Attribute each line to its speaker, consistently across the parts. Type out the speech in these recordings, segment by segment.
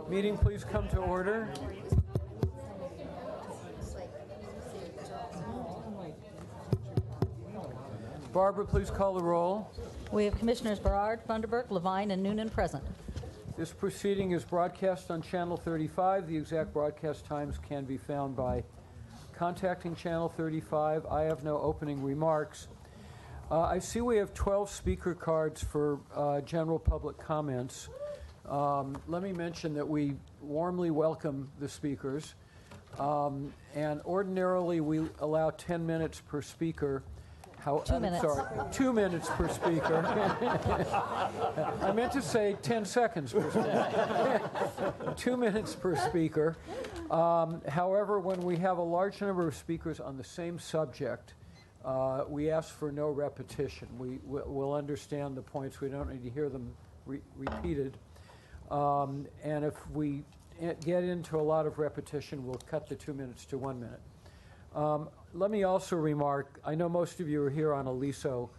Speaker 1: Meeting, please come to order. Barbara, please call the roll.
Speaker 2: We have Commissioners Berard, Funderburk, Levine, and Noonan present.
Speaker 1: This proceeding is broadcast on Channel 35. The exact broadcast times can be found by contacting Channel 35. I have no opening remarks. I see we have 12 speaker cards for general public comments. Let me mention that we warmly welcome the speakers. And ordinarily we allow 10 minutes per speaker.
Speaker 2: 2 minutes.
Speaker 1: Sorry, 2 minutes per speaker. I meant to say 10 seconds per speaker. 2 minutes per speaker. However, when we have a large number of speakers on the same subject, we ask for no repetition. We'll understand the points. We don't need to hear them repeated. And if we get into a lot of repetition, we'll cut the 2 minutes to 1 minute. Let me also remark, I know most of you are here on Aliso.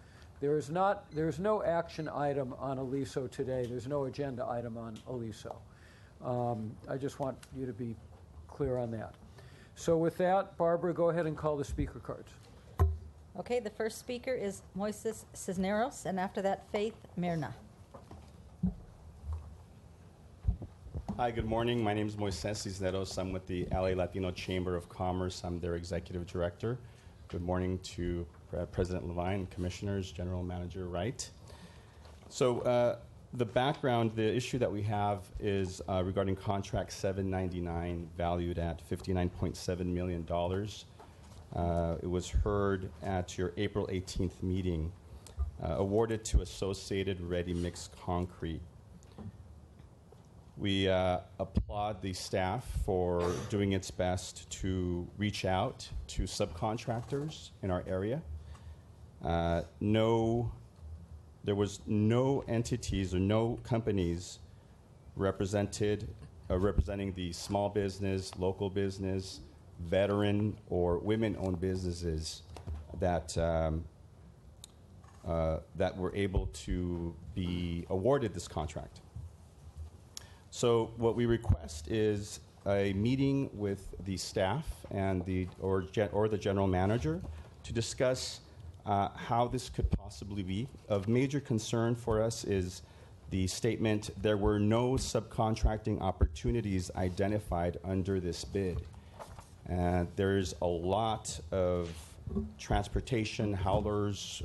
Speaker 1: There's no action item on Aliso today. There's no agenda item on Aliso. I just want you to be clear on that. So with that, Barbara, go ahead and call the speaker cards.
Speaker 2: Okay, the first speaker is Moises Cisneros, and after that, Faith Mirna.
Speaker 3: Hi, good morning. My name is Moises Cisneros. I'm with the LA Latino Chamber of Commerce. I'm their executive director. Good morning to President Levine, Commissioners, General Manager Wright. So the background, the issue that we have is regarding Contract 799, valued at $59.7 million. It was heard at your April 18th meeting, awarded to Associated Ready Mix Concrete. We applaud the staff for doing its best to reach out to subcontractors in our area. There was no entities or no companies representing the small business, local business, veteran, or women-owned businesses that were able to be awarded this contract. So what we request is a meeting with the staff and the general manager to discuss how this could possibly be. Of major concern for us is the statement, there were no subcontracting opportunities identified under this bid. There's a lot of transportation, haulers,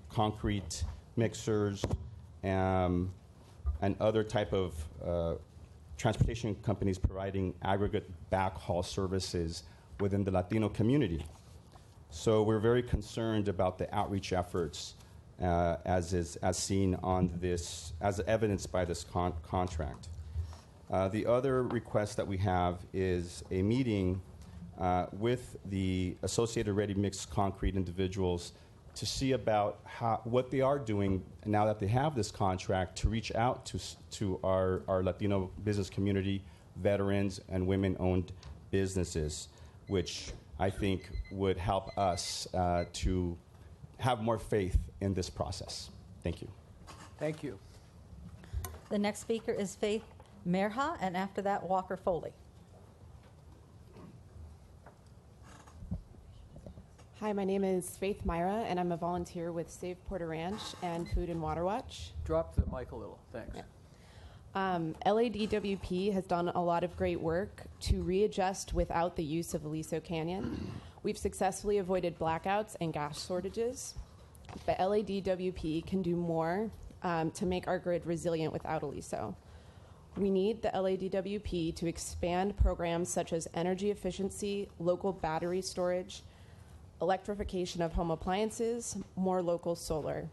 Speaker 3: concrete mixers, and other type of transportation companies providing aggregate backhaul services within the Latino community. So we're very concerned about the outreach efforts as seen on this, as evidenced by this contract. The other request that we have is a meeting with the Associated Ready Mix Concrete individuals to see about what they are doing now that they have this contract to reach out to our Latino business community, veterans, and women-owned businesses, which I think would help us to have more faith in this process. Thank you.
Speaker 1: Thank you.
Speaker 2: The next speaker is Faith Mirna, and after that, Walker Foley.
Speaker 4: Hi, my name is Faith Myra, and I'm a volunteer with Save Porter Ranch and Food and Water Watch.
Speaker 1: Drop the mic a little. Thanks.
Speaker 4: Yeah. LADWP has done a lot of great work to readjust without the use of Aliso Canyon. We've successfully avoided blackouts and gas shortages, but LADWP can do more to make our grid resilient without Aliso. We need the LADWP to expand programs such as energy efficiency, local battery storage, electrification of home appliances, more local solar.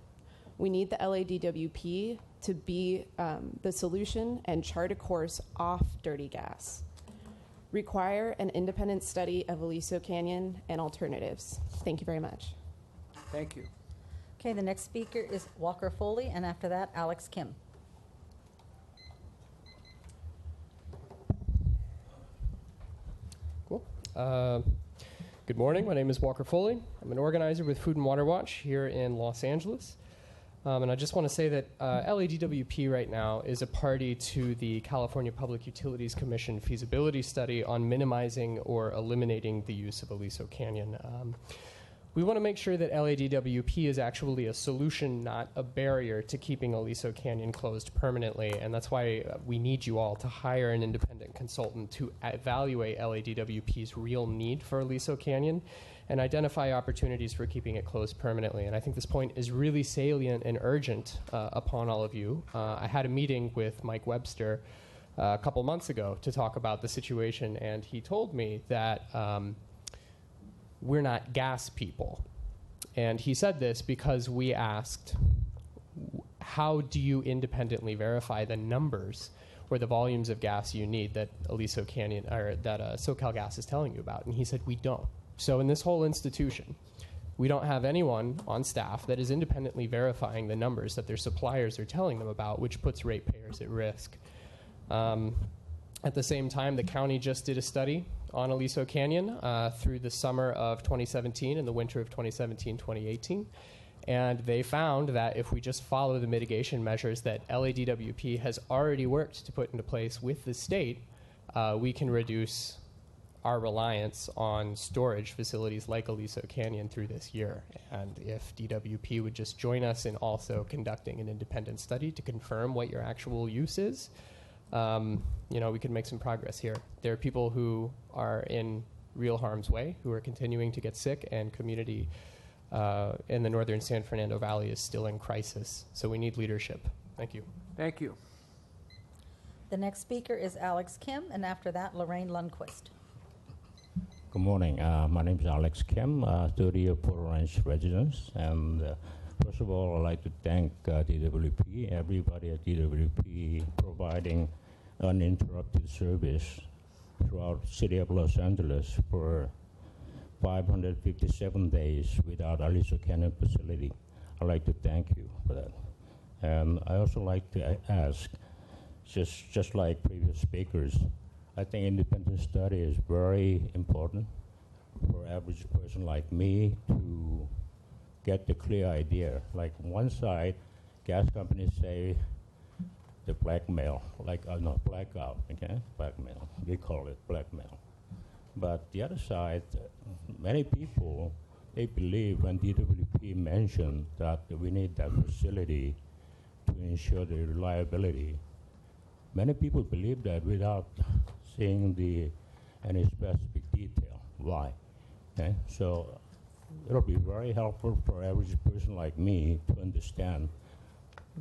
Speaker 4: We need the LADWP to be the solution and chart a course off dirty gas. Require an independent study of Aliso Canyon and alternatives. Thank you very much.
Speaker 1: Thank you.
Speaker 2: Okay, the next speaker is Walker Foley, and after that, Alex Kim.
Speaker 5: Cool. Good morning. My name is Walker Foley. I'm an organizer with Food and Water Watch here in Los Angeles. And I just want to say that LADWP right now is a party to the California Public Utilities Commission feasibility study on minimizing or eliminating the use of Aliso Canyon. We want to make sure that LADWP is actually a solution, not a barrier to keeping Aliso Canyon closed permanently, and that's why we need you all to hire an independent consultant to evaluate LADWP's real need for Aliso Canyon and identify opportunities for keeping it closed permanently. And I think this point is really salient and urgent upon all of you. I had a meeting with Mike Webster a couple months ago to talk about the situation, and he told me that we're not gas people. And he said this because we asked, how do you independently verify the numbers or the volumes of gas you need that Aliso Canyon, or that SoCalGas is telling you about? And he said, we don't. So in this whole institution, we don't have anyone on staff that is independently verifying the numbers that their suppliers are telling them about, which puts ratepayers at risk. At the same time, the county just did a study on Aliso Canyon through the summer of 2017 and the winter of 2017-2018. And they found that if we just follow the mitigation measures that LADWP has already worked to put into place with the state, we can reduce our reliance on storage facilities like Aliso Canyon through this year. And if DWP would just join us in also conducting an independent study to confirm what your actual use is, we could make some progress here. There are people who are in real harm's way, who are continuing to get sick, and community in the northern San Fernando Valley is still in crisis. So we need leadership. Thank you.
Speaker 1: Thank you.
Speaker 2: The next speaker is Alex Kim, and after that, Lorraine Lundquist.
Speaker 6: Good morning. My name is Alex Kim, 30-year Porter Ranch residence. And first of all, I'd like to thank DWP, everybody at DWP, providing uninterrupted service throughout the city of Los Angeles for 557 days without Aliso Canyon facility. I'd like to thank you for that. And I also like to ask, just like previous speakers, I think independent study is very important for average person like me to get the clear idea. Like one side, gas companies say the blackmail, blackout, okay? Blackmail, we call it blackmail. But the other side, many people, they believe when DWP mentioned that we need that facility to ensure the reliability. Many people believe that without seeing any specific detail. Why? Okay? So it'll be very helpful for average person like me to understand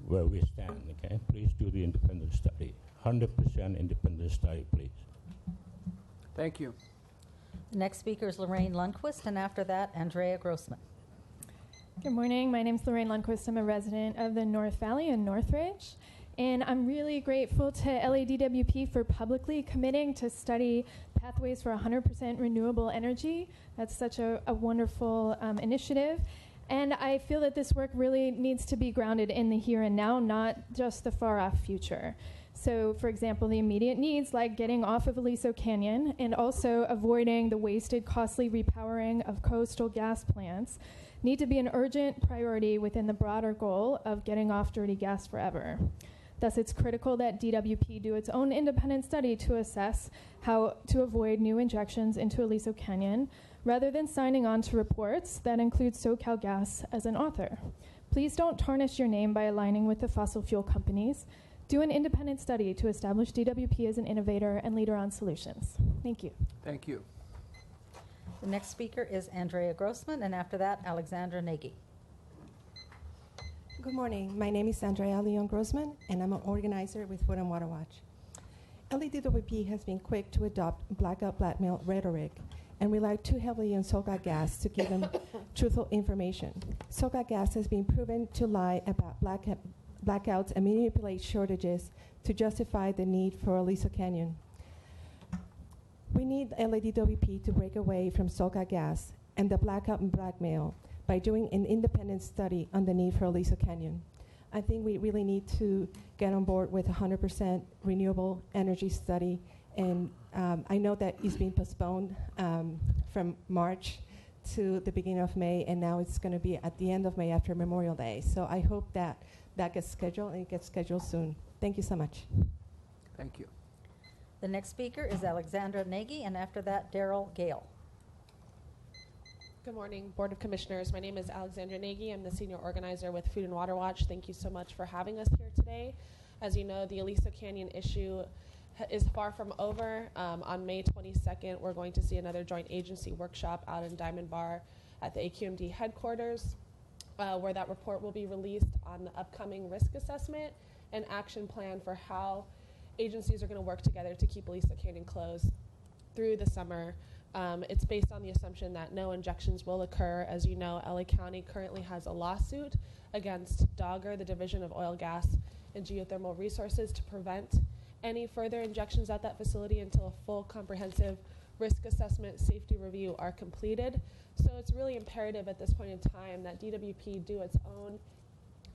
Speaker 6: where we stand. Okay? Please do the independent study. 100% independent study, please.
Speaker 1: Thank you.
Speaker 2: The next speaker is Lorraine Lundquist, and after that, Andrea Grossman.
Speaker 7: Good morning. My name is Lorraine Lundquist. I'm a resident of the North Valley in Northridge. And I'm really grateful to LADWP for publicly committing to study pathways for 100% renewable energy. That's such a wonderful initiative. And I feel that this work really needs to be grounded in the here and now, not just the far-off future. So, for example, the immediate needs like getting off of Aliso Canyon and also avoiding the wasted, costly repowering of coastal gas plants need to be an urgent priority within the broader goal of getting off dirty gas forever. Thus, it's critical that DWP do its own independent study to assess how to avoid new injections into Aliso Canyon, rather than signing on to reports that include SoCalGas as an author. Please don't tarnish your name by aligning with the fossil fuel companies. Do an independent study to establish DWP as an innovator and leader on solutions. Thank you.
Speaker 1: Thank you.
Speaker 2: The next speaker is Andrea Grossman, and after that, Alexandra Nagy.
Speaker 8: Good morning. My name is Andrea Leon Grossman, and I'm an organizer with Food and Water Watch. LADWP has been quick to adopt blackout blackmail rhetoric and relied too heavily on SoCalGas to give them truthful information. SoCalGas has been proven to lie about blackouts and manipulate shortages to justify the need for Aliso Canyon. We need LADWP to break away from SoCalGas and the blackout and blackmail by doing an independent study on the need for Aliso Canyon. I think we really need to get on board with 100% renewable energy study, and I know that it's been postponed from March to the beginning of May, and now it's going to be at the end of May after Memorial Day. So I hope that that gets scheduled, and it gets scheduled soon. Thank you so much.
Speaker 1: Thank you.
Speaker 2: The next speaker is Alexandra Nagy, and after that, Daryl Gale.
Speaker 9: Good morning, Board of Commissioners. My name is Alexandra Nagy. I'm the senior organizer with Food and Water Watch. Thank you so much for having us here today. As you know, the Aliso Canyon issue is far from over. On May 22nd, we're going to see another joint agency workshop out in Diamond Bar at the AQMD headquarters, where that report will be released on the upcoming risk assessment and action plan for how agencies are going to work together to keep Aliso Canyon closed through the summer. It's based on the assumption that no injections will occur. As you know, LA County currently has a lawsuit against DOGGR, the Division of Oil, Gas, and Geothermal Resources, to prevent any further injections at that facility until a full comprehensive risk assessment safety review are completed. So it's really imperative at this point in time that DWP do its own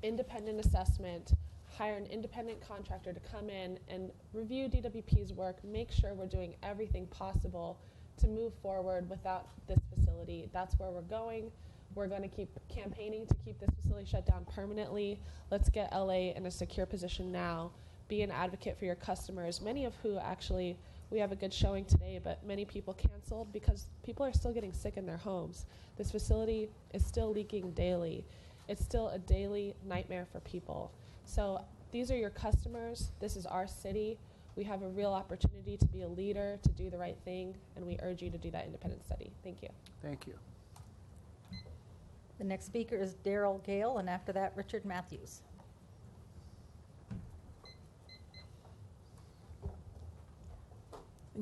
Speaker 9: independent assessment, hire an independent contractor to come in and review DWP's work, make sure we're doing everything possible to move forward without this facility. That's where we're going. We're going to keep campaigning to keep this facility shut down permanently. Let's get LA in a secure position now. Be an advocate for your customers, many of who actually, we have a good showing today, but many people canceled because people are still getting sick in their homes. This facility is still leaking daily. It's still a daily nightmare for people. So these are your customers. This is our city. We have a real opportunity to be a leader, to do the right thing, and we urge you to do that independent study. Thank you.
Speaker 1: Thank you.
Speaker 2: The next speaker is Daryl Gale, and after that, Richard Matthews.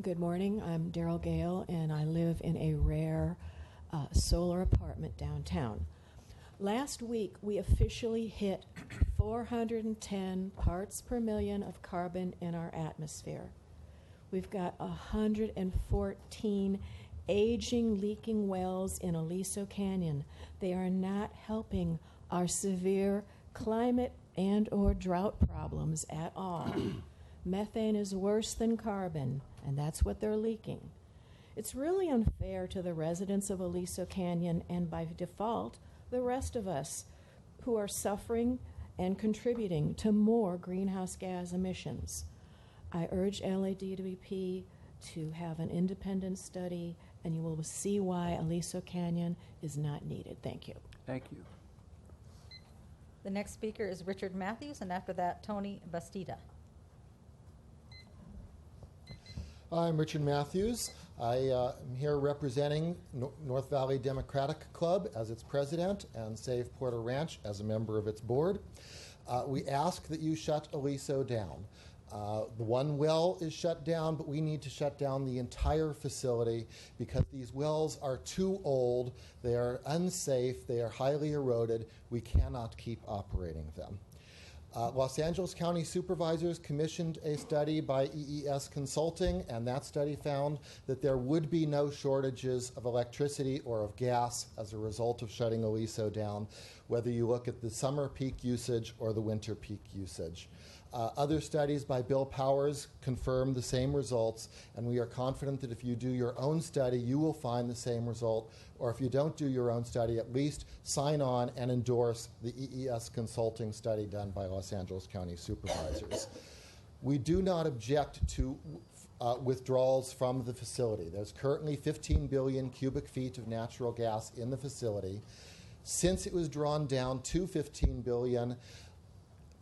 Speaker 10: Good morning. I'm Daryl Gale, and I live in a rare solar apartment downtown. Last week, we officially hit 410 parts per million of carbon in our atmosphere. We've got 114 aging, leaking wells in Aliso Canyon. They are not helping our severe climate and or drought problems at all. Methane is worse than carbon, and that's what they're leaking. It's really unfair to the residents of Aliso Canyon, and by default, the rest of us who are suffering and contributing to more greenhouse gas emissions. I urge LADWP to have an independent study, and you will see why Aliso Canyon is not needed. Thank you.
Speaker 1: Thank you.
Speaker 2: The next speaker is Richard Matthews, and after that, Tony Bastida.
Speaker 11: I'm Richard Matthews. I am here representing North Valley Democratic Club as its president and Save Porter Ranch as a member of its board. We ask that you shut Aliso down. The one well is shut down, but we need to shut down the entire facility because these wells are too old, they are unsafe, they are highly eroded. We cannot keep operating them. Los Angeles County Supervisors commissioned a study by EES Consulting, and that study found that there would be no shortages of electricity or of gas as a result of shutting Aliso down, whether you look at the summer peak usage or the winter peak usage. Other studies by Bill Powers confirm the same results, and we are confident that if you do your own study, you will find the same result, or if you don't do your own study, at least sign on and endorse the EES Consulting study done by Los Angeles County Supervisors. We do not object to withdrawals from the facility. There's currently 15 billion cubic feet of natural gas in the facility. Since it was drawn down to 15 billion,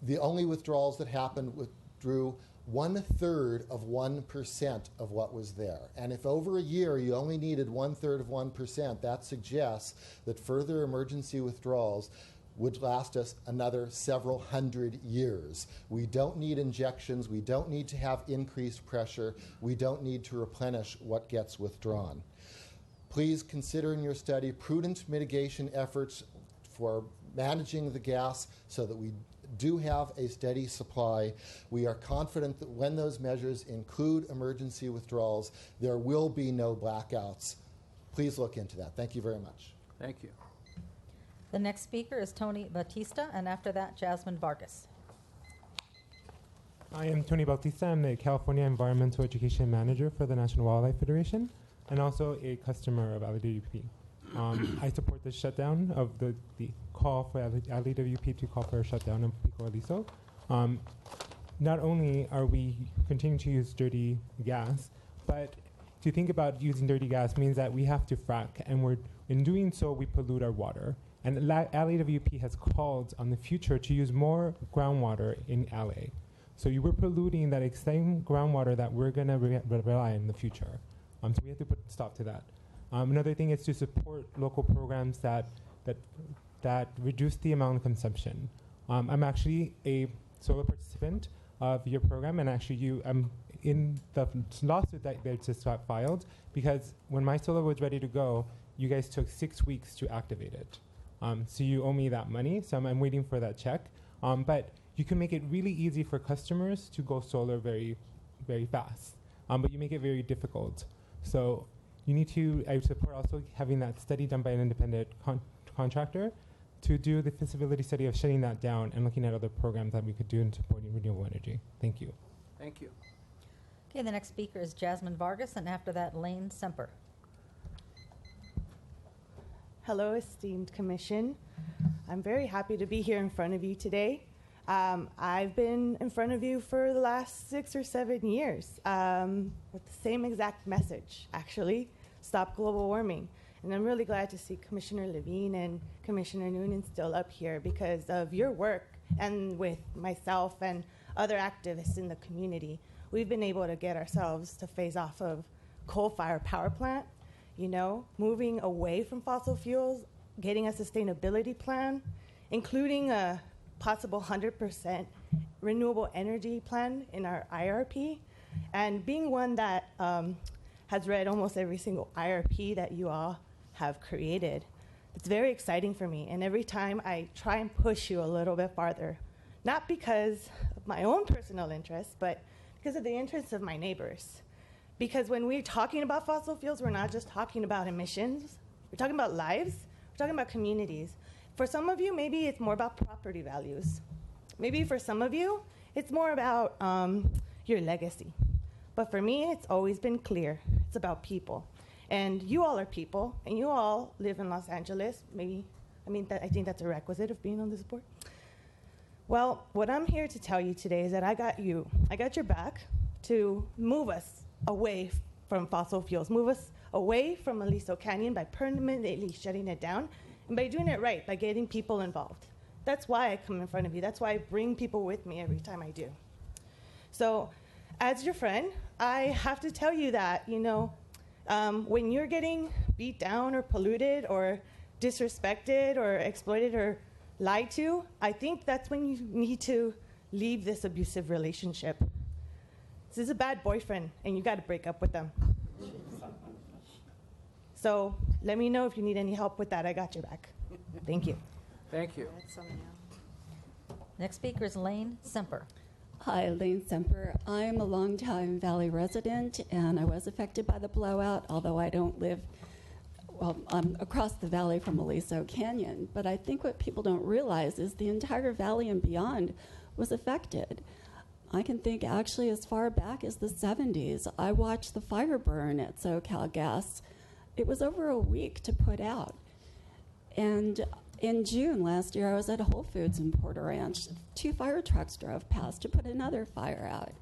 Speaker 11: the only withdrawals that happened withdrew 1/3 of 1% of what was there. And if over a year you only needed 1/3 of 1%, that suggests that further emergency withdrawals would last us another several hundred years. We don't need injections. We don't need to have increased pressure. We don't need to replenish what gets withdrawn. Please consider in your study prudent mitigation efforts for managing the gas so that we do have a steady supply. We are confident that when those measures include emergency withdrawals, there will be no blackouts. Please look into that. Thank you very much.
Speaker 1: Thank you.
Speaker 2: The next speaker is Tony Batista, and after that, Jasmine Vargas.
Speaker 12: I am Tony Bautista. I'm the California Environmental Education Manager for the National Wildlife Federation and also a customer of LADWP. I support the shutdown of the call for LEWP to call for a shutdown of Pico Aliso. Not only are we continuing to use dirty gas, but to think about using dirty gas means that we have to frack, and in doing so, we pollute our water. And LAWP has called on the future to use more groundwater in LA. So you were polluting that same groundwater that we're going to rely on in the future. So we have to put a stop to that. Another thing is to support local programs that reduce the amount of consumption. I'm actually a solar participant of your program, and actually I'm in the lawsuit that they just got filed because when my solar was ready to go, you guys took 6 weeks to activate it. So you owe me that money, so I'm waiting for that check. But you can make it really easy for customers to go solar very, very fast. But you make it very difficult. So you need to, I support also having that study done by an independent contractor to do the feasibility study of shutting that down and looking at other programs that we could do in supporting renewable energy. Thank you.
Speaker 1: Thank you.
Speaker 2: Okay, the next speaker is Jasmine Vargas, and after that, Lane Semper.
Speaker 13: Hello, esteemed commission. I'm very happy to be here in front of you today. I've been in front of you for the last 6 or 7 years with the same exact message, actually, stop global warming. And I'm really glad to see Commissioner Levine and Commissioner Noonan still up here because of your work and with myself and other activists in the community. We've been able to get ourselves to phase off of coal-fired power plant, moving away from fossil fuels, getting a sustainability plan, including a possible 100% renewable energy plan in our IRP, and being one that has read almost every single IRP that you all have created. It's very exciting for me, and every time I try and push you a little bit farther, not because of my own personal interests, but because of the interests of my neighbors. Because when we're talking about fossil fuels, we're not just talking about emissions, we're talking about lives, we're talking about communities. For some of you, maybe it's more about property values. Maybe for some of you, it's more about your legacy. But for me, it's always been clear. It's about people. And you all are people, and you all live in Los Angeles. I think that's a requisite of being on this board. Well, what I'm here to tell you today is that I got your back to move us away from fossil fuels, move us away from Aliso Canyon by permanently shutting it down, and by doing it right, by getting people involved. That's why I come in front of you. That's why I bring people with me every time I do. So, as your friend, I have to tell you that, when you're getting beat down or polluted or disrespected or exploited or lied to, I think that's when you need to leave this abusive relationship. This is a bad boyfriend, and you got to break up with them. So let me know if you need any help with that. I got your back. Thank you.
Speaker 1: Thank you.
Speaker 2: Next speaker is Lane Semper.
Speaker 14: Hi, Lane Semper. I'm a longtime Valley resident, and I was affected by the blowout, although I don't live, I'm across the valley from Aliso Canyon. But I think what people don't realize is the entire valley and beyond was affected. I can think actually as far back as the 70s. I watched the fire burn at SoCalGas. It was over a week to put out. And in June last year, I was at Whole Foods in Porter Ranch. 2 fire trucks drove past to put another fire out.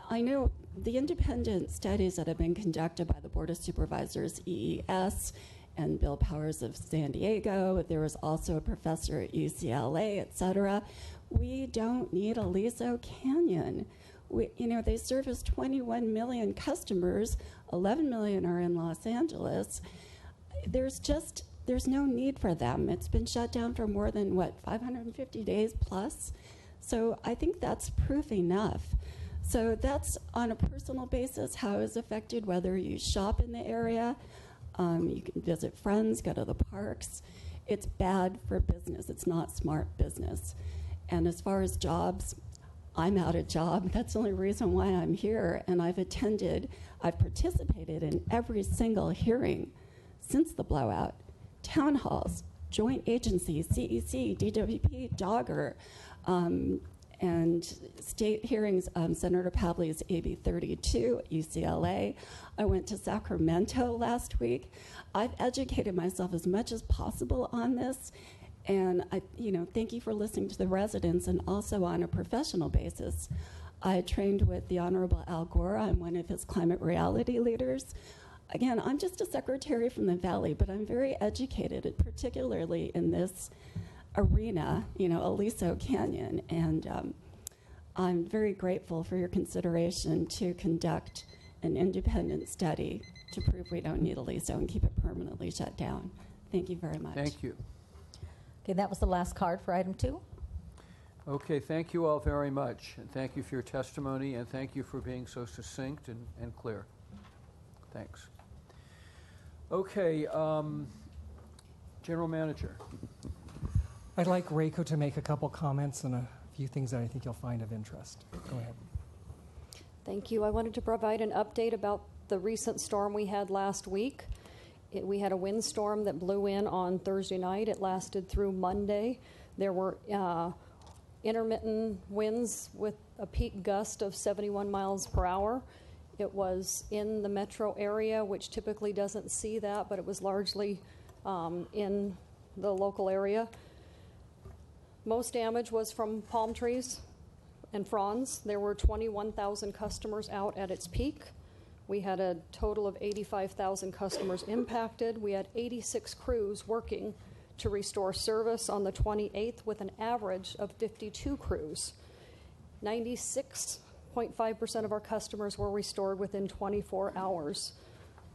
Speaker 14: I know the independent studies that have been conducted by the Board of Supervisors, EES, and Bill Powers of San Diego. There was also a professor at UCLA, et cetera. We don't need Aliso Canyon. They service 21 million customers. 11 million are in Los Angeles. There's no need for them. It's been shut down for more than, 550 days plus? So I think that's proof enough. So that's on a personal basis how it's affected, whether you shop in the area, you can visit friends, go to the parks. It's bad for business. It's not smart business. And as far as jobs, I'm out of job. That's the only reason why I'm here. And I've participated in every single hearing since the blowout. Town halls, joint agencies, CEC, DWP, Dogger, and state hearings on Senator Pavley's AB 32 at UCLA. I went to Sacramento last week. I've educated myself as much as possible on this, and thank you for listening to the residents, and also on a professional basis. I trained with the Honorable Al Gore. I'm one of his climate reality leaders. Again, I'm just a secretary from the Valley, but I'm very educated, particularly in this arena, Aliso Canyon, and I'm very grateful for your consideration to conduct an independent study to prove we don't need Aliso and keep it permanently shut down. Thank you very much.
Speaker 1: Thank you.
Speaker 2: Okay, that was the last card for item 2.
Speaker 1: Okay, thank you all very much. And thank you for your testimony, and thank you for being so succinct and clear. Thanks. Okay, General Manager.
Speaker 15: I'd like Reiko to make a couple comments and a few things that I think you'll find of interest. Go ahead.
Speaker 16: Thank you. I wanted to provide an update about the recent storm we had last week. We had a windstorm that blew in on Thursday night. It lasted through Monday. There were intermittent winds with a peak gust of 71 miles per hour. It was in the metro area, which typically doesn't see that, but it was largely in the local area. Most damage was from palm trees and fronds. There were 21,000 customers out at its peak. We had a total of 85,000 customers impacted. We had 86 crews working to restore service on the 28th with an average of 52 crews. 96.5% of our customers were restored within 24 hours.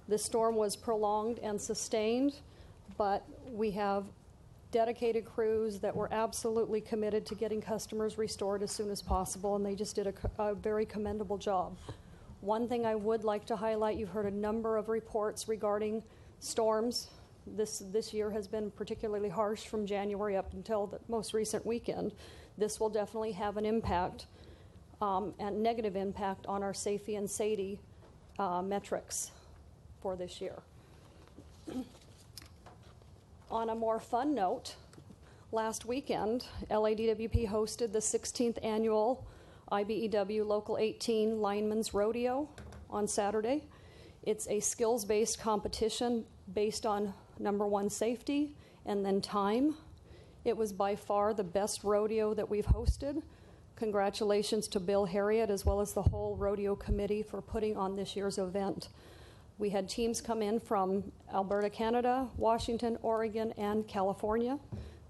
Speaker 16: This storm was prolonged and sustained, but we have dedicated crews that were absolutely committed to getting customers restored as soon as possible, and they just did a very commendable job. One thing I would like to highlight, you've heard a number of reports regarding storms. This year has been particularly harsh from January up until the most recent weekend. This will definitely have an impact, and negative impact on our safety and SAIDI metrics for this year. On a more fun note, last weekend, LADWP hosted the 16th annual IBEW Local 18 Lineman's Rodeo on Saturday. It's a skills-based competition based on number one, safety, and then time. It was by far the best rodeo that we've hosted. Congratulations to Bill Harriet as well as the whole rodeo committee for putting on this year's event. We had teams come in from Alberta, Canada, Washington, Oregon, and California.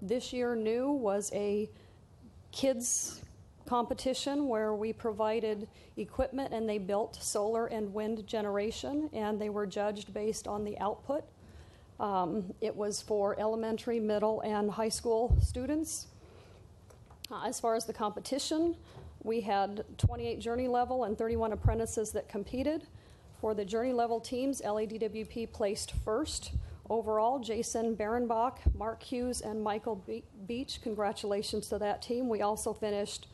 Speaker 16: This year new was a kids competition where we provided equipment and they built solar and wind generation, and they were judged based on the output. It was for elementary, middle, and high school students. As far as the competition, we had 28 journey level and 31 apprentices that competed. For the journey level teams, LADWP placed first. Overall, Jason Barenbach, Mark Hughes, and Michael Beach, congratulations to that team. We also finished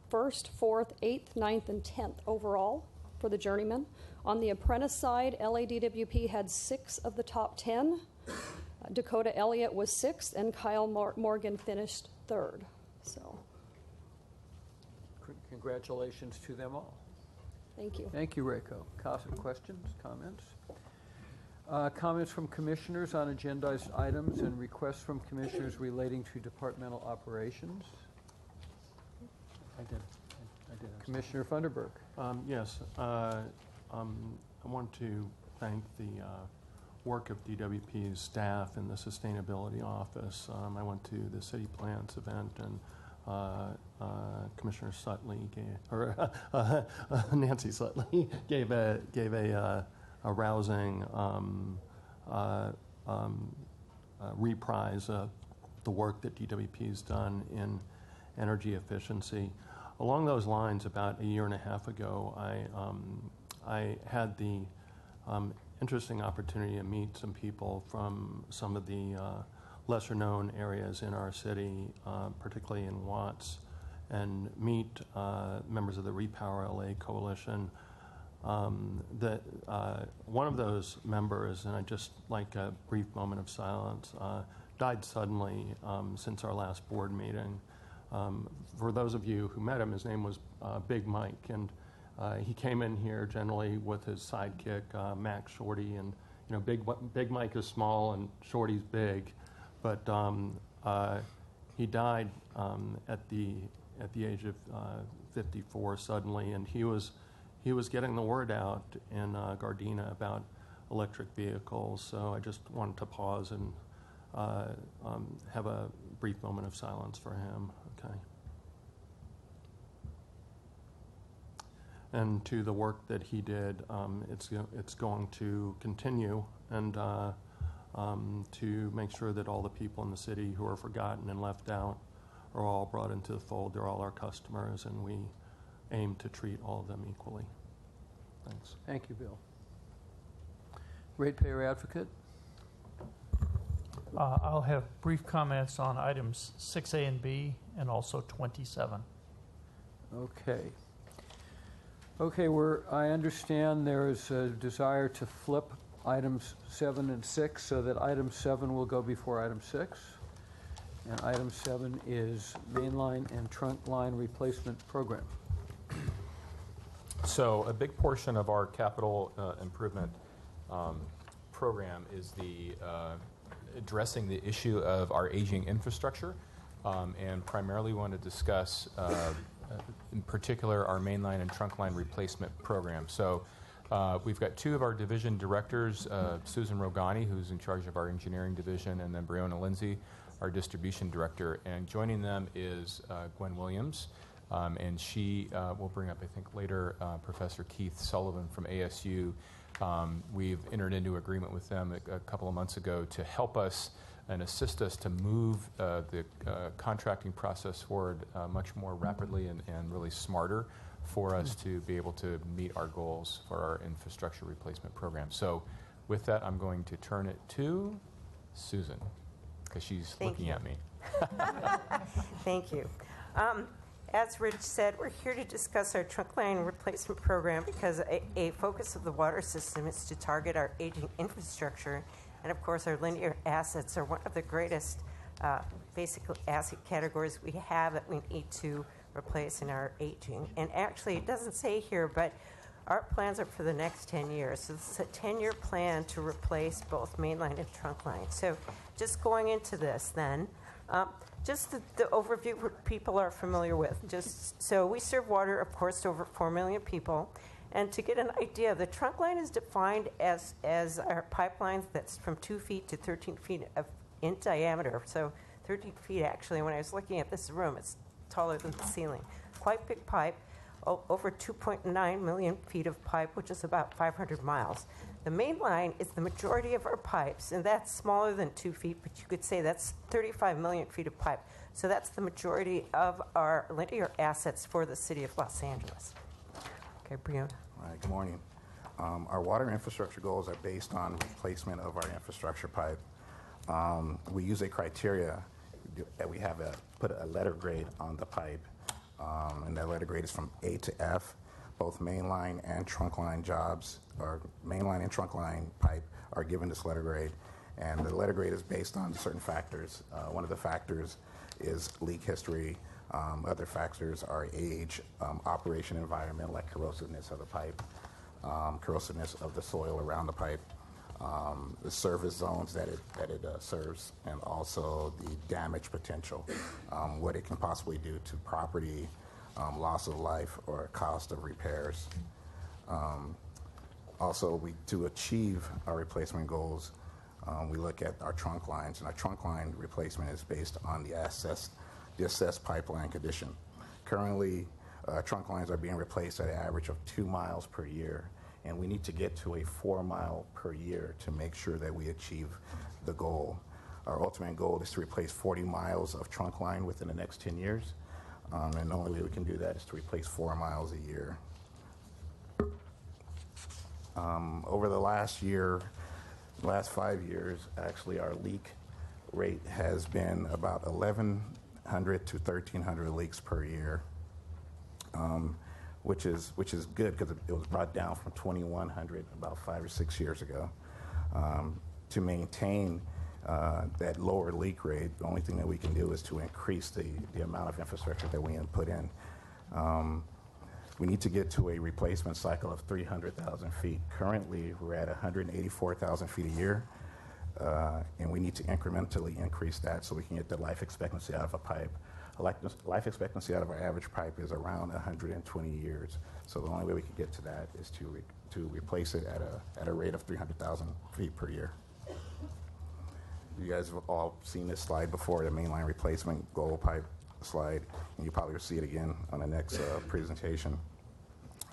Speaker 16: first, fourth, 8th, 9th, and 10th overall for the journeymen. On the apprentice side, LADWP had 6 of the top 10. Dakota Elliott was 6th, and Kyle Morgan finished 3rd. So,
Speaker 1: congratulations to them all.
Speaker 16: Thank you.
Speaker 1: Thank you, Reiko. Questions, comments? Comments from commissioners on agendized items and requests from commissioners relating to departmental operations?
Speaker 17: I did.
Speaker 1: Commissioner Funderburk.
Speaker 17: Yes. I want to thank the work of DWP's staff in the sustainability office. I went to the city plants event, and Commissioner Sutley Nancy Sutley gave a rousing reprise of the work that DWP has done in energy efficiency. Along those lines, about a year and a half ago, I had the interesting opportunity to meet some people from some of the lesser-known areas in our city, particularly in Watts, and meet members of the Repower LA Coalition. One of those members, and I'd just like a brief moment of silence, died suddenly since our last board meeting. For those of you who met him, his name was Big Mike, and he came in here generally with his sidekick, Max Shorty, and Big Mike is small and Shorty's big, but he died at the age of 54 suddenly, and he was getting the word out in Gardena about electric vehicles. So I just wanted to pause and have a brief moment of silence for him. Okay. And to the work that he did, it's going to continue, and to make sure that all the people in the city who are forgotten and left out are all brought into the fold. They're all our customers, and we aim to treat all of them equally. Thanks.
Speaker 1: Thank you, Bill. Ratepayer advocate.
Speaker 18: I'll have brief comments on items 6A and B, and also 27.
Speaker 1: Okay. Okay, I understand there is a desire to flip items 7 and 6 so that item 7 will go before item 6. And item 7 is mainline and trunk line replacement program.
Speaker 19: So a big portion of our capital improvement program is addressing the issue of our aging infrastructure, and primarily want to discuss in particular our mainline and trunk line replacement program. So we've got two of our division directors, Susan Rogani, who's in charge of our engineering division, and then Breonna Lindsay, our distribution director. And joining them is Gwen Williams, and she will bring up, I think, later Professor Keith Sullivan from ASU. We've entered into agreement with them a couple of months ago to help us and assist us to move the contracting process forward much more rapidly and really smarter for us to be able to meet our goals for our infrastructure replacement program. So with that, I'm going to turn it to Susan, because she's looking at me.
Speaker 20: Thank you. As Rich said, we're here to discuss our trunk line replacement program because a focus of the water system is to target our aging infrastructure. And of course, our linear assets are one of the greatest basic asset categories we have that we need to replace in our aging. And actually, it doesn't say here, but our plans are for the next 10 years. So this is a 10-year plan to replace both mainline and trunk line. So just going into this then, just the overview people are familiar with. So we serve water, of course, to over 4 million people. And to get an idea, the trunk line is defined as our pipelines that's from 2 feet to 13 feet in diameter. So 13 feet, actually, when I was looking at this room, it's taller than the ceiling. Quite big pipe, over 2.9 million feet of pipe, which is about 500 miles. The main line is the majority of our pipes, and that's smaller than 2 feet, but you could say that's 35 million feet of pipe. So that's the majority of our linear assets for the city of Los Angeles. Okay, Breonna.
Speaker 21: All right, good morning. Our water infrastructure goals are based on replacement of our infrastructure pipe. We use a criteria that we have put a letter grade on the pipe, and that letter grade is from A to F. Both mainline and trunk line jobs, or mainline and trunk line pipe, are given this letter grade. And the letter grade is based on certain factors. One of the factors is leak history. Other factors are age, operation environment, like corrosiveness of the pipe, corrosiveness of the soil around the pipe, the service zones that it serves, and also the damage potential, what it can possibly do to property, loss of life, or cost of repairs. Also, to achieve our replacement goals, we look at our trunk lines, and our trunk line replacement is based on the assessed pipeline condition. Currently, trunk lines are being replaced at an average of 2 miles per year, and we need to get to a 4 mile per year to make sure that we achieve the goal. Our ultimate goal is to replace 40 miles of trunk line within the next 10 years, and the only way we can do that is to replace 4 miles a year. Over the last 5 years, actually, our leak rate has been about 1,100 to 1,300 leaks per year, which is good because it was brought down from 2,100 about 5 or 6 years ago. To maintain that lower leak rate, the only thing that we can do is to increase the amount of infrastructure that we put in. We need to get to a replacement cycle of 300,000 feet. Currently, we're at 184,000 feet a year, and we need to incrementally increase that so we can get the life expectancy out of a pipe. Life expectancy out of our average pipe is around 120 years. So the only way we can get to that is to replace it at a rate of 300,000 feet per year. You guys have all seen this slide before, the mainline replacement goal pipe slide, and you probably will see it again on the next presentation.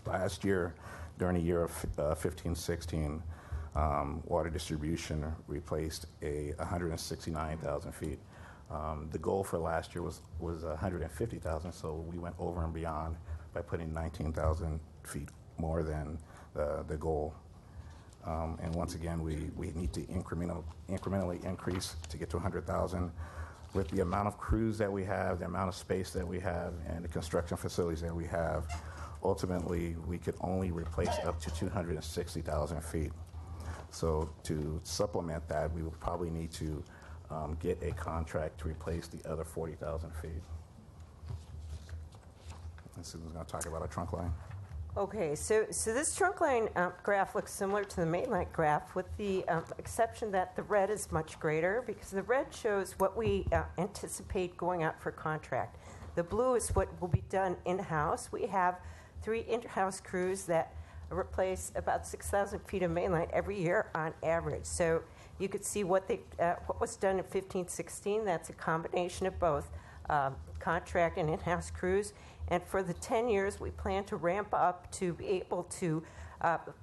Speaker 21: Last year, during the year of 15-16, water distribution replaced 169,000 feet. The goal for last year was 150,000, so we went over and beyond by putting 19,000 feet more than the goal. And once again, we need to incrementally increase to get to 100,000. With the amount of crews that we have, the amount of space that we have, and the construction facilities that we have, ultimately we could only replace up to 260,000 feet. So to supplement that, we will probably need to get a contract to replace the other 40,000 feet. And Susan's going to talk about our trunk line.
Speaker 20: Okay, so this trunk line graph looks similar to the mainline graph, with the exception that the red is much greater, because the red shows what we anticipate going out for contract. The blue is what will be done in-house. We have 3 in-house crews that replace about 6,000 feet of mainline every year on average. So you could see what was done in 15-16. That's a combination of both contract and in-house crews. And for the 10 years, we plan to ramp up to be able to,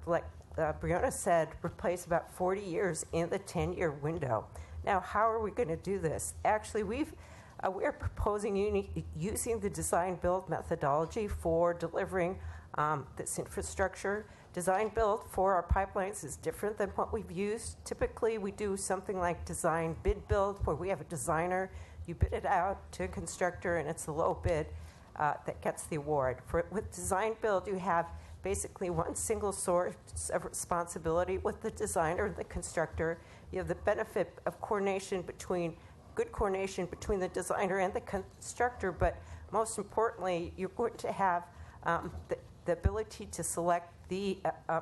Speaker 20: like Brianna said, replace about 40 years in the 10-year window. Now, how are we going to do this? Actually, we're proposing using the design-build methodology for delivering this infrastructure. Design-build for our pipelines is different than what we've used. Typically, we do something like design-bid-build, where we have a designer, you bid it out to a constructor, and it's the low bid that gets the award. With design-build, you have basically one single source of responsibility with the designer and the constructor. You have the benefit of good coordination between the designer and the constructor, but most importantly, you're going to have the ability to select the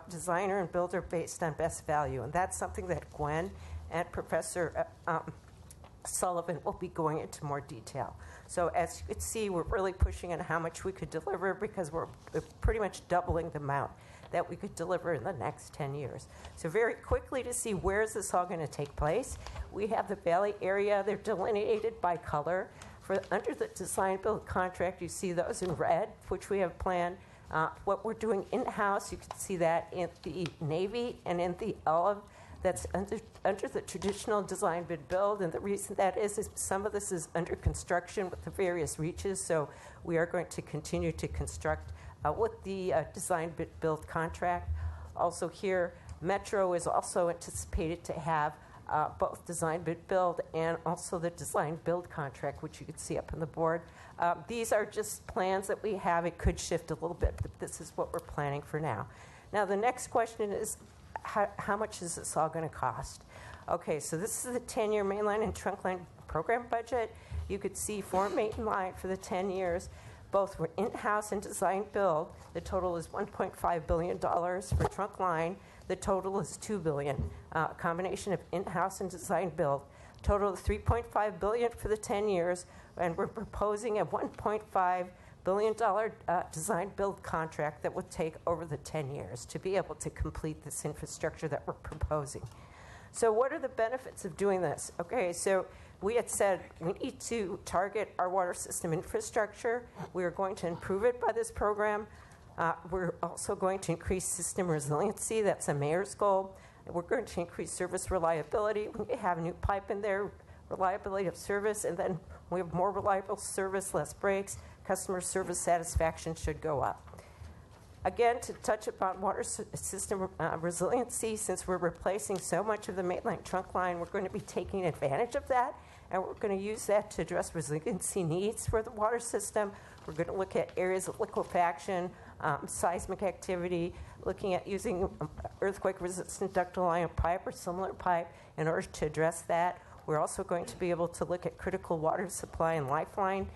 Speaker 20: designer and builder based on best value. And that's something that Gwen and Professor Sullivan will be going into more detail. So as you can see, we're really pushing on how much we could deliver, because we're pretty much doubling the amount that we could deliver in the next 10 years. So very quickly, to see where is this all going to take place, we have the Valley area. They're delineated by color. Under the design-build contract, you see those in red, which we have planned. What we're doing in-house, you can see that in the navy and in the olive. That's under the traditional design bid build, and the reason that is some of this is under construction with the various reaches, so we are going to continue to construct with the design bid build contract. Also here, Metro is also anticipated to have both design bid build and also the design build contract, which you can see up on the board. These are just plans that we have. It could shift a little bit, but this is what we're planning for now. Now the next question is, how much is this all going to cost? Okay, so this is the 10-year mainline and trunk line program budget. You could see for mainline for the 10 years, both were in-house and design build. The total is $1.5 billion. For trunk line, the total is $2 billion. A combination of in-house and design build. Total of $3.5 billion for the 10 years, and we're proposing a $1.5 billion design build contract that would take over the 10 years to be able to complete this infrastructure that we're proposing. So what are the benefits of doing this? Okay, so we had said we need to target our water system infrastructure. We are going to improve it by this program. We're also going to increase system resiliency. That's a mayor's goal. We're going to increase service reliability. We have a new pipe in there, reliability of service, and then we have more reliable service, less breaks. Customer service satisfaction should go up. Again, to touch upon water system resiliency, since we're replacing so much of the mainline trunk line, we're going to be taking advantage of that, and we're going to use that to address resiliency needs for the water system. We're going to look at areas of liquefaction, seismic activity, looking at using earthquake-resistant ductile iron pipe or similar pipe in order to address that. We're also going to be able to look at critical water supply and lifeline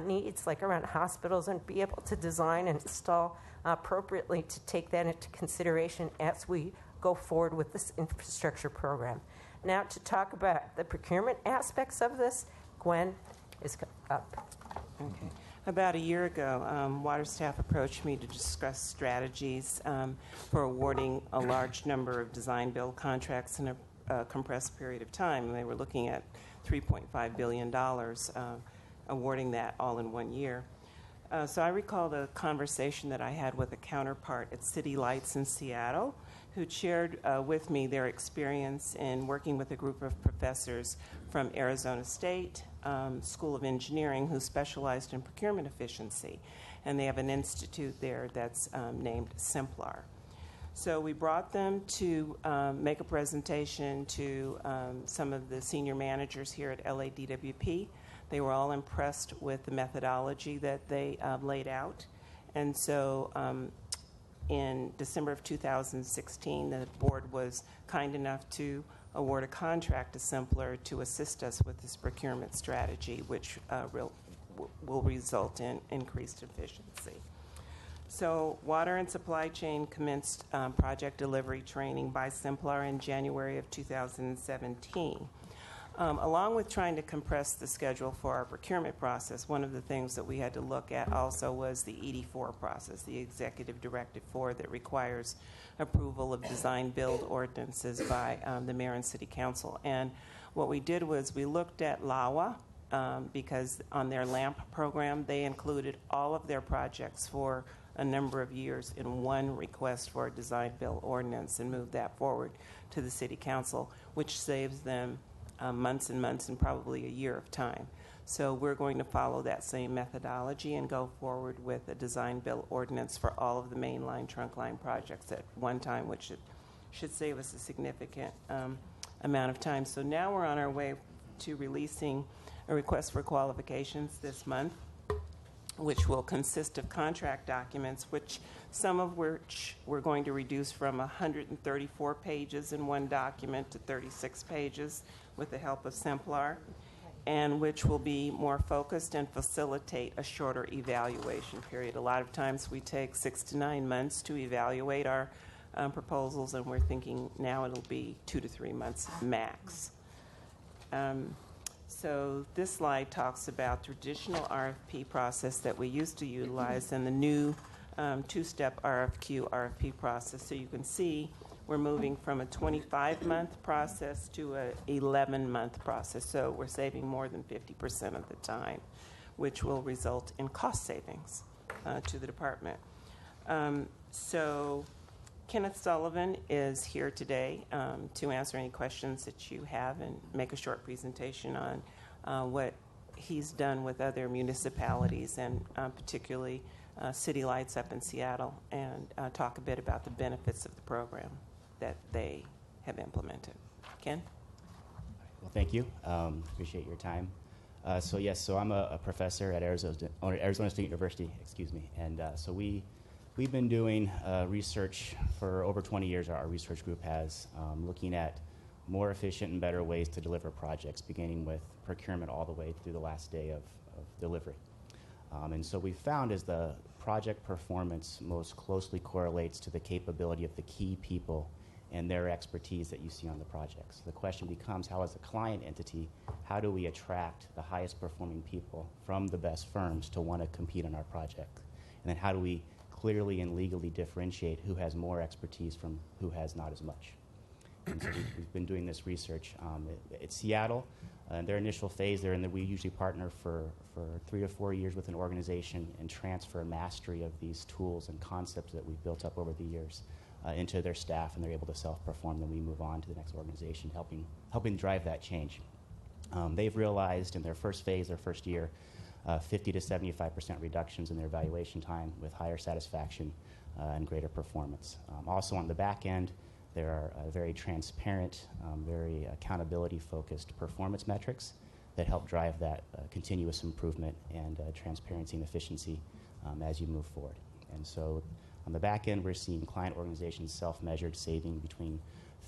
Speaker 20: needs, like around hospitals, and be able to design and install appropriately to take that into consideration as we go forward with this infrastructure program. Now, to talk about the procurement aspects of this, Gwen is up.
Speaker 3: Okay. About a year ago, water staff approached me to discuss strategies for awarding a large number of design-build contracts in a compressed period of time. And they were looking at $3.5 billion, awarding that all in 1 year. So I recalled a conversation that I had with a counterpart at City Lights in Seattle, who shared with me their experience in working with a group of professors from Arizona State School of Engineering who specialized in procurement efficiency. And they have an institute there that's named Simplar. So we brought them to make a presentation to some of the senior managers here at LADWP. They were all impressed with the methodology that they laid out. And so in December of 2016, the board was kind enough to award a contract to Simplar to assist us with this procurement strategy, which will result in increased efficiency. So Water and Supply Chain commenced project delivery training by Simplar in January of 2017. Along with trying to compress the schedule for our procurement process, one of the things that we had to look at also was the ED4 process, the Executive Directive 4 that requires approval of design-build ordinances by the Mayor and City Council. And what we did was we looked at LAWA, because on their LAMP program, they included all of their projects for a number of years in one request for a design-build ordinance and moved that forward to the City Council, which saves them months and months and probably a year of time. So we're going to follow that same methodology and go forward with a design-build ordinance for all of the main line, trunk line projects at one time, which should save us a significant amount of time. So now we're on our way to releasing a request for qualifications this month, which will consist of contract documents, which some of which we're going to reduce from 134 pages in one document to 36 pages with the help of Simplar, and which will be more focused and facilitate a shorter evaluation period. A lot of times we take 6 to 9 months to evaluate our proposals, and we're thinking now it'll be 2 to 3 months max. So this slide talks about the traditional RFP process that we used to utilize and the new two-step RFP process. So you can see we're moving from a 25-month process to an 11-month process. So we're saving more than 50% of the time, which will result in cost savings to the department. So Kenneth Sullivan is here today to answer any questions that you have and make a short presentation on what he's done with other municipalities and particularly City Lights up in Seattle, and talk a bit about the benefits of the program that they have implemented. Ken?
Speaker 22: Well, thank you. Appreciate your time. So I'm a professor at Arizona State University, and so we've been doing research for over 20 years. Our research group has, looking at more efficient and better ways to deliver projects, beginning with procurement all the way through the last day of delivery. And so we found as the project performance most closely correlates to the capability of the key people and their expertise that you see on the projects. The question becomes, how as a client entity, how do we attract the highest performing people from the best firms to want to compete on our project? And then how do we clearly and legally differentiate who has more expertise from who has not as much? And so we've been doing this research at Seattle. In their initial phase, we usually partner for 3 to 4 years with an organization and transfer mastery of these tools and concepts that we've built up over the years into their staff, and they're able to self-perform. Then we move on to the next organization, helping drive that change. They've realized in their first phase, their first year, 50 to 75% reductions in their evaluation time with higher satisfaction and greater performance. Also on the back end, there are very transparent, very accountability-focused performance metrics that help drive that continuous improvement and transparency and efficiency as you move forward. And so on the back end, we're seeing client organizations self-measured saving between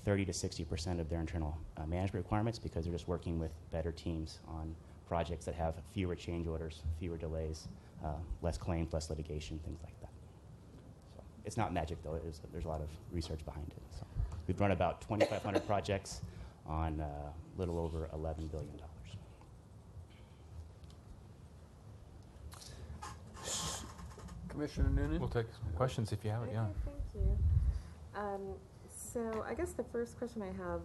Speaker 22: 30 to 60% of their internal management requirements because they're just working with better teams on projects that have fewer change orders, fewer delays, less claims, less litigation, things like that. So it's not magic, though. There's a lot of research behind it. So we've run about 2,500 projects on a little over $11 billion.
Speaker 1: Commissioner Noonan?
Speaker 19: We'll take questions if you have it, yeah.
Speaker 4: Thank you. So I guess the first question I have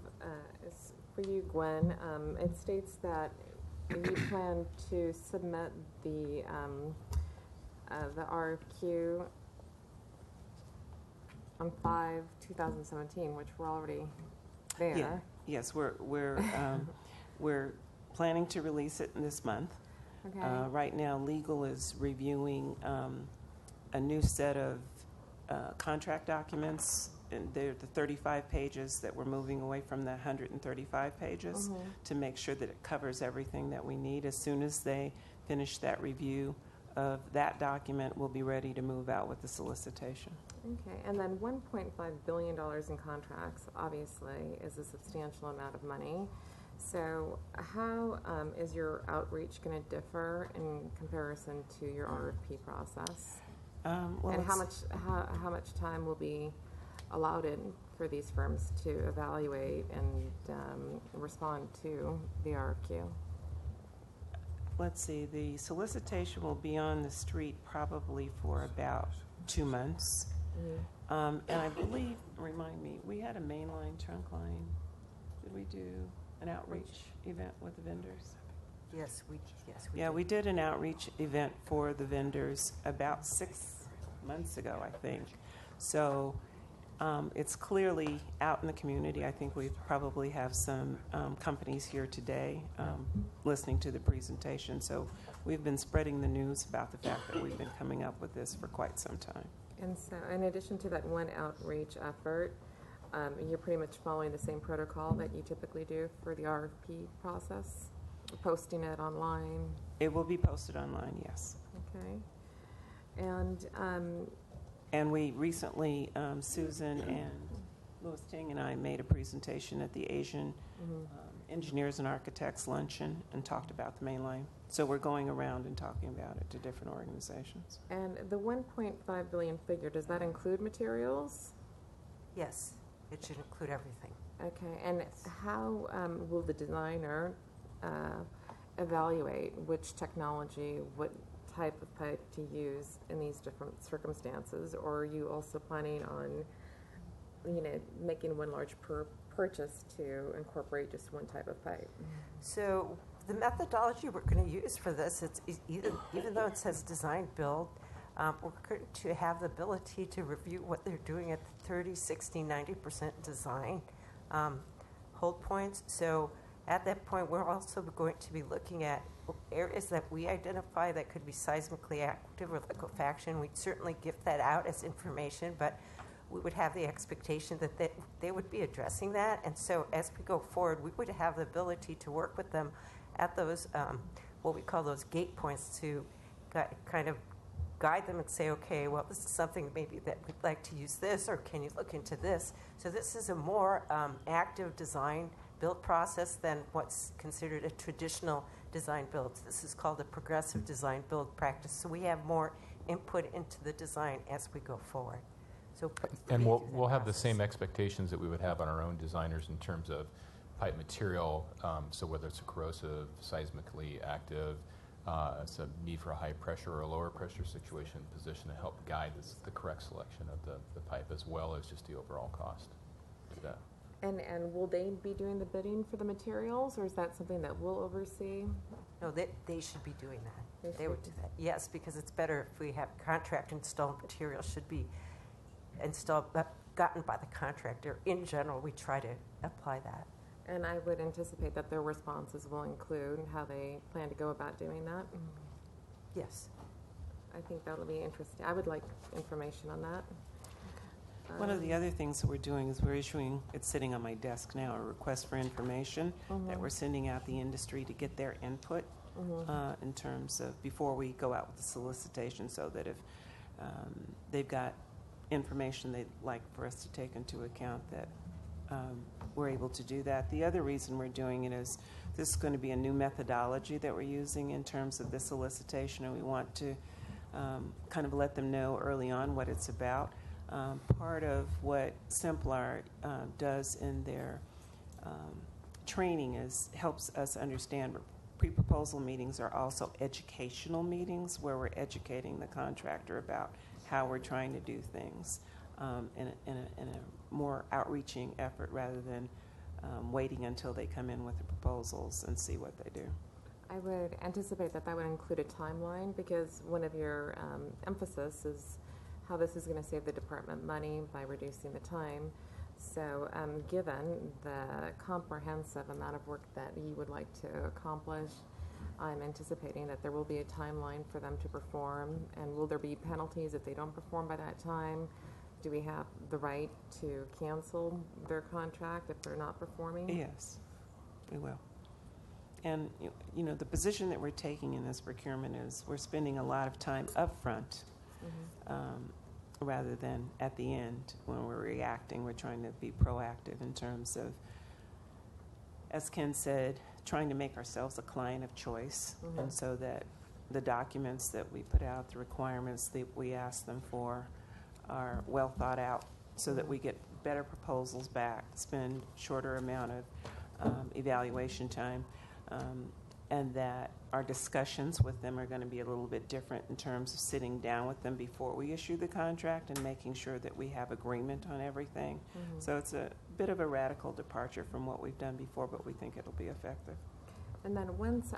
Speaker 4: is for you, Gwen. It states that you plan to submit the RFQ on 5/2017, which we're already there.
Speaker 3: Yeah. Yes, we're planning to release it this month.
Speaker 4: Okay.
Speaker 3: Right now, legal is reviewing a new set of contract documents. And they're the 35 pages that we're moving away from the 135 pages to make sure that it covers everything that we need. As soon as they finish that review of that document, we'll be ready to move out with the solicitation.
Speaker 4: Okay, and then $1.5 billion in contracts, obviously, is a substantial amount of money. So how is your outreach going to differ in comparison to your RFP process? And how much time will be allowed in for these firms to evaluate and respond to the RFQ?
Speaker 3: Let's see, the solicitation will be on the street probably for about 2 months. And I believe, remind me, we had a mainline trunk line. Did we do an outreach event with the vendors?
Speaker 20: Yes, we
Speaker 3: Yeah, we did an outreach event for the vendors about 6 months ago, I think. So it's clearly out in the community. I think we probably have some companies here today listening to the presentation. So we've been spreading the news about the fact that we've been coming up with this for quite some time.
Speaker 4: And so in addition to that one outreach effort, you're pretty much following the same protocol that you typically do for the RFP process, posting it online?
Speaker 3: It will be posted online, yes.
Speaker 4: Okay.
Speaker 3: And we recently, Susan and Louis Ting and I made a presentation at the Asian Engineers and Architects Luncheon and talked about the main line. So we're going around and talking about it to different organizations.
Speaker 4: And the 1.5 billion figure, does that include materials?
Speaker 20: Yes, it should include everything.
Speaker 4: Okay, and how will the designer evaluate which technology, what type of pipe to use in these different circumstances? Or are you also planning on, making one large purchase to incorporate just one type of pipe?
Speaker 20: So the methodology we're going to use for this, it's even though it says design build, we're going to have the ability to review what they're doing at the 30, 60, 90% design hold points. So at that point, we're also going to be looking at areas that we identify that could be seismically active or liquefaction. We'd certainly give that out as information, but we would have the expectation that they would be addressing that. And so as we go forward, we would have the ability to work with them at those, what we call those gate points, to kind of guide them and say, okay, well, this is something maybe that we'd like to use this, or can you look into this? So this is a more active design build process than what's considered a traditional design build. This is called a progressive design build practice. So we have more input into the design as we go forward. So
Speaker 19: and we'll have the same expectations that we would have on our own designers in terms of pipe material. So whether it's a corrosive, seismically active, it's a need for a high pressure or a lower pressure situation position to help guide the correct selection of the pipe, as well as just the overall cost to that.
Speaker 4: And will they be doing the bidding for the materials, or is that something that we'll oversee?
Speaker 20: No, they should be doing that. They would do that. Yes, because it's better if we have contract installed material should be installed, gotten by the contractor. In general, we try to apply that.
Speaker 4: And I would anticipate that their responses will include how they plan to go about doing that.
Speaker 20: Yes.
Speaker 4: I think that'll be interesting. I would like information on that.
Speaker 3: One of the other things that we're doing is we're issuing, it's sitting on my desk now, a request for information that we're sending out the industry to get their input in terms of before we go out with the solicitation, so that if they've got information they'd like for us to take into account, that we're able to do that. The other reason we're doing it is this is going to be a new methodology that we're using in terms of the solicitation, and we want to kind of let them know early on what it's about. Part of what Simplar does in their training is helps us understand pre-proposal meetings are also educational meetings where we're educating the contractor about how we're trying to do things in a more outreaching effort rather than waiting until they come in with the proposals and see what they do.
Speaker 4: I would anticipate that would include a timeline, because one of your emphasis is how this is going to save the department money by reducing the time. So given the comprehensive amount of work that you would like to accomplish, I'm anticipating that there will be a timeline for them to perform. And will there be penalties if they don't perform by that time? Do we have the right to cancel their contract if they're not performing?
Speaker 3: Yes, we will. And you know, the position that we're taking in this procurement is we're spending a lot of time up front rather than at the end when we're reacting. We're trying to be proactive in terms of, as Ken said, trying to make ourselves a client of choice, and so that the documents that we put out, the requirements that we ask them for, are well thought out so that we get better proposals back, spend shorter amount of evaluation time, and that our discussions with them are going to be a little bit different in terms of sitting down with them before we issue the contract and making sure that we have agreement on everything. So it's a bit of a radical departure from what we've done before, but we think it'll be effective.
Speaker 4: And then once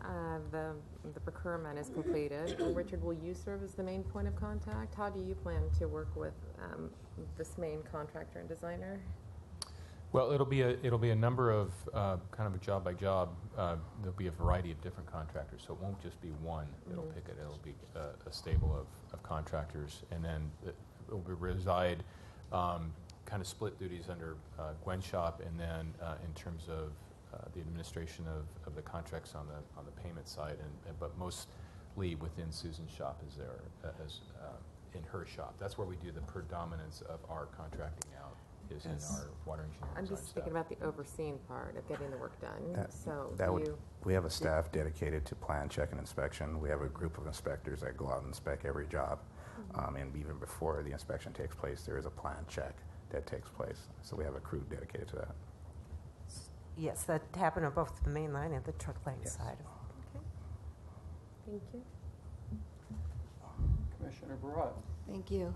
Speaker 4: the procurement is completed, Richard, will you serve as the main point of contact? How do you plan to work with this main contractor and designer?
Speaker 19: Well, it'll be a number of kind of a job by job. There'll be a variety of different contractors, so it won't just be one. It'll pick it. It'll be a stable of contractors, and then it will reside kind of split duties under Gwen's shop, and then in terms of the administration of the contracts on the payment side, but mostly within Susan's shop is there as in her shop. That's where we do the predominance of our contracting out. Is in our water engineering.
Speaker 4: I'm just thinking about the overseeing part of getting the work done.
Speaker 21: We have a staff dedicated to plan, check, and inspection. We have a group of inspectors that go out and inspect every job. And even before the inspection takes place, there is a plan check that takes place. So we have a crew dedicated to that.
Speaker 20: Yes, that happened on both the main line and the truck line side.
Speaker 4: Okay. Thank you.
Speaker 1: Commissioner Barot.
Speaker 5: Thank you.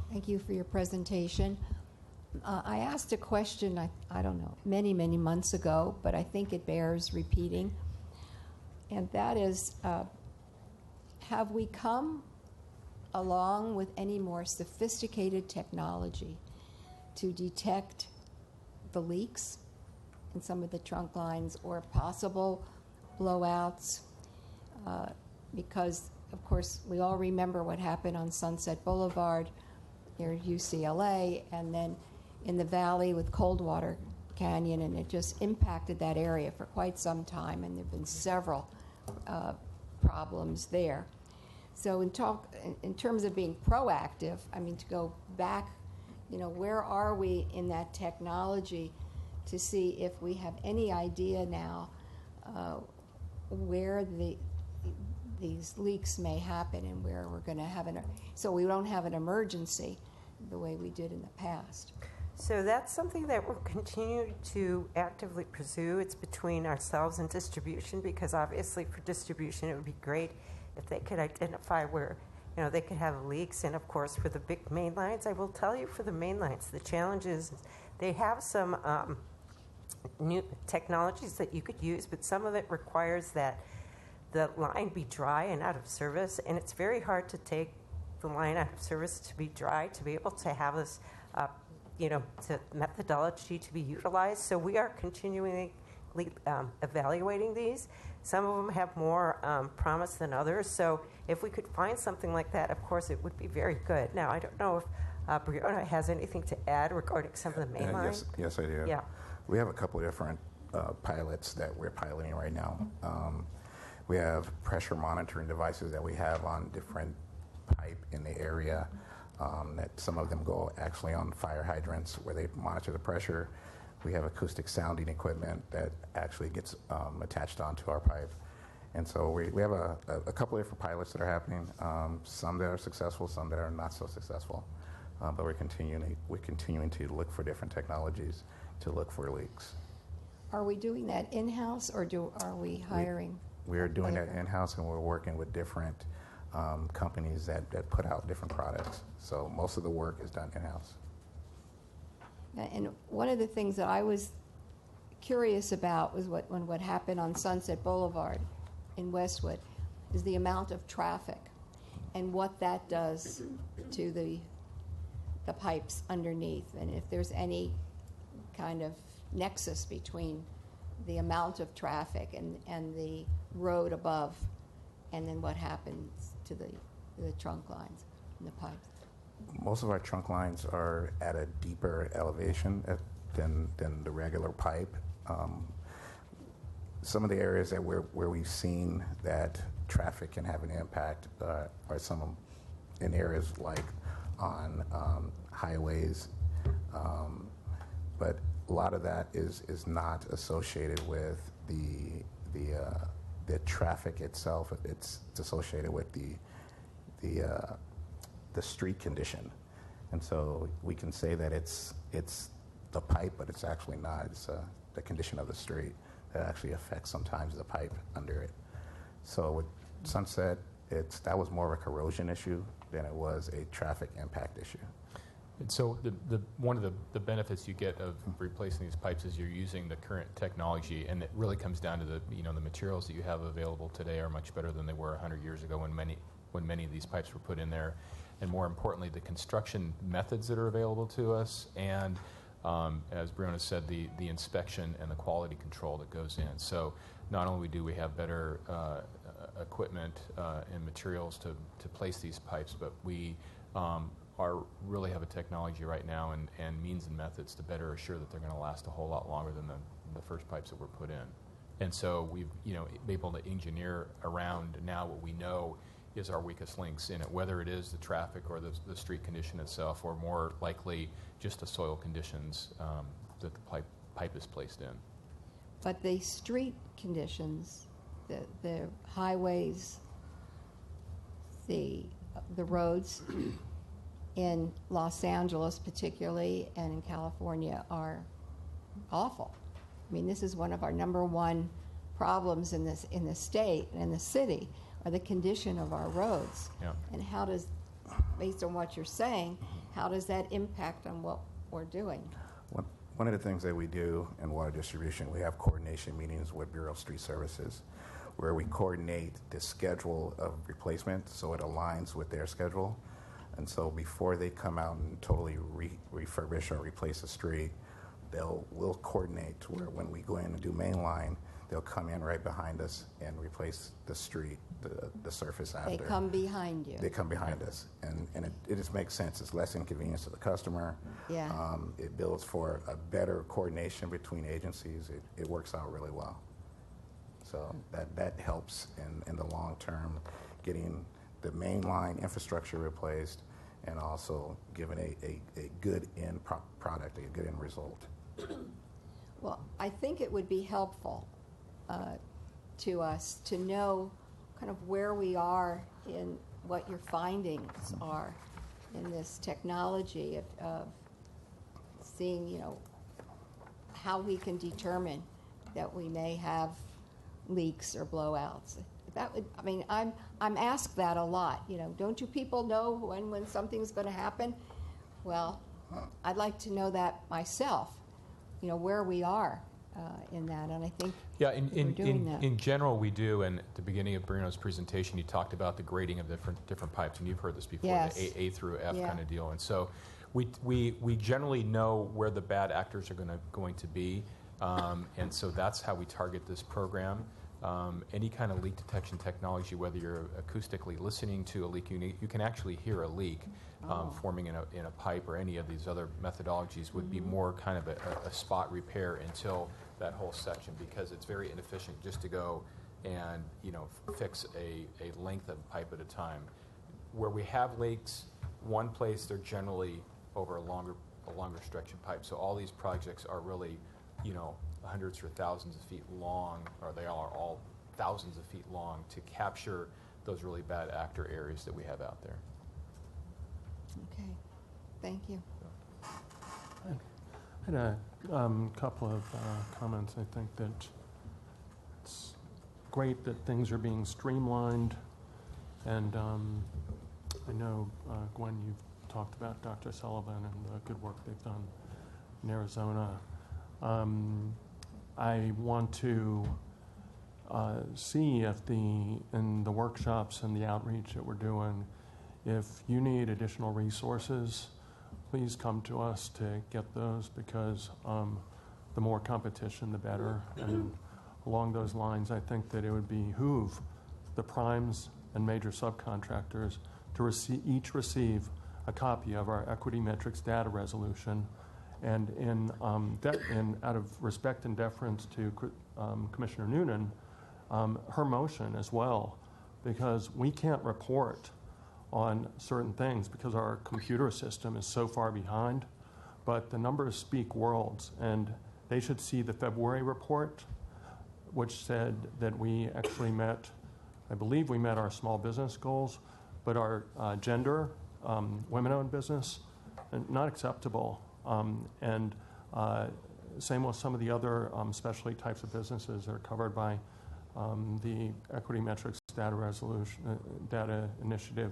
Speaker 5: Thank you for your presentation. I asked a question, I don't know, many, many months ago, but I think it bears repeating. And that is, have we come along with any more sophisticated technology to detect the leaks in some of the trunk lines or possible blowouts? Because, of course, we all remember what happened on Sunset Boulevard near UCLA, and then in the valley with Coldwater Canyon, and it just impacted that area for quite some time, and there have been several problems there. So in terms of being proactive, I mean, to go back, where are we in that technology to see if we have any idea now where these leaks may happen and where we're going to have so we don't have an emergency the way we did in the past.
Speaker 20: So that's something that we'll continue to actively pursue. It's between ourselves and distribution, because obviously for distribution it would be great if they could identify where they could have leaks. And of course for the big main lines, I will tell you, for the main lines, the challenge is they have some new technologies that you could use, but some of it requires that the line be dry and out of service, and it's very hard to take the line out of service to be dry to be able to have this to methodology to be utilized. So we are continually evaluating these. Some of them have more promise than others. So if we could find something like that, of course, it would be very good. Now, I don't know if Brianna has anything to add regarding some of the main lines.
Speaker 21: Yes, I do.
Speaker 20: Yeah.
Speaker 21: We have a couple of different pilots that we're piloting right now. We have pressure monitoring devices that we have on different pipe in the area. that some of them go actually on fire hydrants where they monitor the pressure. We have acoustic sounding equipment that actually gets attached onto our pipe. And so we have a couple of different pilots that are happening, some that are successful, some that are not so successful. But we're continuing to look for different technologies to look for leaks.
Speaker 5: Are we doing that in-house, or are we hiring?
Speaker 21: We're doing that in-house, and we're working with different companies that put out different products. So most of the work is done in-house.
Speaker 5: And one of the things that I was curious about was what happened on Sunset Boulevard in Westwood, is the amount of traffic and what that does to the pipes underneath, and if there's any kind of nexus between the amount of traffic and the road above, and then what happens to the trunk lines and the pipes.
Speaker 21: Most of our trunk lines are at a deeper elevation than the regular pipe. Some of the areas that where we've seen that traffic can have an impact are some in areas like on highways, but a lot of that is not associated with the traffic itself. It's associated with the street condition, and so we can say that it's the pipe, but it's actually not. It's the condition of the street that actually affects sometimes the pipe under it. So with Sunset, that was more of a corrosion issue than it was a traffic impact issue.
Speaker 19: And so one of the benefits you get of replacing these pipes is you're using the current technology, and it really comes down to the materials that you have available today are much better than they were 100 years ago when many of these pipes were put in there, and more importantly, the construction methods that are available to us, and as Brianna said, the inspection and the quality control that goes in. So not only do we have better equipment and materials to place these pipes, but we really have a technology right now and means and methods to better assure that they're going to last a whole lot longer than the first pipes that were put in. And so we've been able to engineer around now what we know is our weakest links in it, whether it is the traffic or the street condition itself, or more likely just the soil conditions that the pipe is placed in.
Speaker 5: But the street conditions, the highways, the roads in Los Angeles particularly and in California are awful. I mean, this is one of our number one problems in the state and in the city, are the condition of our roads.
Speaker 19: Yeah.
Speaker 5: And how does, based on what you're saying, how does that impact on what we're doing?
Speaker 21: One of the things that we do in water distribution, we have coordination meetings with Bureau of Street Services, where we coordinate the schedule of replacement so it aligns with their schedule. And so before they come out and totally refurbish or replace a street, we'll coordinate to where when we go in and do main line, they'll come in right behind us and replace the street, the surface after.
Speaker 5: They come behind you.
Speaker 21: They come behind us, and it just makes sense. It's less inconvenience to the customer.
Speaker 5: Yeah.
Speaker 21: It builds for a better coordination between agencies. It works out really well. So that helps in the long term, getting the main line infrastructure replaced, and also giving a good end product, a good end result.
Speaker 5: Well, I think it would be helpful to us to know kind of where we are in what your findings are in this technology of seeing, how we can determine that we may have leaks or blowouts. That would, I'm asked that a lot. Don't you people know when something's going to happen? Well, I'd like to know that myself. Where we are in that, and I think
Speaker 19: in general we do. And at the beginning of Bruno's presentation, he talked about the grading of different pipes, and you've heard this before,
Speaker 5: yes.
Speaker 19: The A through F kind of deal. And so we generally know where the bad actors are going to be, and so that's how we target this program. Any kind of leak detection technology, whether you're acoustically listening to a leak, you can actually hear a leak forming in a pipe, or any of these other methodologies would be more kind of a spot repair until that whole section, because it's very inefficient just to go and fix a length of pipe at a time. Where we have leaks, one place, they're generally over a longer stretch of pipe. So all these projects are really, hundreds or thousands of feet long, or they are all thousands of feet long to capture those really bad actor areas that we have out there.
Speaker 5: Okay, thank you.
Speaker 17: I had a couple of comments. I think that it's great that things are being streamlined, and I know, Gwen, you've talked about Dr. Sullivan and the good work they've done in Arizona. I want to see if in the workshops and the outreach that we're doing, if you need additional resources, please come to us to get those, because the more competition, the better. And along those lines, I think that it would behoove the primes and major subcontractors to each receive a copy of our equity metrics data resolution. And out of respect and deference to Commissioner Noonan, her motion as well, because we can't report on certain things because our computer system is so far behind, but the numbers speak worlds, and they should see the February report, which said that we actually I believe we met our small business goals, but our gender, women-owned business, not acceptable. And same with some of the other specialty types of businesses that are covered by the Equity Metrics Data Initiative.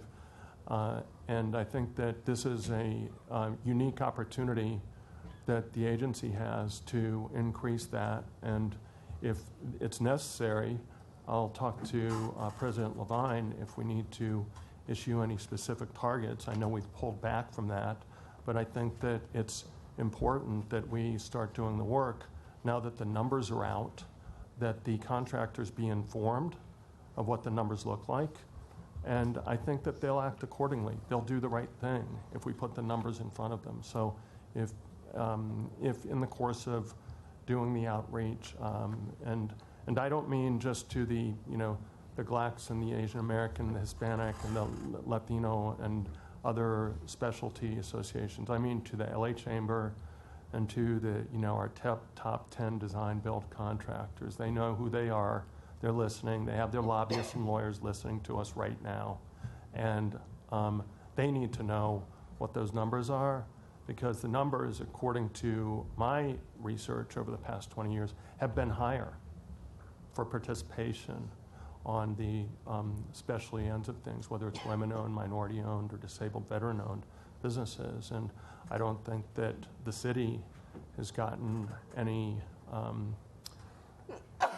Speaker 17: And I think that this is a unique opportunity that the agency has to increase that. And if it's necessary, I'll talk to President Levine if we need to issue any specific targets. I know we've pulled back from that, but I think that it's important that we start doing the work now that the numbers are out, that the contractors be informed of what the numbers look like. And I think that they'll act accordingly. They'll do the right thing if we put the numbers in front of them. So if in the course of doing the outreach, and I don't mean just to the Blacks and the Asian American, the Hispanic and the Latino and other specialty associations. I mean to the LA Chamber and to the our top 10 design build contractors. They know who they are. They're listening. They have their lobbyists and lawyers listening to us right now. And they need to know what those numbers are, because the numbers, according to my research over the past 20 years, have been higher for participation on the specialty ends of things, whether it's women-owned, minority-owned, or disabled veteran-owned businesses. And I don't think that the city has gotten any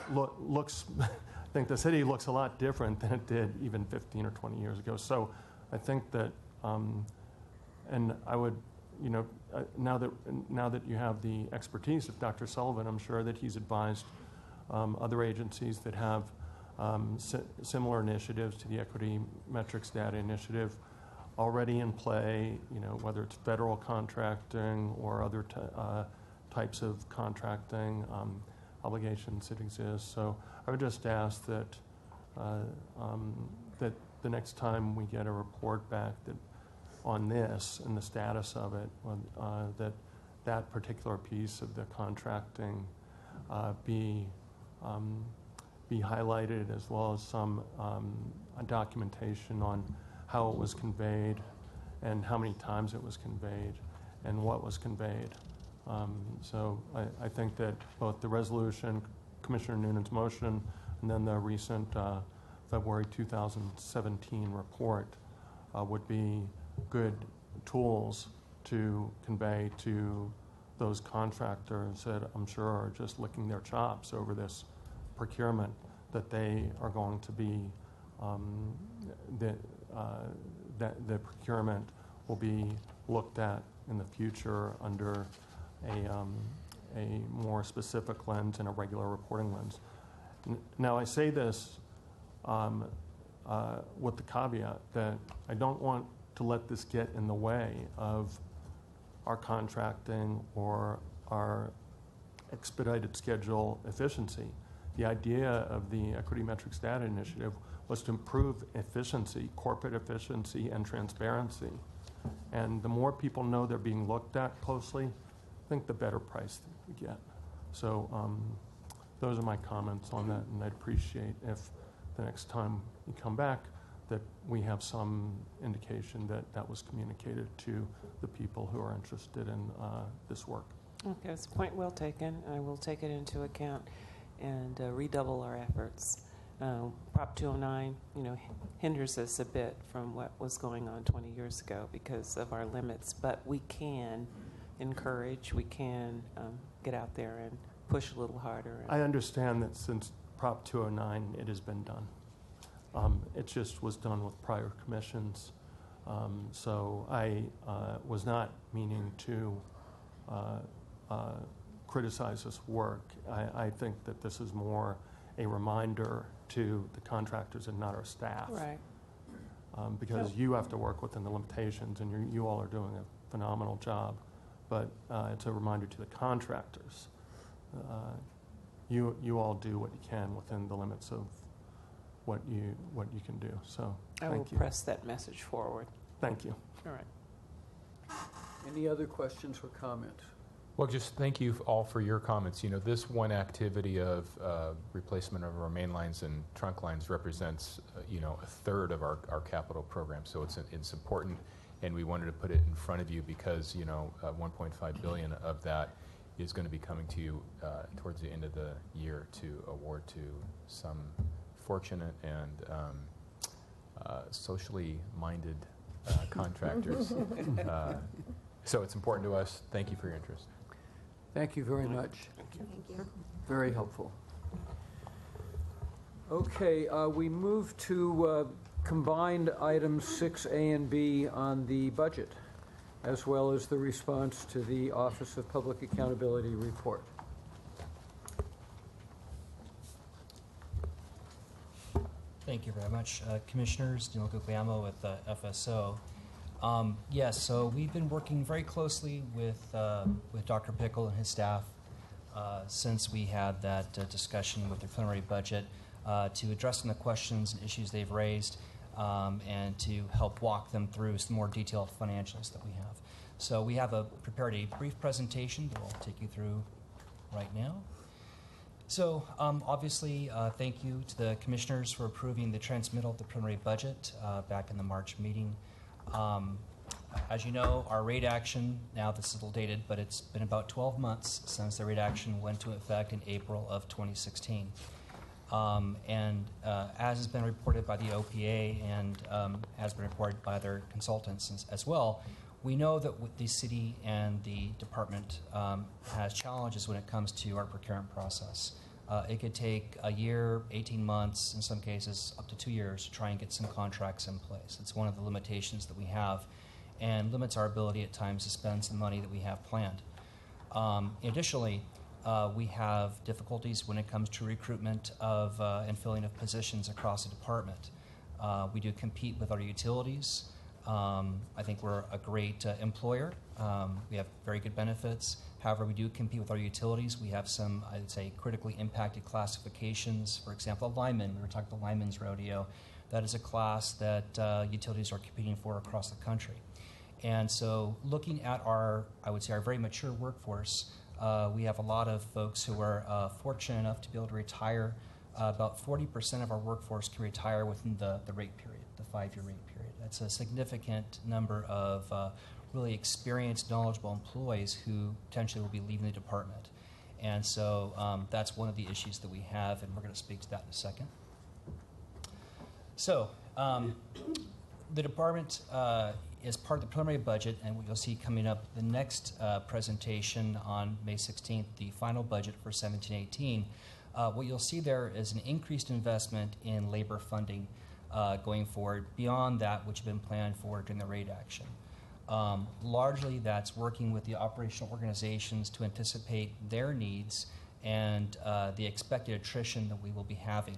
Speaker 17: I think the city looks a lot different than it did even 15 or 20 years ago. So I think that, and I would, now that you have the expertise of Dr. Sullivan, I'm sure that he's advised other agencies that have similar initiatives to the Equity Metrics Data Initiative already in play, whether it's federal contracting or other types of contracting obligations that exist. So I would just ask that that the next time we get a report back on this and the status of it, that particular piece of the contracting be highlighted, as well as some documentation on how it was conveyed and how many times it was conveyed and what was conveyed. So I think that both the resolution, Commissioner Noonan's motion, and then the recent February 2017 report would be good tools to convey to those contractors that I'm sure are just licking their chops over this procurement, that they are going to be, that the procurement will be looked at in the future under a more specific lens and a regular reporting lens. Now I say this with the caveat that I don't want to let this get in the way of our contracting or our expedited schedule efficiency. The idea of the Equity Metrics Data Initiative was to improve efficiency, corporate efficiency, and transparency. And the more people know they're being looked at closely, I think the better price we get. So those are my comments on that, and I'd appreciate if the next time you come back that we have some indication that that was communicated to the people who are interested in this work.
Speaker 3: Okay, it's a point well taken. I will take it into account and redouble our efforts. Prop 209, hinders us a bit from what was going on 20 years ago because of our limits, but we can encourage, we can get out there and push a little harder.
Speaker 17: I understand that since Prop 209, it has been done. It just was done with prior commissions. So I was not meaning to criticize this work. I think that this is more a reminder to the contractors and not our staff.
Speaker 3: Right.
Speaker 17: Because you have to work within the limitations, and you all are doing a phenomenal job. But it's a reminder to the contractors. You all do what you can within the limits of what you can do. So
Speaker 3: I will press that message forward.
Speaker 17: Thank you.
Speaker 3: All right.
Speaker 1: Any other questions or comments?
Speaker 19: Well, just thank you all for your comments. This one activity of replacement of our main lines and trunk lines represents, a third of our capital program. So it's important, and we wanted to put it in front of you because, 1.5 billion of that is going to be coming to you towards the end of the year to award to some fortunate and socially minded contractors. So it's important to us. Thank you for your interest.
Speaker 1: Thank you very much.
Speaker 5: Thank you.
Speaker 1: Very helpful. Okay, we move to combined items 6A and B on the budget, as well as the response to the Office of Public Accountability report.
Speaker 6: Thank you very much. Commissioners, Neil Guglielmo with FSO. Yes, so we've been working very closely with Dr. Pickle and his staff since we had that discussion with the preliminary budget to address some of the questions and issues they've raised and to help walk them through some more detailed financials that we have. So we have prepared a brief presentation that we'll take you through right now. So obviously, thank you to the commissioners for approving the transmittal of the preliminary budget back in the March meeting. As you know, our rate action, now this is a little dated, but it's been about 12 months since the rate action went into effect in April of 2016. As has been reported by the OPA and has been reported by other consultants as well, we know that the city and the department has challenges when it comes to our procurement process. It could take a year, 18 months, in some cases up to 2 years to try and get some contracts in place. It's one of the limitations that we have and limits our ability at times to spend some money that we have planned. Additionally, we have difficulties when it comes to recruitment of and filling of positions across the department. We do compete with our utilities. I think we're a great employer. We have very good benefits. However, we do compete with our utilities. We have some, I'd say, critically impacted classifications. For example, linemen. We were talking about linemen's rodeo. That is a class that utilities are competing for across the country. And so looking at our, I would say, our very mature workforce, we have a lot of folks who are fortunate enough to be able to retire. About 40% of our workforce can retire within the rate period, the 5-year rate period. That's a significant number of really experienced, knowledgeable employees who potentially will be leaving the department. And so that's one of the issues that we have, and we're going to speak to that in a second. So the department is part of the preliminary budget, and what you'll see coming up the next presentation on May 16th, the final budget for 17-18, what you'll see there is an increased investment in labor funding going forward beyond that which had been planned for during the rate action. Largely that's working with the operational organizations to anticipate their needs and the expected attrition that we will be having.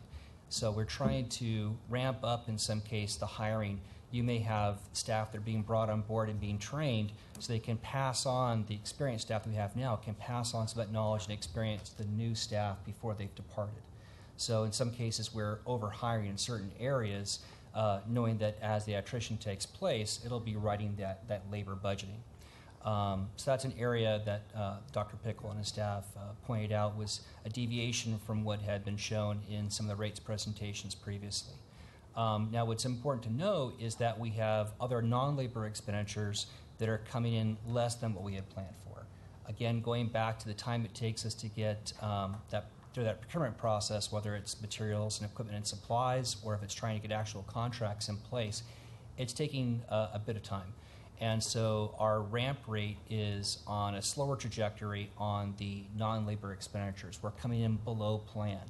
Speaker 6: So we're trying to ramp up, in some case, the hiring. You may have staff that are being brought on board and being trained so they can pass on, the experienced staff that we have now can pass on some of that knowledge and experience to the new staff before they've departed. So in some cases we're over-hiring in certain areas knowing that as the attrition takes place, it'll be writing that labor budgeting. So that's an area that Dr. Pickle and his staff pointed out was a deviation from what had been shown in some of the rates presentations previously. Now, what's important to know is that we have other non-labor expenditures that are coming in less than what we had planned for. Again, going back to the time it takes us to get through that procurement process, whether it's materials and equipment and supplies, or if it's trying to get actual contracts in place, it's taking a bit of time. And so our ramp rate is on a slower trajectory on the non-labor expenditures. We're coming in below plan.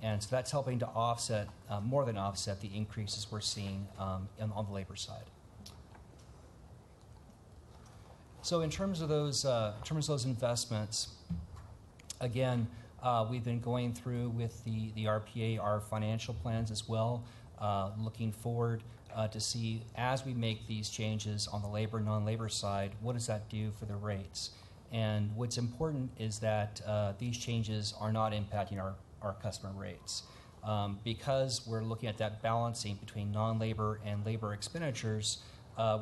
Speaker 6: And so that's helping to offset, more than offset, the increases we're seeing on the labor side. So in terms of those investments, again, we've been going through with the RPA our financial plans as well, looking forward to see as we make these changes on the labor, non-labor side, what does that do for the rates? And what's important is that these changes are not impacting our customer rates. Because we're looking at that balancing between non-labor and labor expenditures,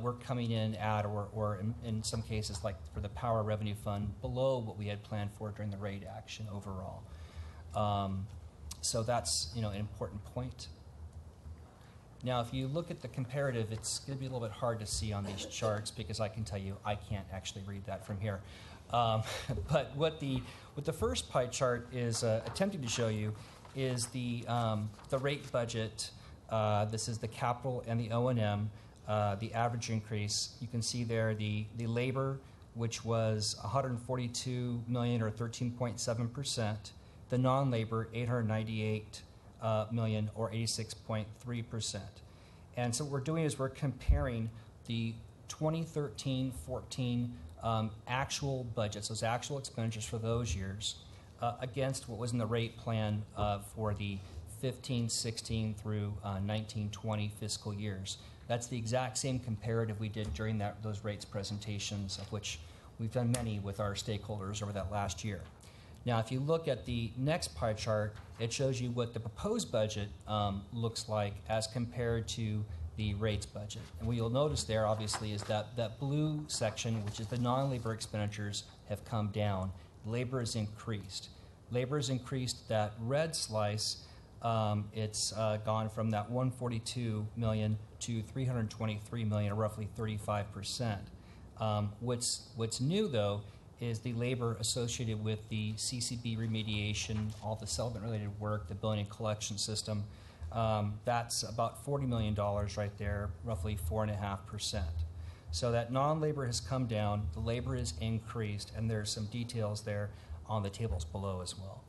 Speaker 6: we're coming in at, or in some cases, like for the Power Revenue Fund, below what we had planned for during the rate action overall. So that's an important point. Now, if you look at the comparative, it's going to be a little bit hard to see on these charts because I can tell you I can't actually read that from here. But what the first pie chart is attempting to show you is the rate budget. This is the capital and the O&M, the average increase. You can see there the labor, which was $142 million or 13.7%. The non-labor, $898 million or 86.3%. And so what we're doing is we're comparing the 2013-14 actual budgets, those actual expenditures for those years, against what was in the rate plan for the 15-16 through 19-20 fiscal years. That's the exact same comparative we did during those rates presentations, of which we've done many with our stakeholders over that last year. Now, if you look at the next pie chart, it shows you what the proposed budget looks like as compared to the rates budget. And what you'll notice there, obviously, is that blue section, which is the non-labor expenditures, have come down. Labor has increased. Labor has increased. That red slice, it's gone from that $142 million to $323 million, or roughly 35%. What's new, though, is the labor associated with the CCB remediation, all the settlement-related work, the billing and collection system. That's about $40 million right there, roughly 4.5%. So that non-labor has come down, the labor has increased, and there's some details there on the tables below as well.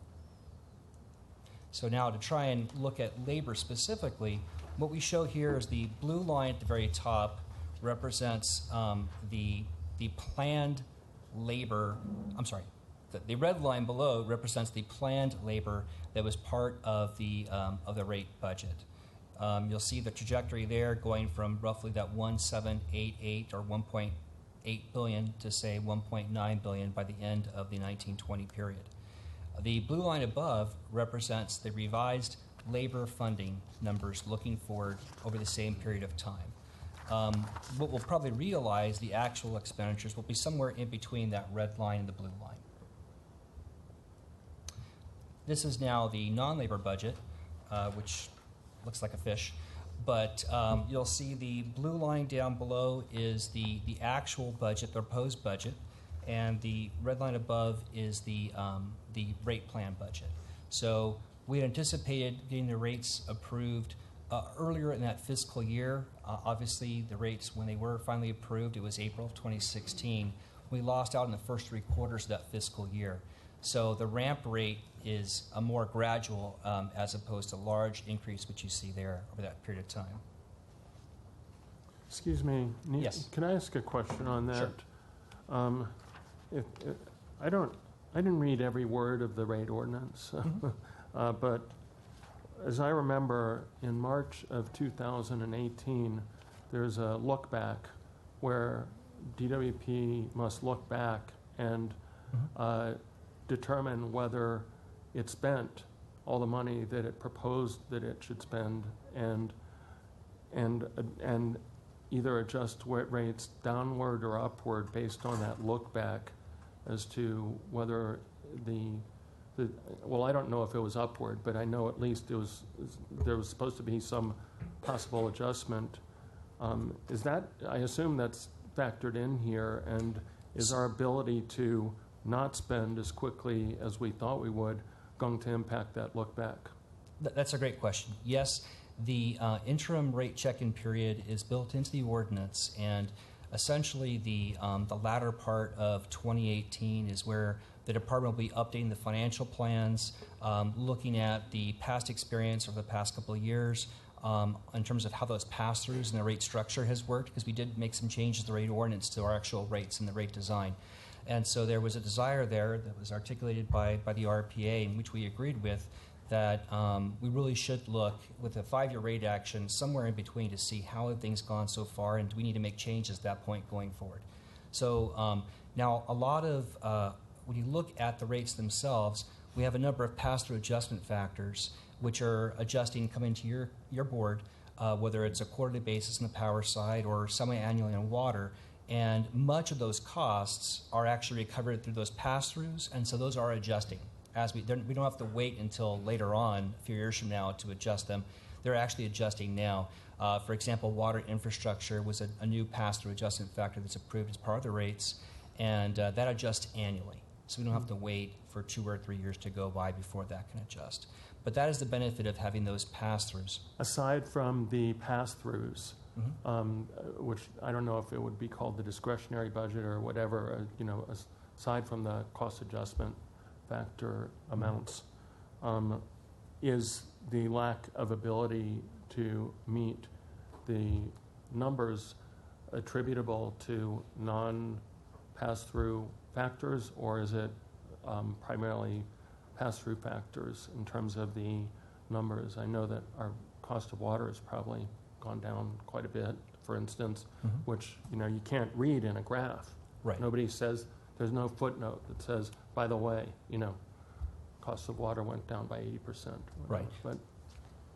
Speaker 6: So now to try and look at labor specifically, what we show here is the blue line at the very top represents the planned labor, the red line below represents the planned labor that was part of the rate budget. You'll see the trajectory there going from roughly that 1.788 or 1.8 billion to say 1.9 billion by the end of the 1920 period. The blue line above represents the revised labor funding numbers looking forward over the same period of time. What we'll probably realize, the actual expenditures will be somewhere in between that red line and the blue line. This is now the non-labor budget, which looks like a fish, but you'll see the blue line down below is the actual budget, the proposed budget, and the red line above is the rate plan budget. So we had anticipated getting the rates approved earlier in that fiscal year. Obviously, the rates, when they were finally approved, it was April of 2016. We lost out in the first 3 quarters of that fiscal year. So the ramp rate is a more gradual as opposed to large increase, which you see there over that period of time.
Speaker 17: Excuse me.
Speaker 6: Yes.
Speaker 17: Can I ask a question on that?
Speaker 6: Sure.
Speaker 17: I didn't read every word of the rate ordinance, but as I remember, in March of 2018, there's a look back where DWP must look back and determine whether it spent all the money that it proposed that it should spend. And and either adjust rates downward or upward based on that look back as to whether well, I don't know if it was upward, but I know at least there was supposed to be some possible adjustment. Is that, I assume that's factored in here, and is our ability to not spend as quickly as we thought we would going to impact that look back?
Speaker 6: That's a great question. Yes, the interim rate check-in period is built into the ordinance, and essentially the latter part of 2018 is where the department will be updating the financial plans, looking at the past experience over the past couple of years in terms of how those pass-throughs and the rate structure has worked, because we did make some changes to the rate ordinance to our actual rates and the rate design. And so there was a desire there that was articulated by the RPA, in which we agreed with, that we really should look with a 5-year rate action somewhere in between to see how have things gone so far, and do we need to make changes at that point going forward. So now a lot of, when you look at the rates themselves, we have a number of pass-through adjustment factors which are adjusting coming to your board, whether it's a quarterly basis on the power side or semi-annually on water. And much of those costs are actually recovered through those pass-throughs, and so those are adjusting. We don't have to wait until later on, a few years from now, to adjust them. They're actually adjusting now. For example, water infrastructure was a new pass-through adjustment factor that's approved as part of the rates, and that adjusts annually. So we don't have to wait for 2 or 3 years to go by before that can adjust. But that is the benefit of having those pass-throughs.
Speaker 17: Aside from the pass-throughs, which I don't know if it would be called the discretionary budget or whatever, aside from the cost adjustment factor amounts, is the lack of ability to meet the numbers attributable to non-pass-through factors, or is it primarily pass-through factors in terms of the numbers? I know that our cost of water has probably gone down quite a bit, for instance, which you can't read in a graph.
Speaker 6: Right.
Speaker 17: Nobody says, there's no footnote that says, by the way, cost of water went down by 80%.
Speaker 6: Right.
Speaker 17: But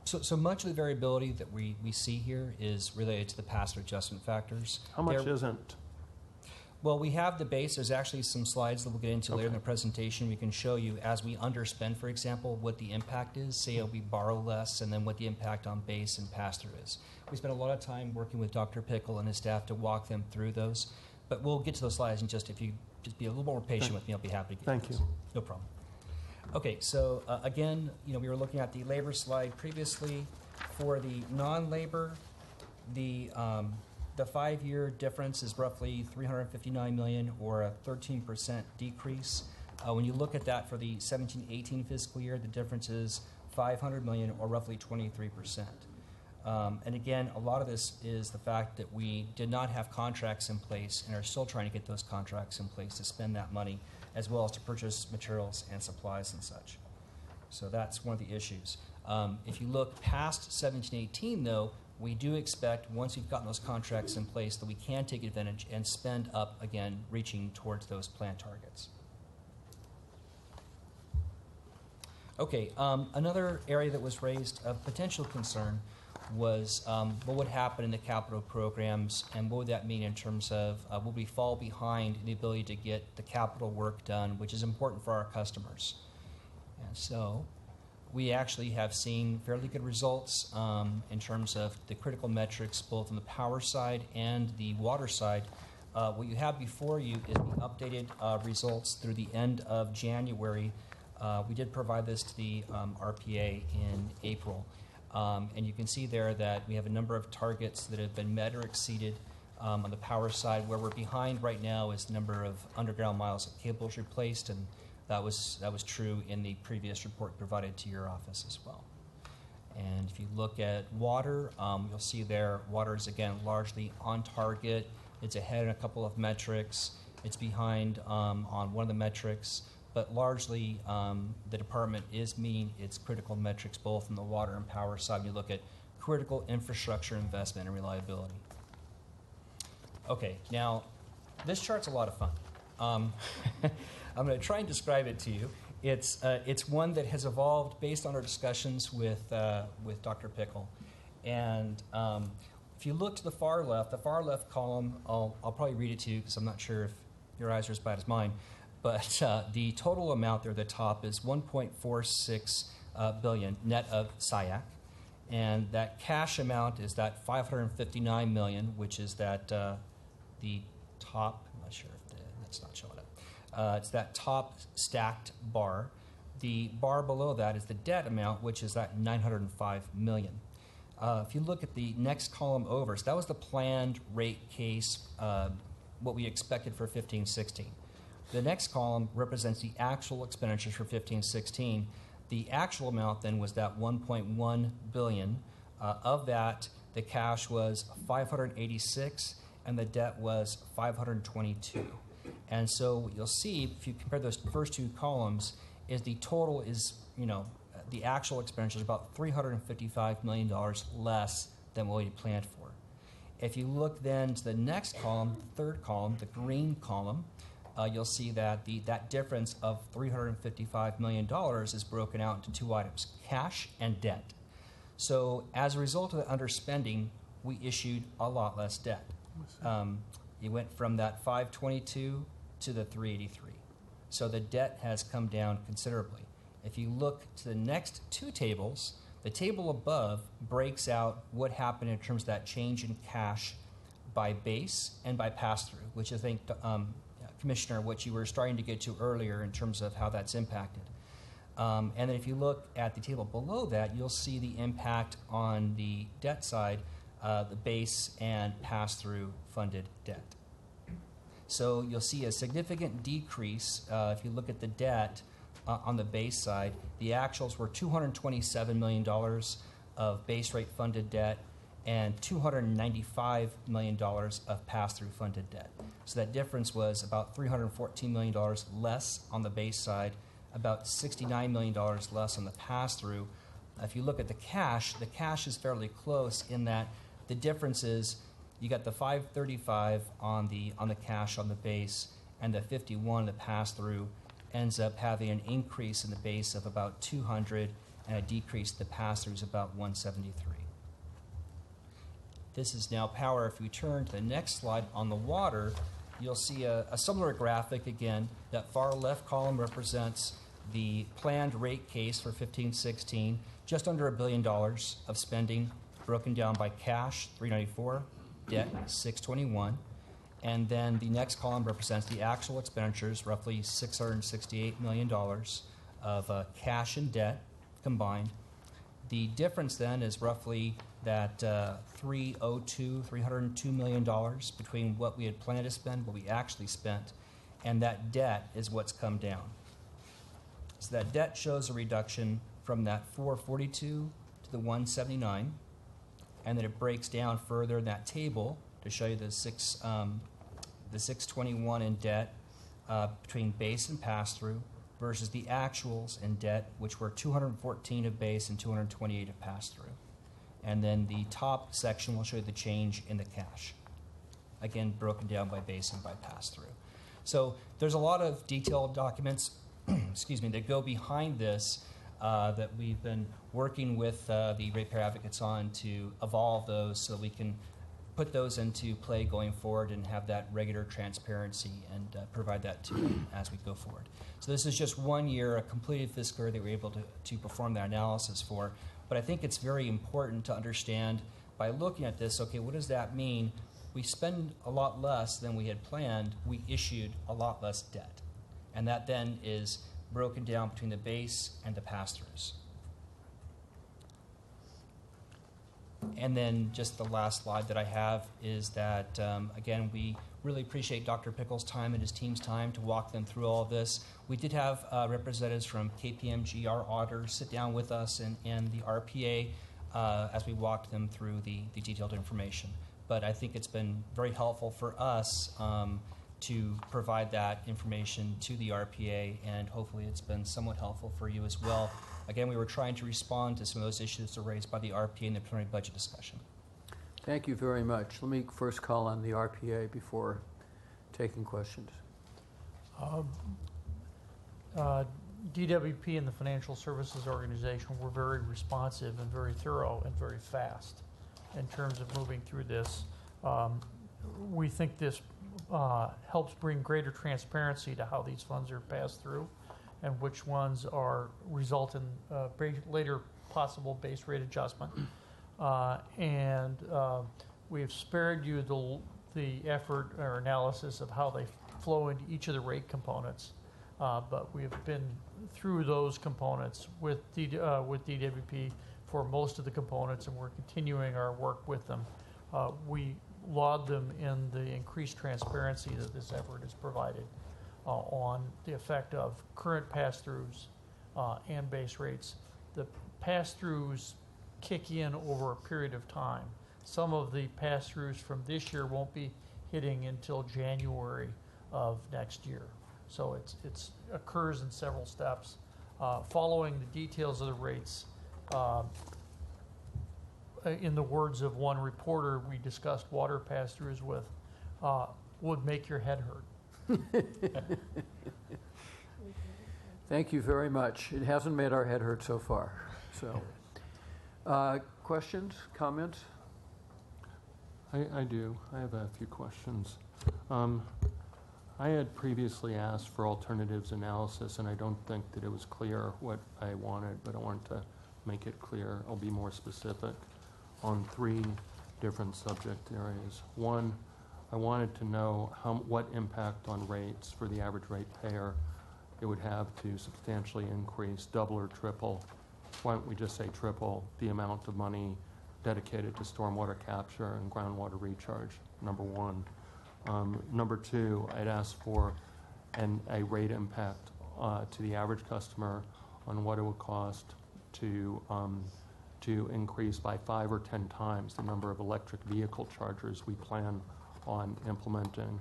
Speaker 6: so much of the variability that we see here is related to the pass-through adjustment factors.
Speaker 17: How much isn't?
Speaker 6: Well, we have the base. There's actually some slides that we'll get into later in the presentation. We can show you, as we underspend, for example, what the impact is. Say we borrow less, and then what the impact on base and pass-through is. We spent a lot of time working with Dr. Pickle and his staff to walk them through those. But we'll get to those slides, and if you just be a little more patient with me, I'll be happy to get
Speaker 17: Thank
Speaker 6: those.
Speaker 17: you.
Speaker 6: No problem. Okay, so again, we were looking at the labor slide previously. For the non-labor, the 5-year difference is roughly $359 million, or a 13% decrease. When you look at that for the 17-18 fiscal year, the difference is $500 million, or roughly 23%. And again, a lot of this is the fact that we did not have contracts in place and are still trying to get those contracts in place to spend that money, as well as to purchase materials and supplies and such. So that's one of the issues. If you look past 17-18, though, we do expect, once we've gotten those contracts in place, that we can take advantage and spend up again, reaching towards those plan targets. Okay, another area that was raised of potential concern was what would happen in the capital programs, and what would that mean in terms of would we fall behind in the ability to get the capital work done, which is important for our customers. And so we actually have seen fairly good results in terms of the critical metrics, both on the power side and the water side. What you have before you is the updated results through the end of January. We did provide this to the RPA in April. And you can see there that we have a number of targets that have been met or exceeded on the power side. Where we're behind right now is the number of underground miles of cables replaced, and that was true in the previous report provided to your office as well. And if you look at water, you'll see there water is again largely on target. It's ahead in a couple of metrics. It's behind on one of the metrics. But largely, the department is meeting its critical metrics both on the water and power side when you look at critical infrastructure investment and reliability. Okay, now this chart's a lot of fun. I'm going to try and describe it to you. It's one that has evolved based on our discussions with Dr. Pickle. And if you look to the far left column, I'll probably read it to you because I'm not sure if your eyes are as bad as mine. But the total amount there at the top is $1.46 billion net of SIAC. And that cash amount is that $559 million, which is that the top, I'm not sure if that's not showing up. It's that top stacked bar. The bar below that is the debt amount, which is that $905 million. If you look at the next column over, so that was the planned rate case, what we expected for 15-16. The next column represents the actual expenditures for 15-16. The actual amount then was that $1.1 billion. Of that, the cash was $586, and the debt was $522. And so what you'll see, if you compare those first two columns, is the total is, the actual expenditure is about $355 million less than what we had planned for. If you look then to the next column, the third column, the green column, you'll see that that difference of $355 million is broken out into two items, cash and debt. So as a result of the underspending, we issued a lot less debt. It went from that 522 to the 383. So the debt has come down considerably. If you look to the next two tables, the table above breaks out what happened in terms of that change in cash by base and by pass-through, which I think, Commissioner, what you were starting to get to earlier in terms of how that's impacted. And then if you look at the table below that, you'll see the impact on the debt side, the base and pass-through funded debt. So you'll see a significant decrease. If you look at the debt on the base side, the actuals were $227 million of base rate funded debt and $295 million of pass-through funded debt. So that difference was about $314 million less on the base side, about $69 million less on the pass-through. If you look at the cash is fairly close in that the difference is you got the 535 on the cash on the base, and the 51 the pass-through ends up having an increase in the base of about 200 and a decrease in the pass-through is about 173. This is now power. If we turn to the next slide on the water, you'll see a similar graphic again. That far left column represents the planned rate case for 15-16, just under $1 billion of spending, broken down by cash, 394, debt, 621. And then the next column represents the actual expenditures, roughly $668 million of cash and debt combined. The difference then is roughly that $302 million between what we had planned to spend, what we actually spent, and that debt is what's come down. So that debt shows a reduction from that 442 to the 179, and then it breaks down further in that table to show you the 621 in debt between base and pass-through versus the actuals in debt, which were 214 of base and 228 of pass-through. And then the top section will show you the change in the cash, again broken down by base and by pass-through. So there's a lot of detailed documents excuse me, that go behind this that we've been working with the ratepayer advocates on to evolve those so we can put those into play going forward and have that regular transparency and provide that to them as we go forward. So this is just 1 year, a completed fiscal year that we're able to perform that analysis for. But I think it's very important to understand by looking at this, okay, what does that mean? We spend a lot less than we had planned. We issued a lot less debt. And that then is broken down between the base and the pass-throughs. And then just the last slide that I have is that, again, we really appreciate Dr. Pickle's time and his team's time to walk them through all of this. We did have representatives from KPMG, our auditors, sit down with us and the RPA as we walked them through the detailed information. But I think it's been very helpful for us to provide that information to the RPA, and hopefully it's been somewhat helpful for you as well. Again, we were trying to respond to some of those issues that were raised by the RPA in the preliminary budget discussion.
Speaker 1: Thank you very much. Let me first call on the RPA before taking questions.
Speaker 18: DWP and the Financial Services Organization were very responsive and very thorough and very fast. in terms of moving through this. We think this helps bring greater transparency to how these funds are passed through and which ones result in later possible base rate adjustment. We've spared you the effort or analysis of how they flow into each of the rate components. But we have been through those components with DWP for most of the components, and we're continuing our work with them. We laud them in the increased transparency that this effort has provided on the effect of current pass-throughs and base rates. The pass-throughs kick in over a period of time. Some of the pass-throughs from this year won't be hitting until January of next year. So it occurs in several steps. Following the details of the rates, in the words of one reporter we discussed water pass-throughs with, would make your head hurt.
Speaker 1: Thank you very much. It hasn't made our head hurt so far. So, questions, comments?
Speaker 17: I do. I have a few questions. I had previously asked for alternatives analysis, and I don't think that it was clear what I wanted, but I wanted to make it clear. I'll be more specific on 3 different subject areas. One, I wanted to know what impact on rates for the average rate payer it would have to substantially increase, double or triple, why don't we just say triple, the amount of money dedicated to stormwater capture and groundwater recharge, number one. Number 2, I'd asked for a rate impact to the average customer on what it would cost to increase by 5 or 10 times the number of electric vehicle chargers we plan on implementing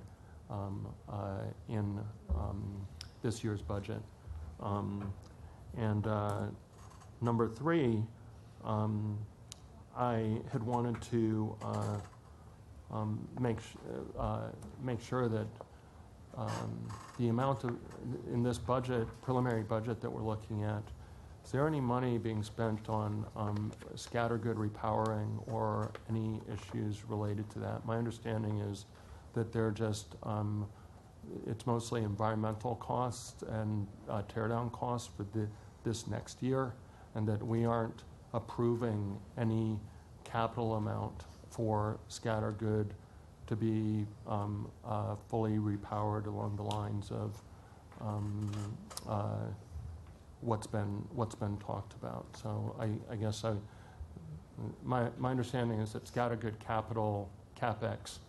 Speaker 17: in this year's budget. Number 3, I had wanted to make sure that the amount of, in this budget, preliminary budget that we're looking at, is there any money being spent on scattergood repowering or any issues related to that? My understanding is that they're just, it's mostly environmental costs and teardown costs for this next year, and that we aren't approving any capital amount for scattergood to be fully repowered along the lines of what's been talked about. So I guess my understanding is that scattergood capital CapEx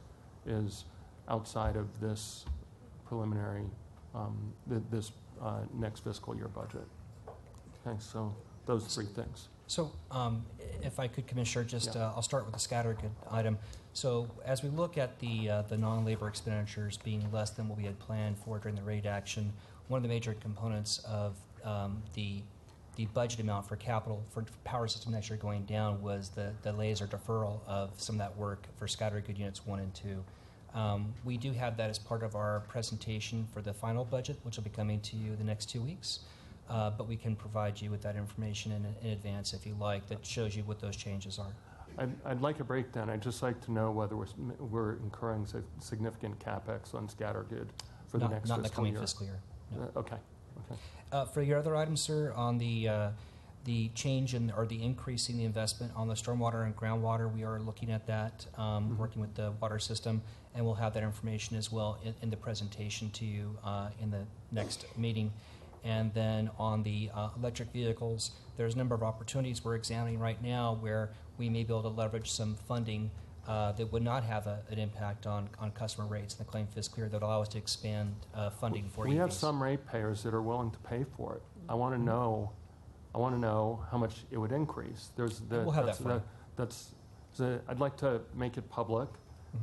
Speaker 17: is outside of this preliminary this next fiscal year budget. Okay, so those 3 things.
Speaker 6: So, if I could, Commissioner, just I'll start with the scattergood item. So, as we look at the non-labor expenditures being less than what we had planned for during the rate action, one of the major components of the budget amount for capital for power system next year going down was the delays or deferral of some of that work for scattergood units 1 and 2. We do have that as part of our presentation for the final budget, which will be coming to you the next 2 weeks. But we can provide you with that information in advance if you like, that shows you what those changes are.
Speaker 17: I'd like a breakdown. I'd just like to know whether we're incurring significant CapEx on scattergood for the next fiscal year.
Speaker 6: Not in the coming fiscal year. No.
Speaker 17: Okay.
Speaker 6: For your other items, sir, on the change or the increase in the investment on the stormwater and groundwater, we are looking at that, working with the water system, and we'll have that information as well in the presentation to you in the next meeting. And then on the electric vehicles, there's a number of opportunities we're examining right now where we may be able to leverage some funding that would not have an impact on customer rates in the claim fiscal year that allow us to expand funding for EVs.
Speaker 17: We have some ratepayers that are willing to pay for it. I want to know how much it would increase.
Speaker 6: We'll have that for you.
Speaker 17: I'd like to make it public,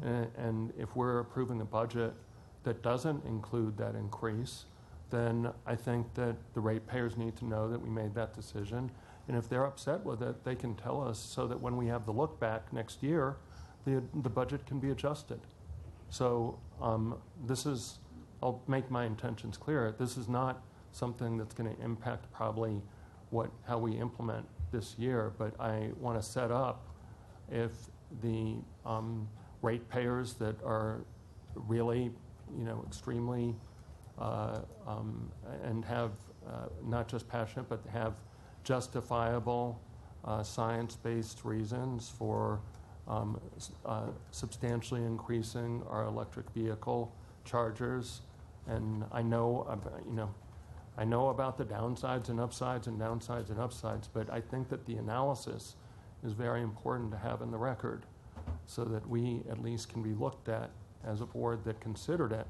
Speaker 17: and if we're approving a budget that doesn't include that increase, then I think that the ratepayers need to know that we made that decision. And if they're upset with it, they can tell us so that when we have the look back next year, the budget can be adjusted. So I'll make my intentions clear. This is not something that's going to impact probably how we implement this year, but I want to set up if the ratepayers that are really, extremely and have not just passionate, but have justifiable science-based reasons for substantially increasing our electric vehicle chargers. And I know about the downsides and upsides and downsides and upsides, but I think that the analysis is very important to have in the record so that we at least can be looked at as a board that considered it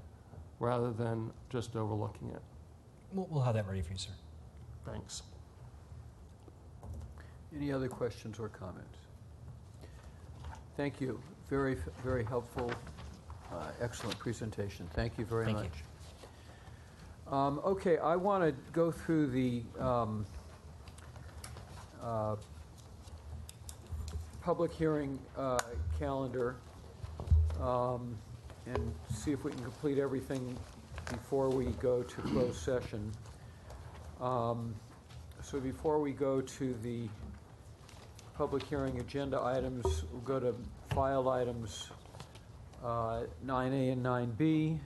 Speaker 17: rather than just overlooking it.
Speaker 6: We'll have that ready for you, sir.
Speaker 17: Thanks.
Speaker 1: Any other questions or comments? Thank you. Very, very helpful, excellent presentation. Thank you very much. Okay, I want to go through the public hearing calendar and see if we can complete everything before we go to closed session. So before we go to the public hearing agenda items, we'll go to filed items 9A and 9B.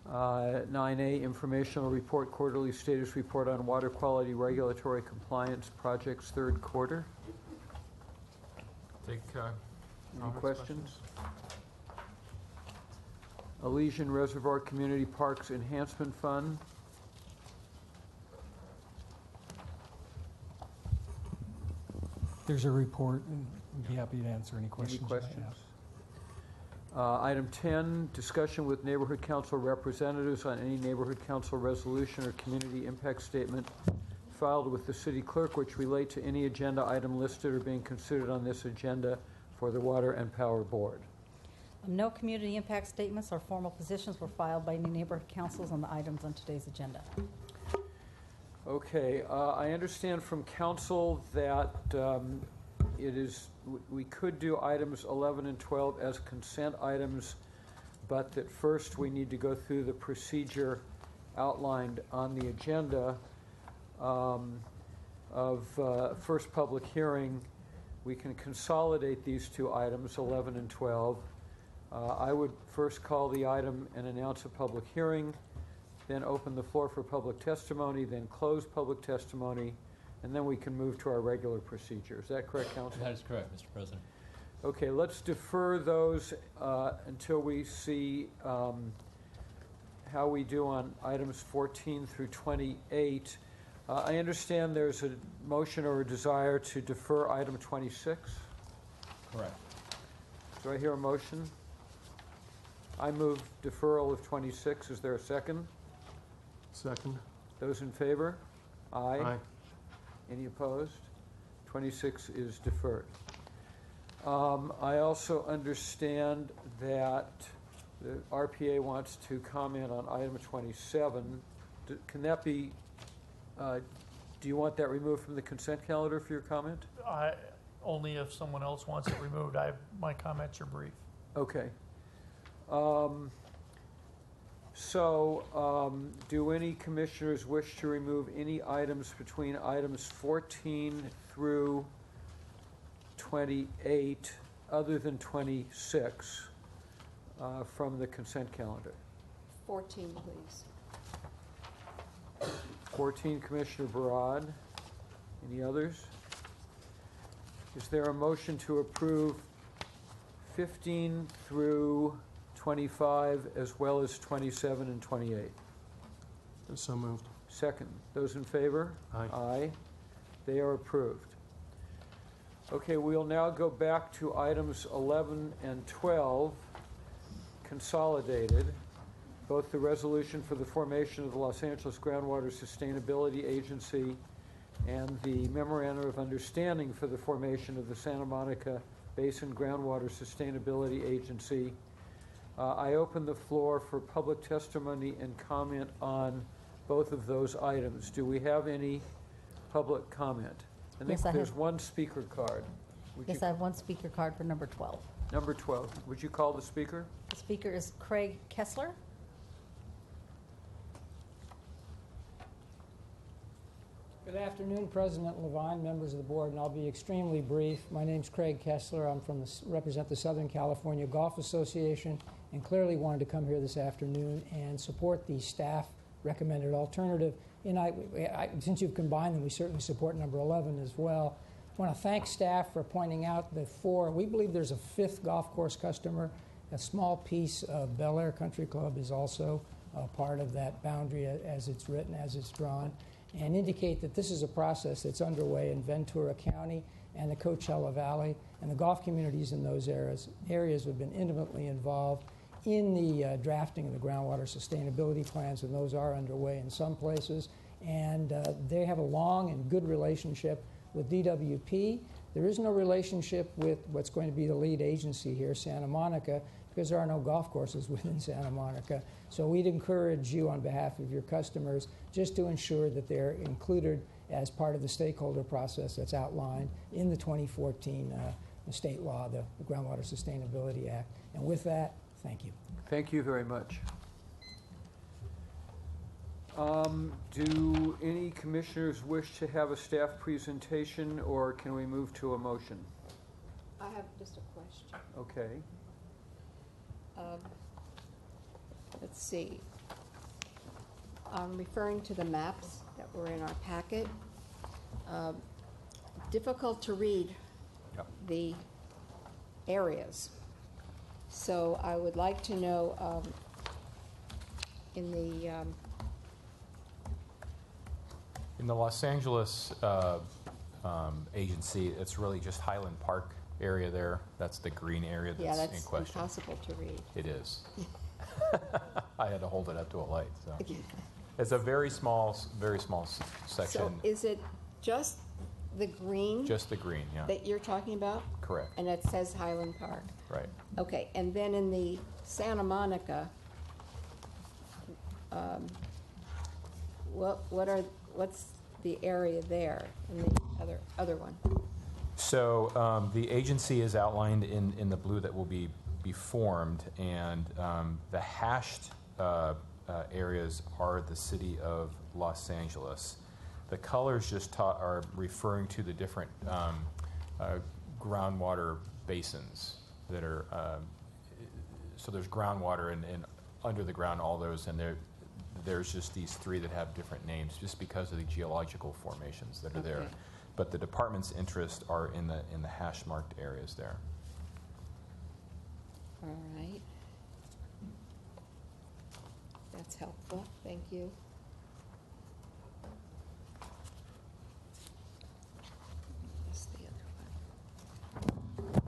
Speaker 1: 9A, informational report, quarterly status report on water quality regulatory compliance projects, third quarter.
Speaker 17: Take
Speaker 1: any questions? Elysian Reservoir Community Parks Enhancement Fund.
Speaker 15: There's a report, and we'd be happy to answer any questions.
Speaker 1: Any questions? Item 10, discussion with neighborhood council representatives on any neighborhood council resolution or community impact statement filed with the city clerk which relate to any agenda item listed or being considered on this agenda for the Water and Power Board.
Speaker 2: No community impact statements or formal positions were filed by any neighborhood councils on the items on today's agenda.
Speaker 1: Okay, I understand from council that we could do items 11 and 12 as consent items, but that first we need to go through the procedure outlined on the agenda of first public hearing. We can consolidate these two items, 11 and 12. I would first call the item and announce a public hearing, then open the floor for public testimony, then close public testimony, and then we can move to our regular procedure. Is that correct, Council?
Speaker 7: That is correct, Mr. President.
Speaker 1: Okay, let's defer those until we see how we do on items 14 through 28. I understand there's a motion or a desire to defer item 26.
Speaker 7: Correct.
Speaker 1: Do I hear a motion? I move deferral of 26. Is there a second?
Speaker 17: Second.
Speaker 1: Those in favor? Aye.
Speaker 17: Aye.
Speaker 1: Any opposed? 26 is deferred. I also understand that the RPA wants to comment on item 27. Can that be, do you want that removed from the consent calendar for your comment?
Speaker 18: Only if someone else wants it removed. My comments are brief.
Speaker 1: Okay. Do any commissioners wish to remove any items between items 14 through 28 other than 26 from the consent calendar?
Speaker 5: 14, please.
Speaker 1: 14, Commissioner Barad. Any others? Is there a motion to approve 15 through 25 as well as 27 and 28?
Speaker 17: So moved.
Speaker 1: Second. Those in favor?
Speaker 17: Aye.
Speaker 1: Aye. They are approved. Okay, we'll now go back to items 11 and 12, consolidated. Both the resolution for the formation of the Los Angeles Groundwater Sustainability Agency and the Memorandum of Understanding for the formation of the Santa Monica Basin Groundwater Sustainability Agency. I open the floor for public testimony and comment on both of those items. Do we have any public comment? I think there's one speaker card.
Speaker 2: Yes, I have one speaker card for number 12.
Speaker 1: Number 12. Would you call the speaker?
Speaker 2: The speaker is Craig Kessler.
Speaker 8: Good afternoon, President Levine, members of the board, and I'll be extremely brief. My name's Craig Kessler. I'm represent the Southern California Golf Association, and clearly wanted to come here this afternoon and support the staff recommended alternative. And since you've combined them, we certainly support number 11 as well. I want to thank staff for pointing out the we believe there's a fifth golf course customer. A small piece of Bel Air Country Club is also part of that boundary as it's written, as it's drawn, and indicate that this is a process that's underway in Ventura County and the Coachella Valley, and the golf communities in those areas have been intimately involved in the drafting of the groundwater sustainability plans, and those are underway in some places. And they have a long and good relationship with DWP. There is no relationship with what's going to be the lead agency here, Santa Monica, because there are no golf courses within Santa Monica. So we'd encourage you on behalf of your customers just to ensure that they're included as part of the stakeholder process that's outlined in the 2014 state law, the Groundwater Sustainability Act. And with that, thank you.
Speaker 1: Thank you very much. Do any commissioners wish to have a staff presentation, or can we move to a motion?
Speaker 5: I have just a question.
Speaker 1: Okay.
Speaker 5: Let's see. I'm referring to the maps that were in our packet. Difficult to read the areas. So I would like to know in the
Speaker 19: Los Angeles agency, it's really just Highland Park area there. That's the green area that's in question.
Speaker 5: Impossible to read.
Speaker 19: It is. I had to hold it up to a light. So it's a very small section.
Speaker 5: So is it just the green?
Speaker 19: Just the green, yeah.
Speaker 5: That you're talking about?
Speaker 19: Correct.
Speaker 5: And it says Highland Park.
Speaker 19: Right.
Speaker 5: Okay, and then in the Santa Monica, what's the area there in the other one?
Speaker 19: So the agency is outlined in the blue that will be formed, and the hashed areas are the city of Los Angeles. The colors just are referring to the different groundwater basins that are, so there's groundwater and under the ground, all those, and there's just these three that have different names just because of the geological formations that are there. But the department's interests are in the hash marked areas there.
Speaker 5: All right. That's helpful. Thank you. What's the other one?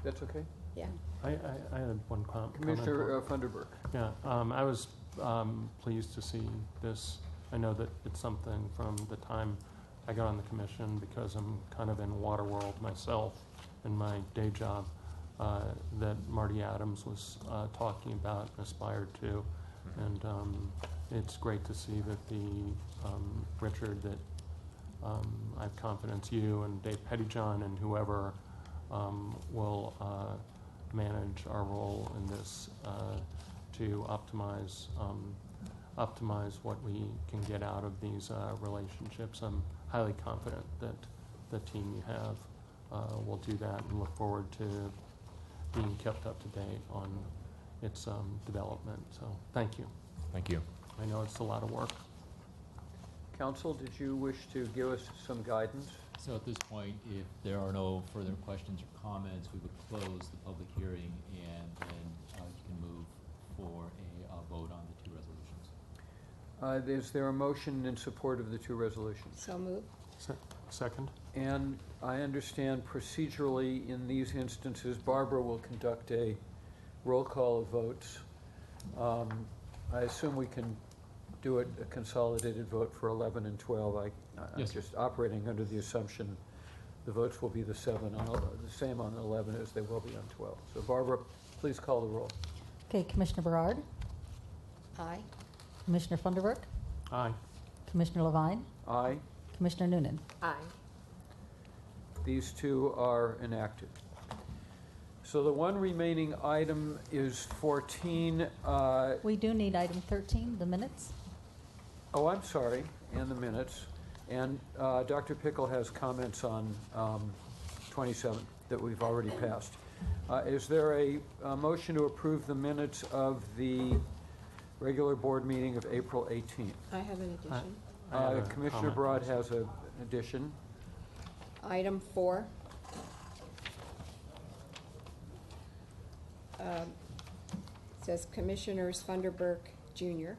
Speaker 1: That's okay?
Speaker 5: Yeah.
Speaker 17: I had one comment.
Speaker 1: Commissioner Funderburk.
Speaker 17: Yeah, I was pleased to see this. I know that it's something from the time I got on the commission, because I'm kind of in water world myself in my day job, that Marty Adams was talking about and aspired to. And it's great to see that Richard, that I have confidence you and Dave Pettyjohn and whoever will manage our role in this to optimize what we can get out of these relationships. I'm highly confident that the team you have will do that, and look forward to being kept up to date on its development. So thank you.
Speaker 19: Thank you.
Speaker 17: I know it's a lot of work.
Speaker 1: Council, did you wish to give us some guidance?
Speaker 7: So at this point, if there are no further questions or comments, we would close the public hearing, and then you can move for a vote on the two resolutions.
Speaker 1: Is there a motion in support of the two resolutions?
Speaker 5: So moved.
Speaker 17: Second.
Speaker 1: And I understand procedurally in these instances, Barbara will conduct a roll call of votes. I assume we can do a consolidated vote for 11 and 12. I'm
Speaker 7: Yes.
Speaker 1: just operating under the assumption the votes will be the same on 11 as they will be on 12. So Barbara, please call the roll.
Speaker 2: Okay, Commissioner Berard,
Speaker 5: Aye.
Speaker 2: Commissioner Funderburk,
Speaker 17: Aye.
Speaker 2: Commissioner Levine,
Speaker 1: Aye.
Speaker 2: Commissioner Noonan.
Speaker 4: Aye.
Speaker 1: These two are enacted. So the one remaining item is 14.
Speaker 2: We do need item 13, the minutes.
Speaker 1: Oh, I'm sorry, and the minutes. And Dr. Pickle has comments on 27 that we've already passed. Is there a motion to approve the minutes of the regular board meeting of April 18th?
Speaker 5: I have an addition.
Speaker 1: Commissioner Broad has an addition.
Speaker 5: Item 4. Says Commissioners Funderburk Jr.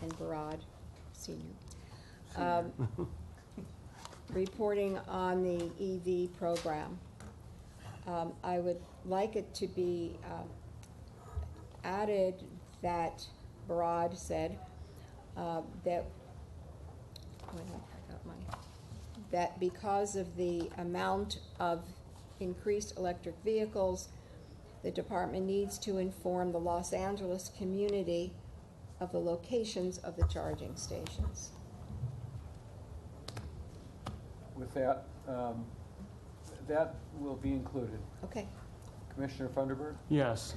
Speaker 5: and Barad Sr. Reporting on the EV program. I would like it to be added that Barad said that that because of the amount of increased electric vehicles, the department needs to inform the Los Angeles community of the locations of the charging stations.
Speaker 1: With that, that will be included.
Speaker 5: Okay.
Speaker 1: Commissioner Funderburk?
Speaker 17: Yes.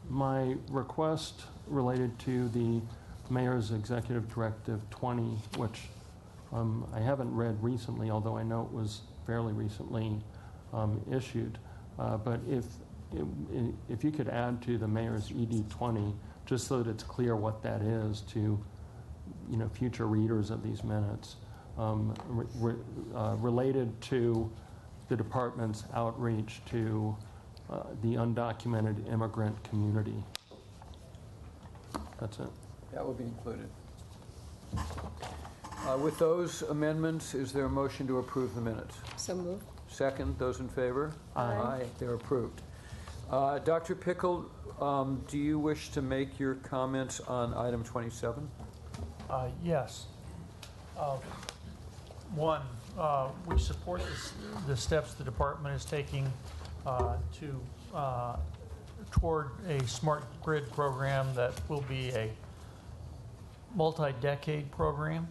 Speaker 17: My request related to the Mayor's Executive Directive 20, which I haven't read recently, although I know it was fairly recently issued. But if you could add to the Mayor's ED 20, just so that it's clear what that is to future readers of these minutes, related to the department's outreach to the undocumented immigrant community. That's it.
Speaker 1: That will be included. With those amendments, is there a motion to approve the minutes?
Speaker 5: So moved.
Speaker 1: Second, those in favor?
Speaker 17: Aye.
Speaker 1: They're approved. Dr. Pickle, do you wish to make your comments on item 27?
Speaker 18: Yes. One, we support the steps the department is taking toward a smart grid program that will be a multi-decade program.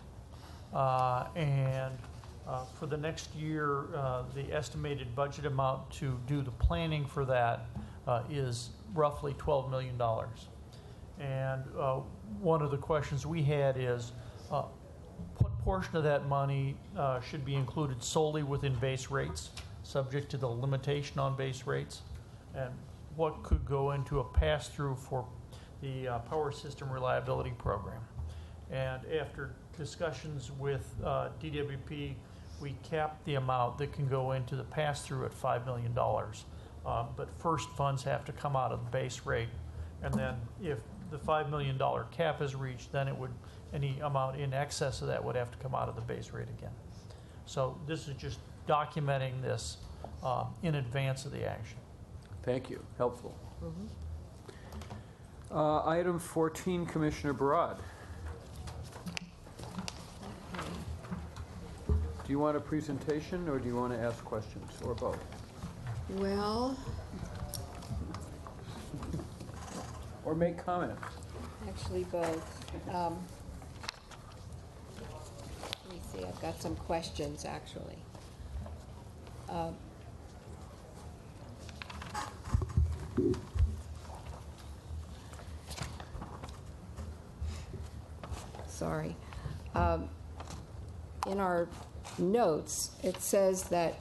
Speaker 18: And for the next year, the estimated budget amount to do the planning for that is roughly $12 million. And one of the questions we had is, what portion of that money should be included solely within base rates, subject to the limitation on base rates, and what could go into a pass-through for the Power System Reliability Program. And after discussions with DWP, we capped the amount that can go into the pass-through at $5 million. But first, funds have to come out of the base rate, and then if the $5 million cap is reached, then any amount in excess of that would have to come out of the base rate again. So this is just documenting this in advance of the action.
Speaker 1: Thank you. Helpful. Item 14, Commissioner Barad. Do you want a presentation, or do you want to ask questions, or both?
Speaker 5: Well,
Speaker 1: or make comments?
Speaker 5: Actually, both. Let me see, I've got some questions, actually. Sorry. In our notes, it says that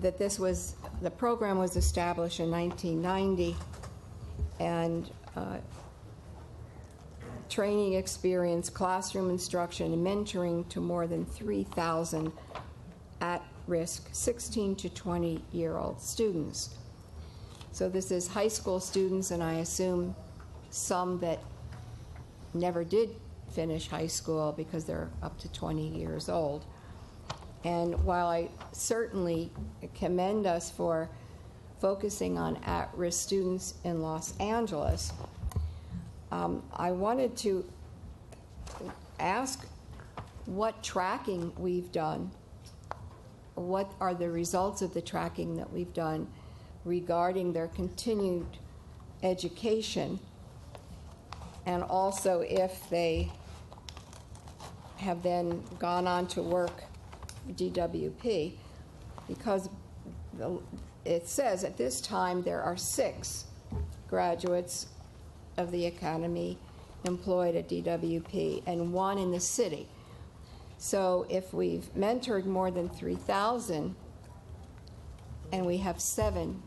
Speaker 5: that the program was established in 1990, and training experience, classroom instruction, and mentoring to more than 3,000 at-risk 16 to 20-year-old students. So this is high school students, and I assume some that never did finish high school because they're up to 20 years old. And while I certainly commend us for focusing on at-risk students in Los Angeles, I wanted to ask what tracking we've done. What are the results of the tracking that we've done regarding their continued education, and also if they have then gone on to work DWP, because it says at this time there are 6 graduates of the academy employed at DWP and 1 in the city. So if we've mentored more than 3,000 and we have 7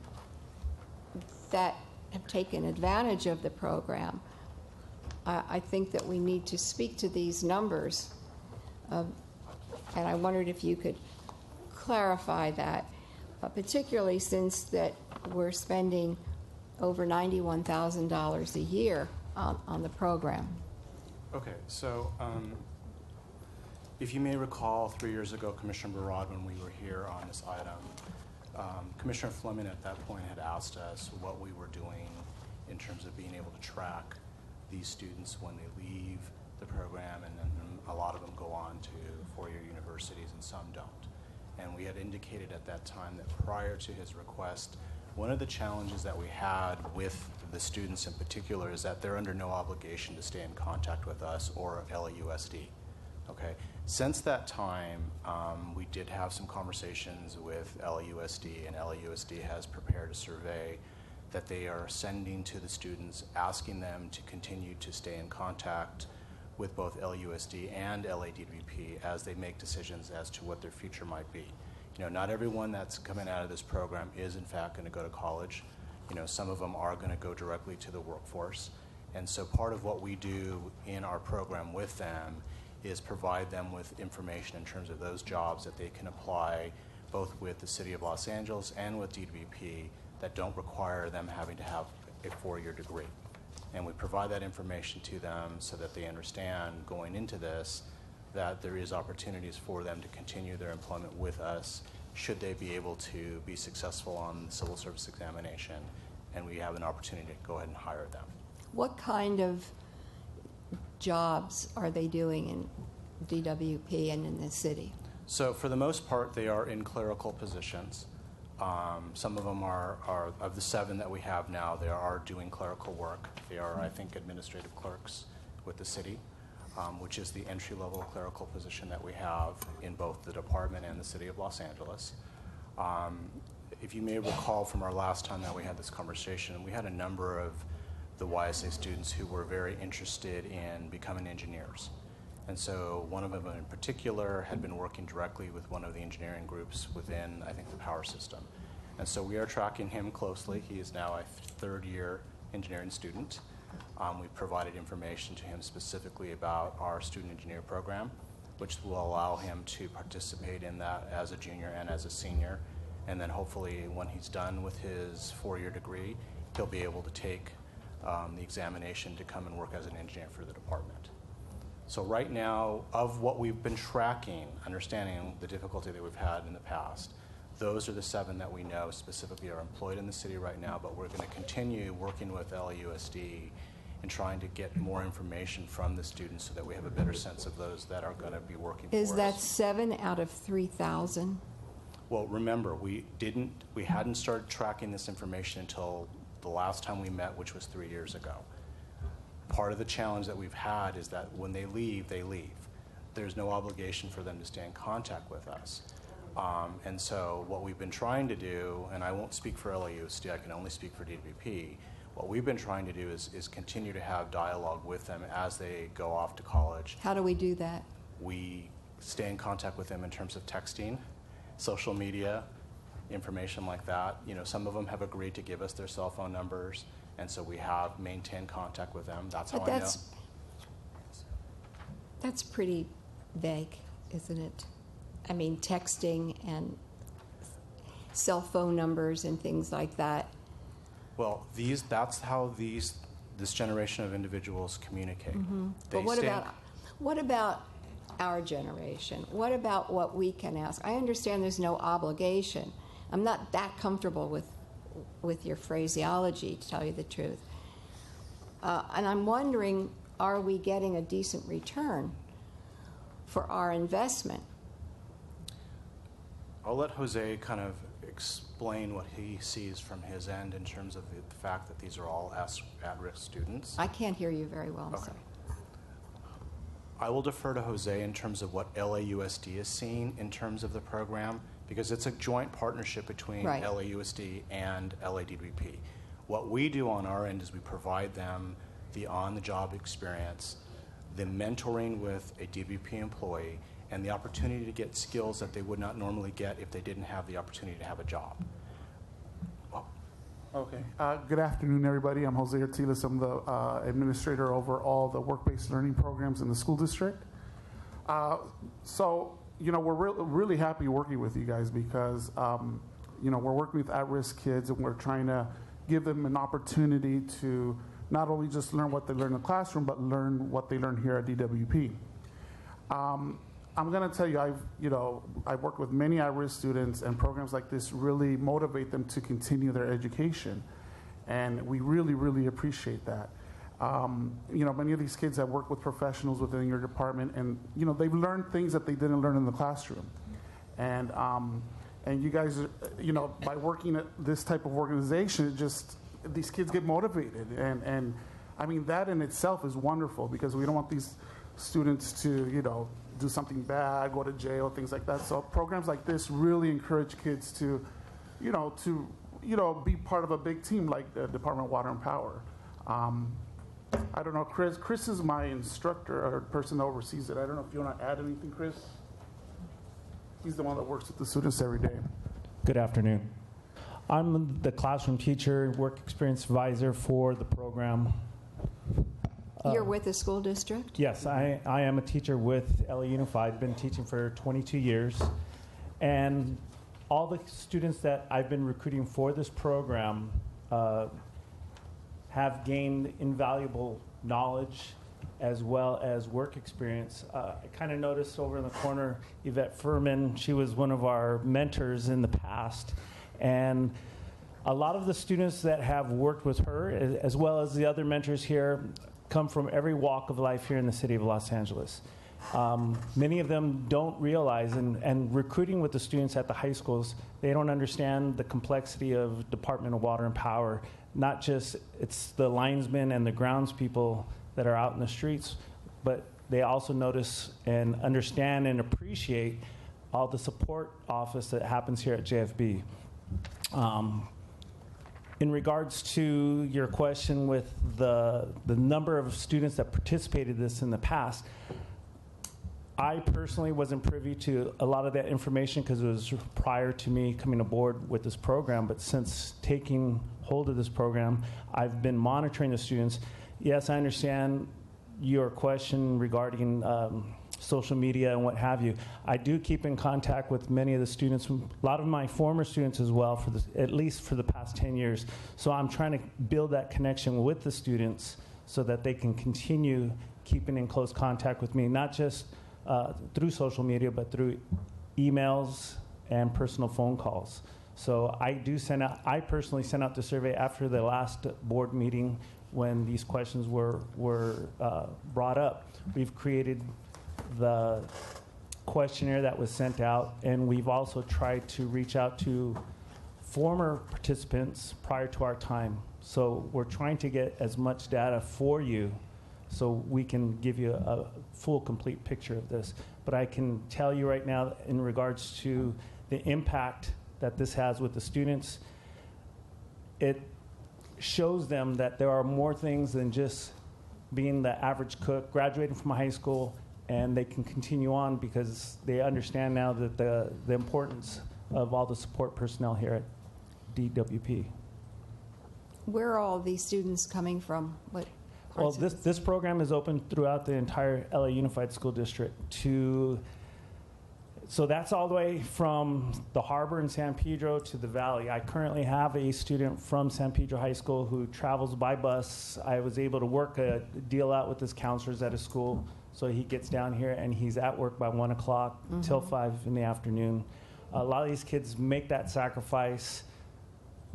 Speaker 5: that have taken advantage of the program, I think that we need to speak to these numbers. And I wondered if you could clarify that, particularly since that we're spending over $91,000 a year on the program.
Speaker 9: Okay, so if you may recall, 3 years ago, Commissioner Barad, when we were here on this item, Commissioner Fleming at that point had asked us what we were doing in terms of being able to track these students when they leave the program, and then a lot of them go on to four-year universities and some don't. And we had indicated at that time that prior to his request, one of the challenges that we had with the students in particular is that they're under no obligation to stay in contact with us or LAUSD. Okay. Since that time, we did have some conversations with LAUSD, and LAUSD has prepared a survey that they are sending to the students, asking them to continue to stay in contact with both LAUSD and LADWP as they make decisions as to what their future might be. You know, not everyone that's coming out of this program is in fact going to go to college. You know, some of them are going to go directly to the workforce. And so part of what we do in our program with them is provide them with information in terms of those jobs that they can apply both with the City of Los Angeles and with DWP that don't require them having to have a four-year degree. And we provide that information to them so that they understand going into this that there is opportunities for them to continue their employment with us should they be able to be successful on the civil service examination, and we have an opportunity to go ahead and hire them.
Speaker 5: What kind of jobs are they doing in DWP and in the city?
Speaker 9: So for the most part, they are in clerical positions. Some of them are of the 7 that we have now, they are doing clerical work. They are, I think, administrative clerks with the city, which is the entry-level clerical position that we have in both the department and the City of Los Angeles. If you may recall from our last time that we had this conversation, we had a number of the YSA students who were very interested in becoming engineers. And so one of them in particular had been working directly with one of the engineering groups within, I think, the power system. And so we are tracking him closely. He is now a third-year engineering student. We've provided information to him specifically about our student engineer program, which will allow him to participate in that as a junior and as a senior. And then hopefully when he's done with his four-year degree, he'll be able to take the examination to come and work as an engineer for the department. So right now, of what we've been tracking, understanding the difficulty that we've had in the past, those are the 7 that we know specifically are employed in the city right now, but we're going to continue working with LAUSD and trying to get more information from the students so that we have a better sense of those that are going to be working for us.
Speaker 5: Is that 7 out of 3,000?
Speaker 9: Well, remember, we hadn't started tracking this information until the last time we met, which was 3 years ago. Part of the challenge that we've had is that when they leave, they leave. There's no obligation for them to stay in contact with us. And so what we've been trying to do, and I won't speak for LAUSD, I can only speak for DWP, what we've been trying to do is continue to have dialogue with them as they go off to college.
Speaker 5: How do we do that?
Speaker 9: We stay in contact with them in terms of texting, social media, information like that. You know, some of them have agreed to give us their cell phone numbers, and so we have maintained contact with them. That's how I know.
Speaker 5: That's pretty vague, isn't it? I mean, texting and cell phone numbers and things like that.
Speaker 9: Well, that's how this generation of individuals communicate.
Speaker 5: Mm-hmm. But what about our generation? What about what we can ask? I understand there's no obligation. I'm not that comfortable with your phraseology, to tell you the truth. And I'm wondering, are we getting a decent return for our investment?
Speaker 9: I'll let Jose kind of explain what he sees from his end in terms of the fact that these are all at-risk students.
Speaker 5: I can't hear you very well, I'm
Speaker 9: okay.
Speaker 5: sorry.
Speaker 9: I will defer to Jose in terms of what LAUSD is seeing in terms of the program, because it's a joint partnership between
Speaker 5: Right.
Speaker 9: LAUSD and LADWP. What we do on our end is we provide them the on-the-job experience, the mentoring with a DWP employee, and the opportunity to get skills that they would not normally get if they didn't have the opportunity to have a job.
Speaker 10: Okay. Good afternoon, everybody. I'm Jose Ortiz. I'm the administrator over all the work-based learning programs in the school district. So, we're really happy working with you guys because, we're working with at-risk kids and we're trying to give them an opportunity to not only just learn what they learn in the classroom, but learn what they learn here at DWP. I'm going to tell you, I've worked with many at-risk students, and programs like this really motivate them to continue their education, and we really, really appreciate that. Many of these kids have worked with professionals within your department, and they've learned things that they didn't learn in the classroom, and you guys, by working at this type of organization, these kids get motivated, and I mean that in itself is wonderful because we don't want these students to do something bad, go to jail, things like that. So programs like this really encourage kids to be part of a big team like the Department of Water and Power. I don't know, Chris. Chris is my instructor or person that oversees it. I don't know if you want to add anything, Chris. He's the one that works with the students every day.
Speaker 11: Good afternoon. I'm the classroom teacher, work experience advisor for the program.
Speaker 5: You're with the school district?
Speaker 11: Yes, I am a teacher with LA Unified. Been teaching for 22 years. And all the students that I've been recruiting for this program have gained invaluable knowledge as well as work experience. I kind of noticed over in the corner, Yvette Furman, she was one of our mentors in the past. And a lot of the students that have worked with her, as well as the other mentors here, come from every walk of life here in the city of Los Angeles. Many of them don't realize, and recruiting with the students at the high schools, they don't understand the complexity of Department of Water and Power. Not just it's the linesmen and the grounds people that are out in the streets, but they also notice and understand and appreciate all the support office that happens here at JFB. In regards to your question with the number of students that participated in this in the past, I personally wasn't privy to a lot of that information because it was prior to me coming aboard with this program. But since taking hold of this program, I've been monitoring the students. Yes, I understand your question regarding social media and what have you. I do keep in contact with many of the students, a lot of my former students as well, at least for the past 10 years. So I'm trying to build that connection with the students so that they can continue keeping in close contact with me, not just through social media, but through emails and personal phone calls. So I personally sent out the survey after the last board meeting when these questions were brought up. We've created the questionnaire that was sent out, and we've also tried to reach out to former participants prior to our time. So we're trying to get as much data for you so we can give you a full, complete picture of this. But I can tell you right now, in regards to the impact that this has with the students, it shows them that there are more things than just being the average cook, graduating from high school, and they can continue on because they understand now that the importance of all the support personnel here at DWP.
Speaker 5: Where are all these students coming from? What
Speaker 11: Well,
Speaker 5: parts of
Speaker 11: this program is open throughout the entire LA Unified School District. So that's all the way from the harbor in San Pedro to the valley. I currently have a student from San Pedro High School who travels by bus. I was able to work a deal out with his counselors at his school, so he gets down here and he's at work by 1 o'clock till 5 in the afternoon. A lot of these kids make that sacrifice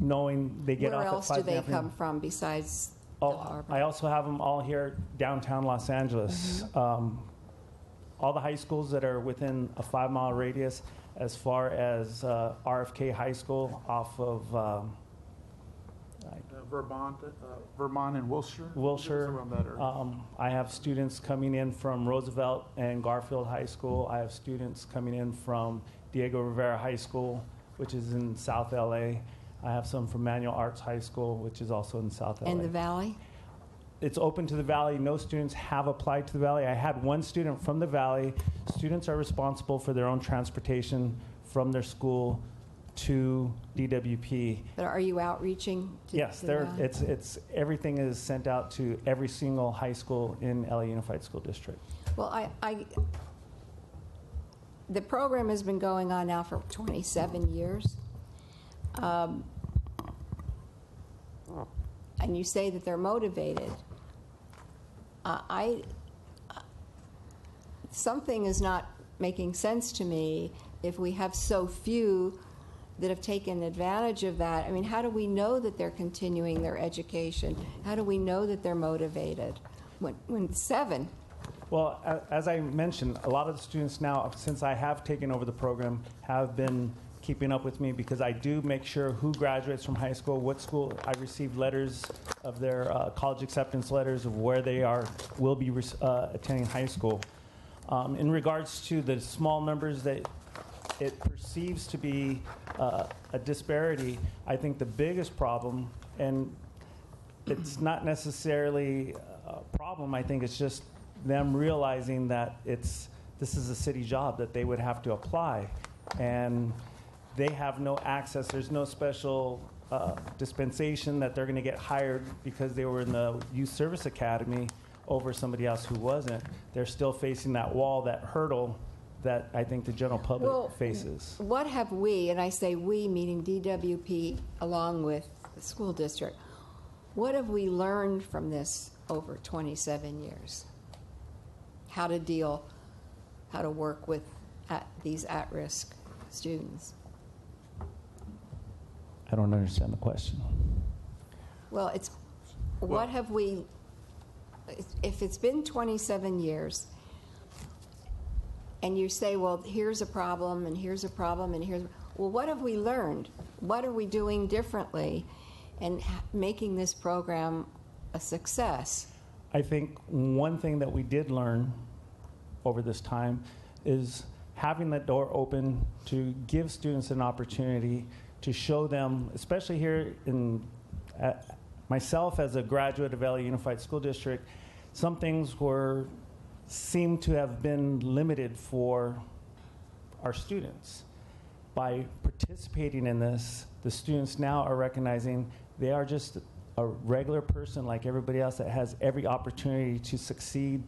Speaker 11: knowing they get
Speaker 5: Where
Speaker 11: off
Speaker 5: else
Speaker 11: at 5
Speaker 5: do
Speaker 11: in the
Speaker 5: they
Speaker 11: afternoon.
Speaker 5: come from besides the harbor?
Speaker 11: I also have them all here downtown Los Angeles. All the high schools that are within a 5-mile radius, as far as RFK High School off of
Speaker 10: Vermont and Wilshire?
Speaker 11: Wilshire.
Speaker 10: Around that area.
Speaker 11: I have students coming in from Roosevelt and Garfield High School. I have students coming in from Diego Rivera High School, which is in South LA. I have some from Manual Arts High School, which is also in South LA.
Speaker 5: And the Valley?
Speaker 11: It's open to the Valley. No students have applied to the Valley. I had one student from the Valley. Students are responsible for their own transportation from their school to DWP.
Speaker 5: But are you outreaching?
Speaker 11: Yes, it's everything is sent out to every single high school in LA Unified School District.
Speaker 5: Well, the program has been going on now for 27 years. And you say that they're motivated. Something is not making sense to me if we have so few that have taken advantage of that. I mean, how do we know that they're continuing their education? How do we know that they're motivated? When 7.
Speaker 11: Well, as I mentioned, a lot of the students now, since I have taken over the program, have been keeping up with me because I do make sure who graduates from high school, what school. I receive letters of their college acceptance letters of where they will be attending high school. In regards to the small numbers that it perceives to be a disparity, I think the biggest problem, and it's not necessarily a problem, I think it's just them realizing that this is a city job that they would have to apply. And they have no access. There's no special dispensation that they're going to get hired because they were in the Youth Service Academy over somebody else who wasn't. They're still facing that wall, that hurdle that I think the general public faces.
Speaker 5: What have we, and I say we meaning DWP along with the school district, what have we learned from this over 27 years? How to work with these at-risk students?
Speaker 11: I don't understand the question.
Speaker 5: Well, what have we, if it's been 27 years, and you say, well, here's a problem, and here's a problem, and well, what have we learned? What are we doing differently and making this program a success?
Speaker 11: I think one thing that we did learn over this time is having that door open to give students an opportunity to show them, especially here myself as a graduate of LA Unified School District, some things seem to have been limited for our students. By participating in this, the students now are recognizing they are just a regular person like everybody else that has every opportunity to succeed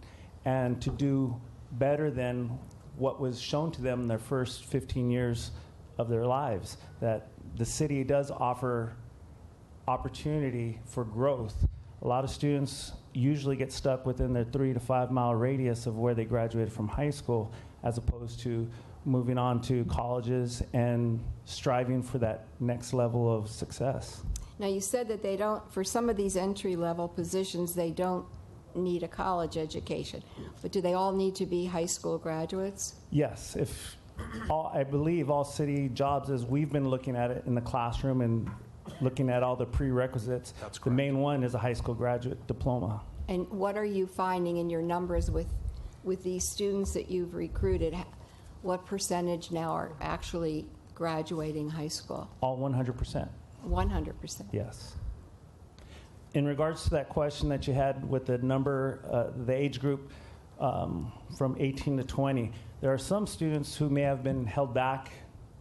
Speaker 11: and to do better than what was shown to them in their first 15 years of their lives, that the city does offer opportunity for growth. A lot of students usually get stuck within their 3 to 5 mile radius of where they graduated from high school, as opposed to moving on to colleges and striving for that next level of success.
Speaker 5: Now, you said that for some of these entry-level positions, they don't need a college education, but do they all need to be high school graduates?
Speaker 11: Yes. I believe all city jobs, as we've been looking at it in the classroom and looking at all the prerequisites, the main one is a high school graduate diploma.
Speaker 5: And what are you finding in your numbers with these students that you've recruited? What percentage now are actually graduating high school?
Speaker 11: All 100%.
Speaker 5: 100%?
Speaker 11: Yes. In regards to that question that you had with the number, the age group from 18 to 20, there are some students who may have been held back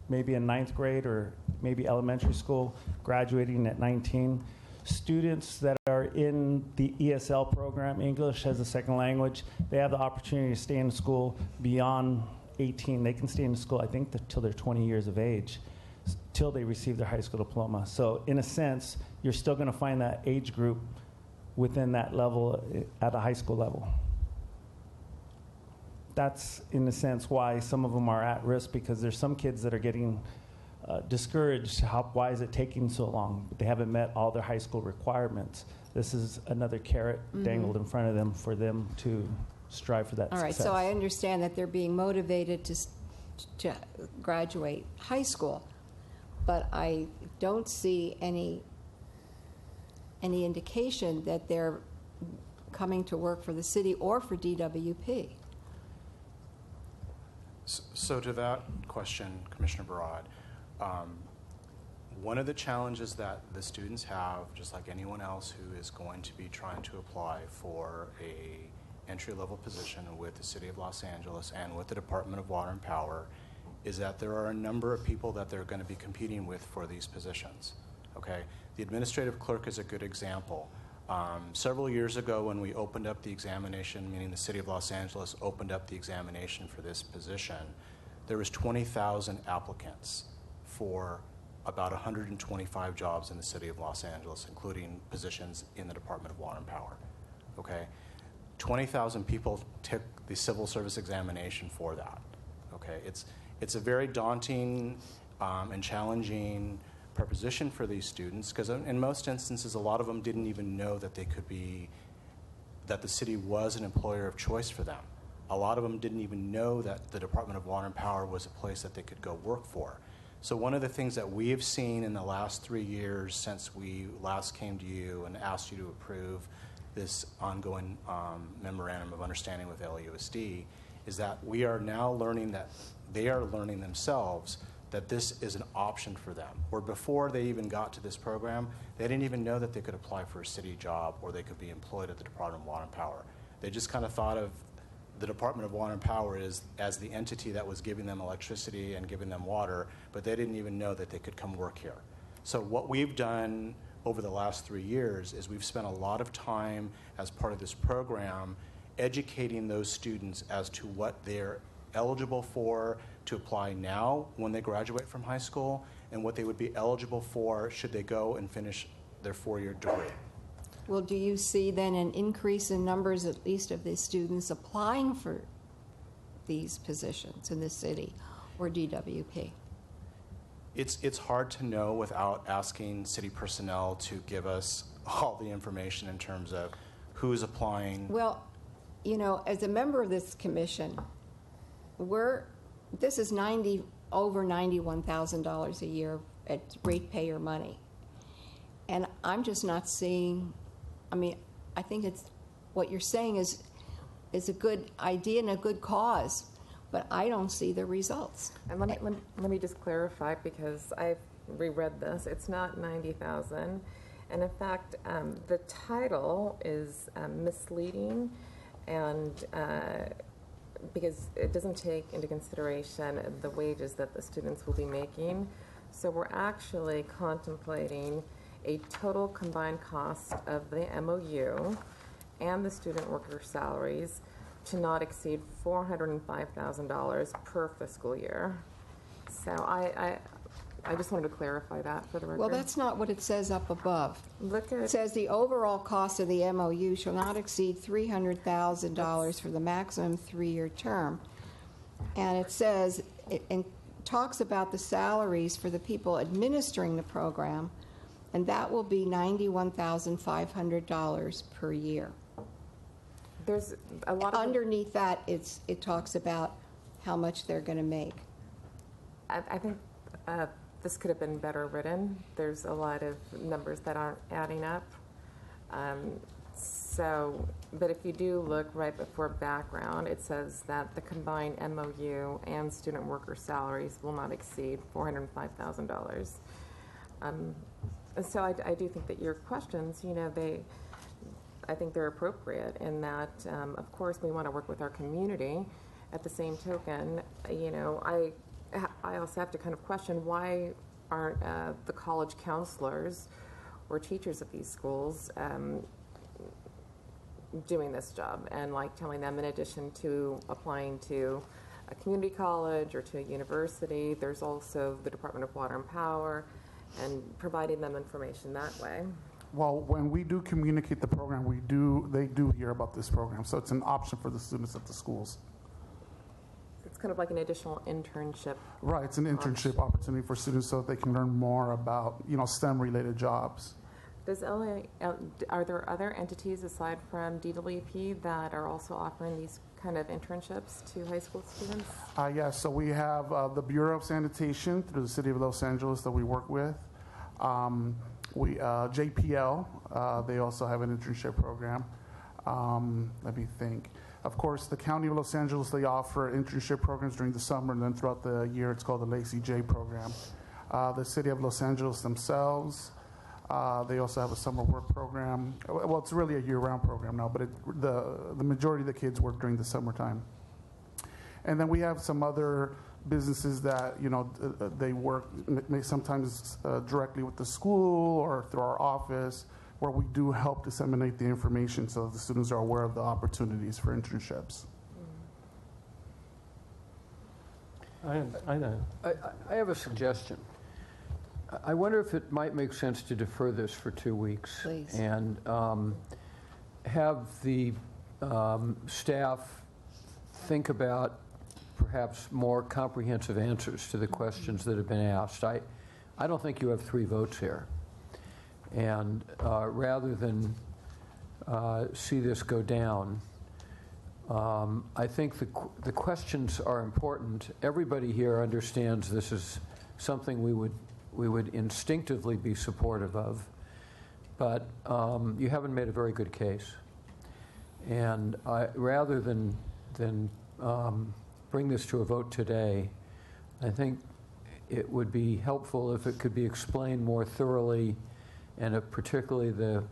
Speaker 11: maybe in 9th grade or maybe elementary school, graduating at 19. Students that are in the ESL program, English as a second language, they have the opportunity to stay in school beyond 18. They can stay in school, I think, till they're 20 years of age, till they receive their high school diploma. So in a sense, you're still going to find that age group within that level at a high school level. That's, in a sense, why some of them are at risk, because there's some kids that are getting discouraged. Why is it taking so long? They haven't met all their high school requirements. This is another carrot dangled in front of them for them to strive for that
Speaker 5: All right,
Speaker 11: success.
Speaker 5: so I understand that they're being motivated to graduate high school, but I don't see any any indication that they're coming to work for the city or for DWP.
Speaker 9: So to that question, Commissioner Barad, one of the challenges that the students have, just like anyone else who is going to be trying to apply for a entry-level position with the City of Los Angeles and with the Department of Water and Power, is that there are a number of people that they're going to be competing with for these positions. Okay, the administrative clerk is a good example. Several years ago, when we opened up the examination, meaning the City of Los Angeles opened up the examination for this position, there was 20,000 applicants for about 125 jobs in the City of Los Angeles, including positions in the Department of Water and Power. Okay, 20,000 people took the civil service examination for that. Okay, it's a very daunting and challenging proposition for these students, because in most instances, a lot of them didn't even know that that the city was an employer of choice for them. A lot of them didn't even know that the Department of Water and Power was a place that they could go work for. So one of the things that we have seen in the last 3 years since we last came to you and asked you to approve this ongoing memorandum of understanding with LAUSD is that we are now learning that they are learning themselves that this is an option for them. Where before they even got to this program, they didn't even know that they could apply for a city job or they could be employed at the Department of Water and Power. They just kind of thought of the Department of Water and Power as the entity that was giving them electricity and giving them water, but they didn't even know that they could come work here. So what we've done over the last 3 years is we've spent a lot of time as part of this program educating those students as to what they're eligible for to apply now when they graduate from high school and what they would be eligible for should they go and finish their 4-year degree.
Speaker 5: Well, do you see then an increase in numbers, at least of the students applying for these positions in the city or DWP?
Speaker 9: It's hard to know without asking city personnel to give us all the information in terms of who's applying.
Speaker 5: Well, you know, as a member of this commission, this is over $91,000 a year at ratepayer money. And I'm just not seeing, I think it's what you're saying is a good idea and a good cause, but I don't see the results.
Speaker 4: And let me just clarify, because I've reread this. It's not 90,000, and in fact, the title is misleading, and because it doesn't take into consideration the wages that the students will be making. So we're actually contemplating a total combined cost of the MOU and the student worker salaries to not exceed $405,000 per fiscal year. So I just wanted to clarify that for the record.
Speaker 5: Well, that's not what it says up above. It says the overall cost of the MOU shall not exceed $300,000 for the maximum 3-year term. And it says, it talks about the salaries for the people administering the program, and that will be $91,500 per year.
Speaker 4: There's a lot of
Speaker 5: underneath that, it talks about how much they're going to make.
Speaker 4: I think this could have been better written. There's a lot of numbers that aren't adding up. But if you do look right before background, it says that the combined MOU and student worker salaries will not exceed $405,000. So I do think that your questions, I think they're appropriate in that, of course, we want to work with our community. At the same token, I also have to kind of question why aren't the college counselors or teachers at these schools doing this job and telling them, in addition to applying to a community college or to a university, there's also the Department of Water and Power, and providing them information that way.
Speaker 10: Well, when we do communicate the program, they do hear about this program, so it's an option for the students at the schools.
Speaker 4: It's kind of like an additional internship.
Speaker 10: Right, it's an internship opportunity for students so they can learn more about, STEM-related jobs.
Speaker 4: Are there other entities aside from DWP that are also offering these kind of internships to high school students?
Speaker 10: Yes, so we have the Bureau of Sanitation through the City of Los Angeles that we work with. JPL, they also have an internship program. Let me think. Of course, the County of Los Angeles, they offer internship programs during the summer, and then throughout the year, it's called the Lacey J program. The City of Los Angeles themselves, they also have a summer work program. Well, it's really a year-round program now, but the majority of the kids work during the summertime. And then we have some other businesses that, they work sometimes directly with the school or through our office, where we do help disseminate the information so the students are aware of the opportunities for internships.
Speaker 17: I
Speaker 1: have a suggestion. I wonder if it might make sense to defer this for 2 weeks.
Speaker 5: Please.
Speaker 1: And have the staff think about perhaps more comprehensive answers to the questions that have been asked. I don't think you have 3 votes here. And rather than see this go down, I think the questions are important. Everybody here understands this is something we would instinctively be supportive of, but you haven't made a very good case. And rather than bring this to a vote today, I think it would be helpful if it could be explained more thoroughly, and if particularly the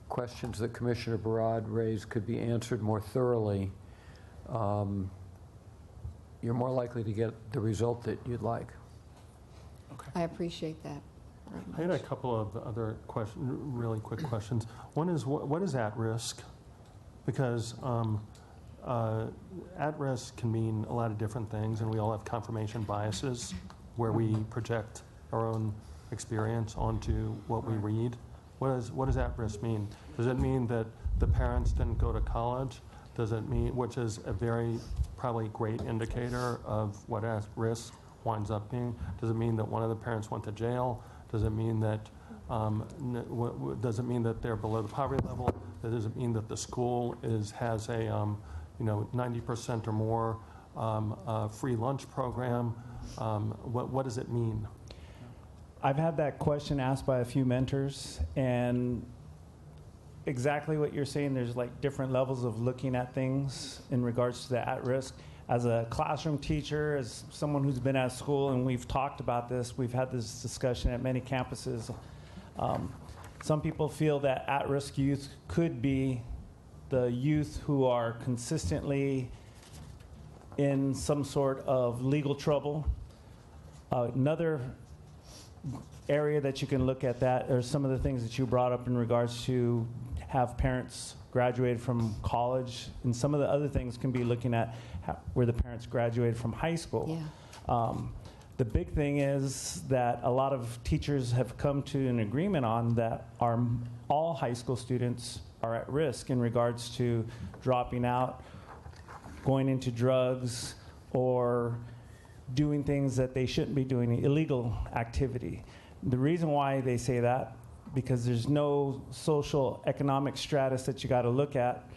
Speaker 1: questions that Commissioner Barad raised could be answered more thoroughly, you're more likely to get the result that you'd like.
Speaker 5: I appreciate that.
Speaker 17: I had a couple of other really quick questions. One is, what is at risk? Because at risk can mean a lot of different things, and we all have confirmation biases where we project our own experience onto what we read. What does at risk mean? Does it mean that the parents didn't go to college? Does it mean, which is a very probably great indicator of what at risk winds up being? Does it mean that one of the parents went to jail? Does it mean that they're below the poverty level? Does it mean that the school has a 90% or more free lunch program? What does it mean?
Speaker 11: I've had that question asked by a few mentors, and exactly what you're saying, there's like different levels of looking at things in regards to the at-risk. As a classroom teacher, as someone who's been at school, and we've talked about this, we've had this discussion at many campuses. Some people feel that at-risk youth could be the youth who are consistently in some sort of legal trouble. Another area that you can look at that are some of the things that you brought up in regards to have parents graduated from college, and some of the other things can be looking at where the parents graduated from high school.
Speaker 5: Yeah.
Speaker 11: The big thing is that a lot of teachers have come to an agreement on that all high school students are at risk in regards to dropping out, going into drugs, or doing things that they shouldn't be doing, illegal activity. The reason why they say that, because there's no social economic stratus that you got to look at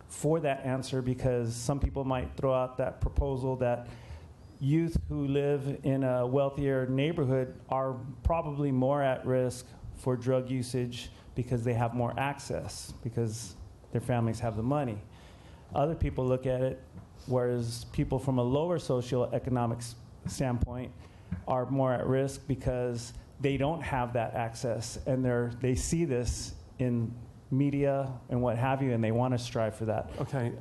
Speaker 11: for that answer, because some people might throw out that proposal that youth who live in a wealthier neighborhood are probably more at risk for drug usage because they have more access, because their families have the money. Other people look at it, whereas people from a lower socioeconomic standpoint are more at risk because they don't have that access, and they see this in media and what have you, and they want to strive for that.
Speaker 17: Okay,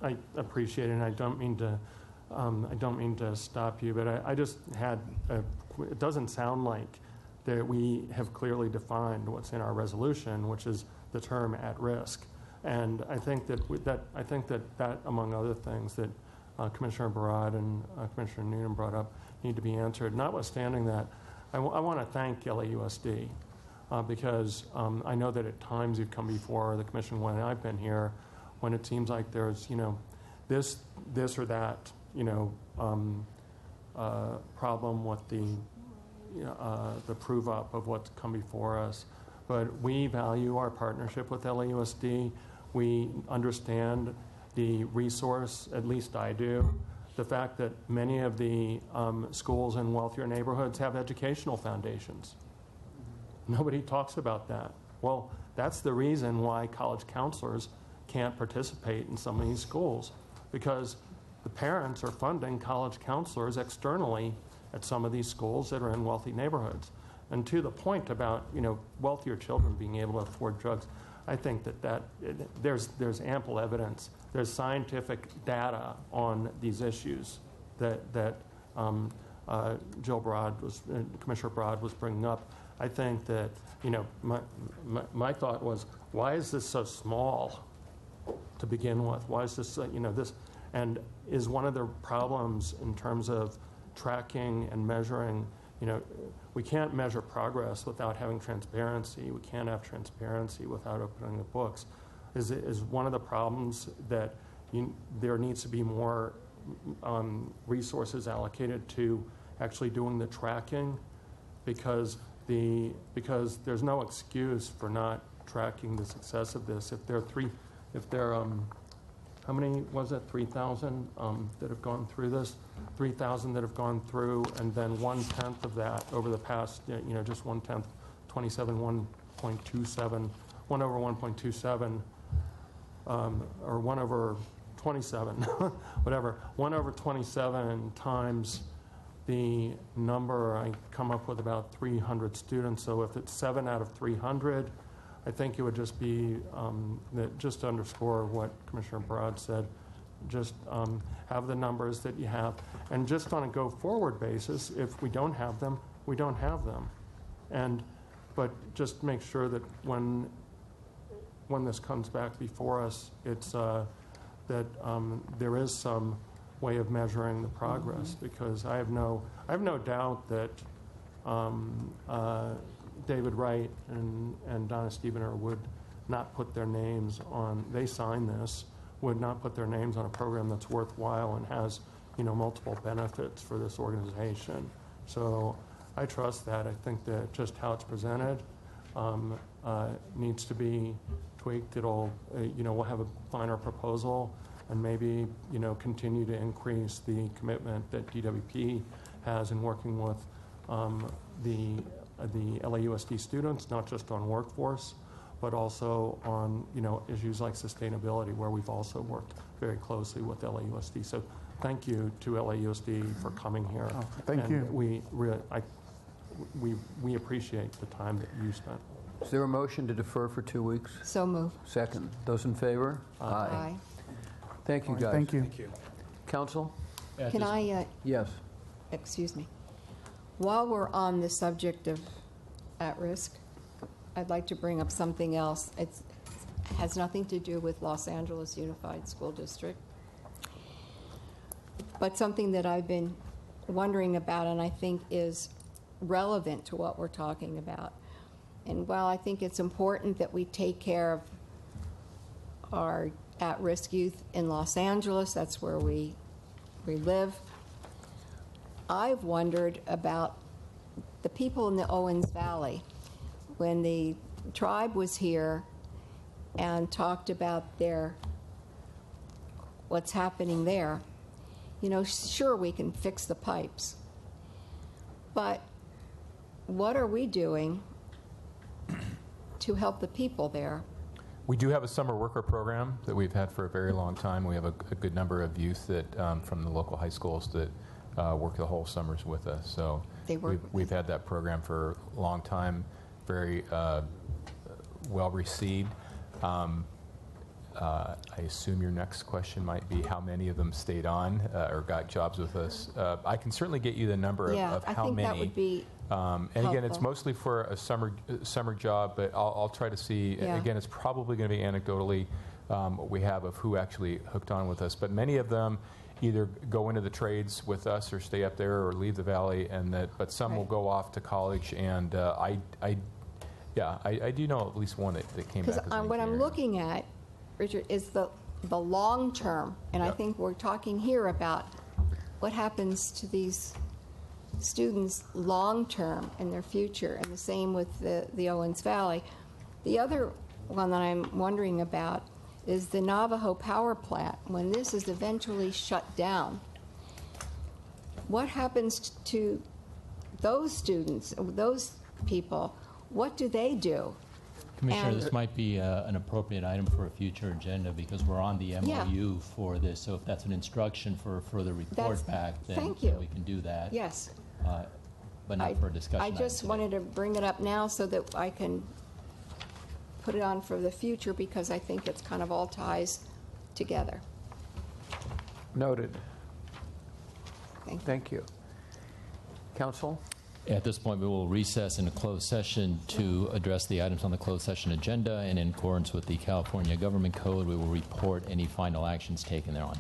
Speaker 17: I appreciate it, and I don't mean to stop you, but I just had it doesn't sound like that we have clearly defined what's in our resolution, which is the term at risk. And I think that among other things that Commissioner Barad and Commissioner Noonan brought up need to be answered. Notwithstanding that, I want to thank LAUSD because I know that at times you've come before the commission when I've been here, when it seems like there's this or that problem with the prove up of what's come before us. But we value our partnership with LAUSD. We understand the resource, at least I do, the fact that many of the schools in wealthier neighborhoods have educational foundations. Nobody talks about that. Well, that's the reason why college counselors can't participate in some of these schools, because the parents are funding college counselors externally at some of these schools that are in wealthy neighborhoods. And to the point about, wealthier children being able to afford drugs, I think there's ample evidence. There's scientific data on these issues that Commissioner Broad was bringing up. I think that, my thought was, why is this so small to begin with? Why is this, this, and is one of the problems in terms of tracking and measuring, we can't measure progress without having transparency. We can't have transparency without opening the books. Is one of the problems that there needs to be more resources allocated to actually doing the tracking, because there's no excuse for not tracking the success of this. If there are how many was it? 3,000 that have gone through this. 3,000 that have gone through, and then 1/10 of that over the past, just 1/10, 27, 1.27, 1 over 1.27, or 1 over 27, whatever. 1 over 27 times the number, I come up with about 300 students. So if it's 7 out of 300, I think it would just be, just to underscore what Commissioner Broad said, just have the numbers that you have. And just on a go-forward basis, if we don't have them, we don't have them. But just make sure that when this comes back before us, it's that there is some way of measuring the progress, because I have no doubt that David Wright and Donna Stevener would not put their names on, they signed this, would not put their names on a program that's worthwhile and has, multiple benefits for this organization. So I trust that. I think that just how it's presented needs to be tweaked. It'll, we'll have a finer proposal, and maybe, continue to increase the commitment that DWP has in working with the LAUSD students, not just on workforce, but also on, issues like sustainability, where we've also worked very closely with LAUSD. So thank you to LAUSD for coming here.
Speaker 10: Oh, thank you.
Speaker 17: We appreciate the time that you spent.
Speaker 1: Is there a motion to defer for 2 weeks?
Speaker 5: So move.
Speaker 1: Second. Those in favor?
Speaker 5: Aye.
Speaker 1: Thank you, guys.
Speaker 10: Thank you.
Speaker 9: Thank you.
Speaker 1: Council?
Speaker 5: Can I,
Speaker 1: Yes.
Speaker 5: excuse me, while we're on the subject of at-risk, I'd like to bring up something else. It has nothing to do with Los Angeles Unified School District, but something that I've been wondering about and I think is relevant to what we're talking about. And while I think it's important that we take care of our at-risk youth in Los Angeles, that's where we live, I've wondered about the people in the Owens Valley. When the tribe was here and talked about what's happening there, sure, we can fix the pipes, but what are we doing to help the people there?
Speaker 19: We do have a summer worker program that we've had for a very long time. We have a good number of youth that from the local high schools that work the whole summers with us. So we've had that program for a long time, very well received. I assume your next question might be how many of them stayed on or got jobs with us. I can certainly get you the number of how many.
Speaker 5: That would be
Speaker 19: and again, it's mostly for a summer job, but I'll try to see.
Speaker 5: Yeah.
Speaker 19: Again, it's probably going to be anecdotally what we have of who actually hooked on with us. But many of them either go into the trades with us or stay up there or leave the valley, but some will go off to college. And I do know at least one that came back.
Speaker 5: Because what I'm looking at, Richard, is the long term, and I think we're talking here about what happens to these students long term in their future, and the same with the Owens Valley. The other one that I'm wondering about is the Navajo power plant. When this is eventually shut down, what happens to those students, those people? what do they do?
Speaker 7: Commissioner,
Speaker 5: And-
Speaker 7: this might be an appropriate item for a future agenda because we're on the
Speaker 5: Yeah.
Speaker 7: MOU for this. So if that's an instruction for a further report
Speaker 5: That's-
Speaker 7: back, then
Speaker 5: thank
Speaker 7: then
Speaker 5: you.
Speaker 7: we can do that.
Speaker 5: Yes.
Speaker 7: But not for a discussion
Speaker 5: I
Speaker 7: item
Speaker 5: just
Speaker 7: today.
Speaker 5: wanted to bring it up now so that I can put it on for the future because I think it's kind of all ties together.
Speaker 1: Noted.
Speaker 5: Thank you.
Speaker 1: Thank you. Council?
Speaker 7: At this point, we will recess in a closed session to address the items on the closed session agenda, and in accordance with the California Government Code, we will report any final actions taken thereon.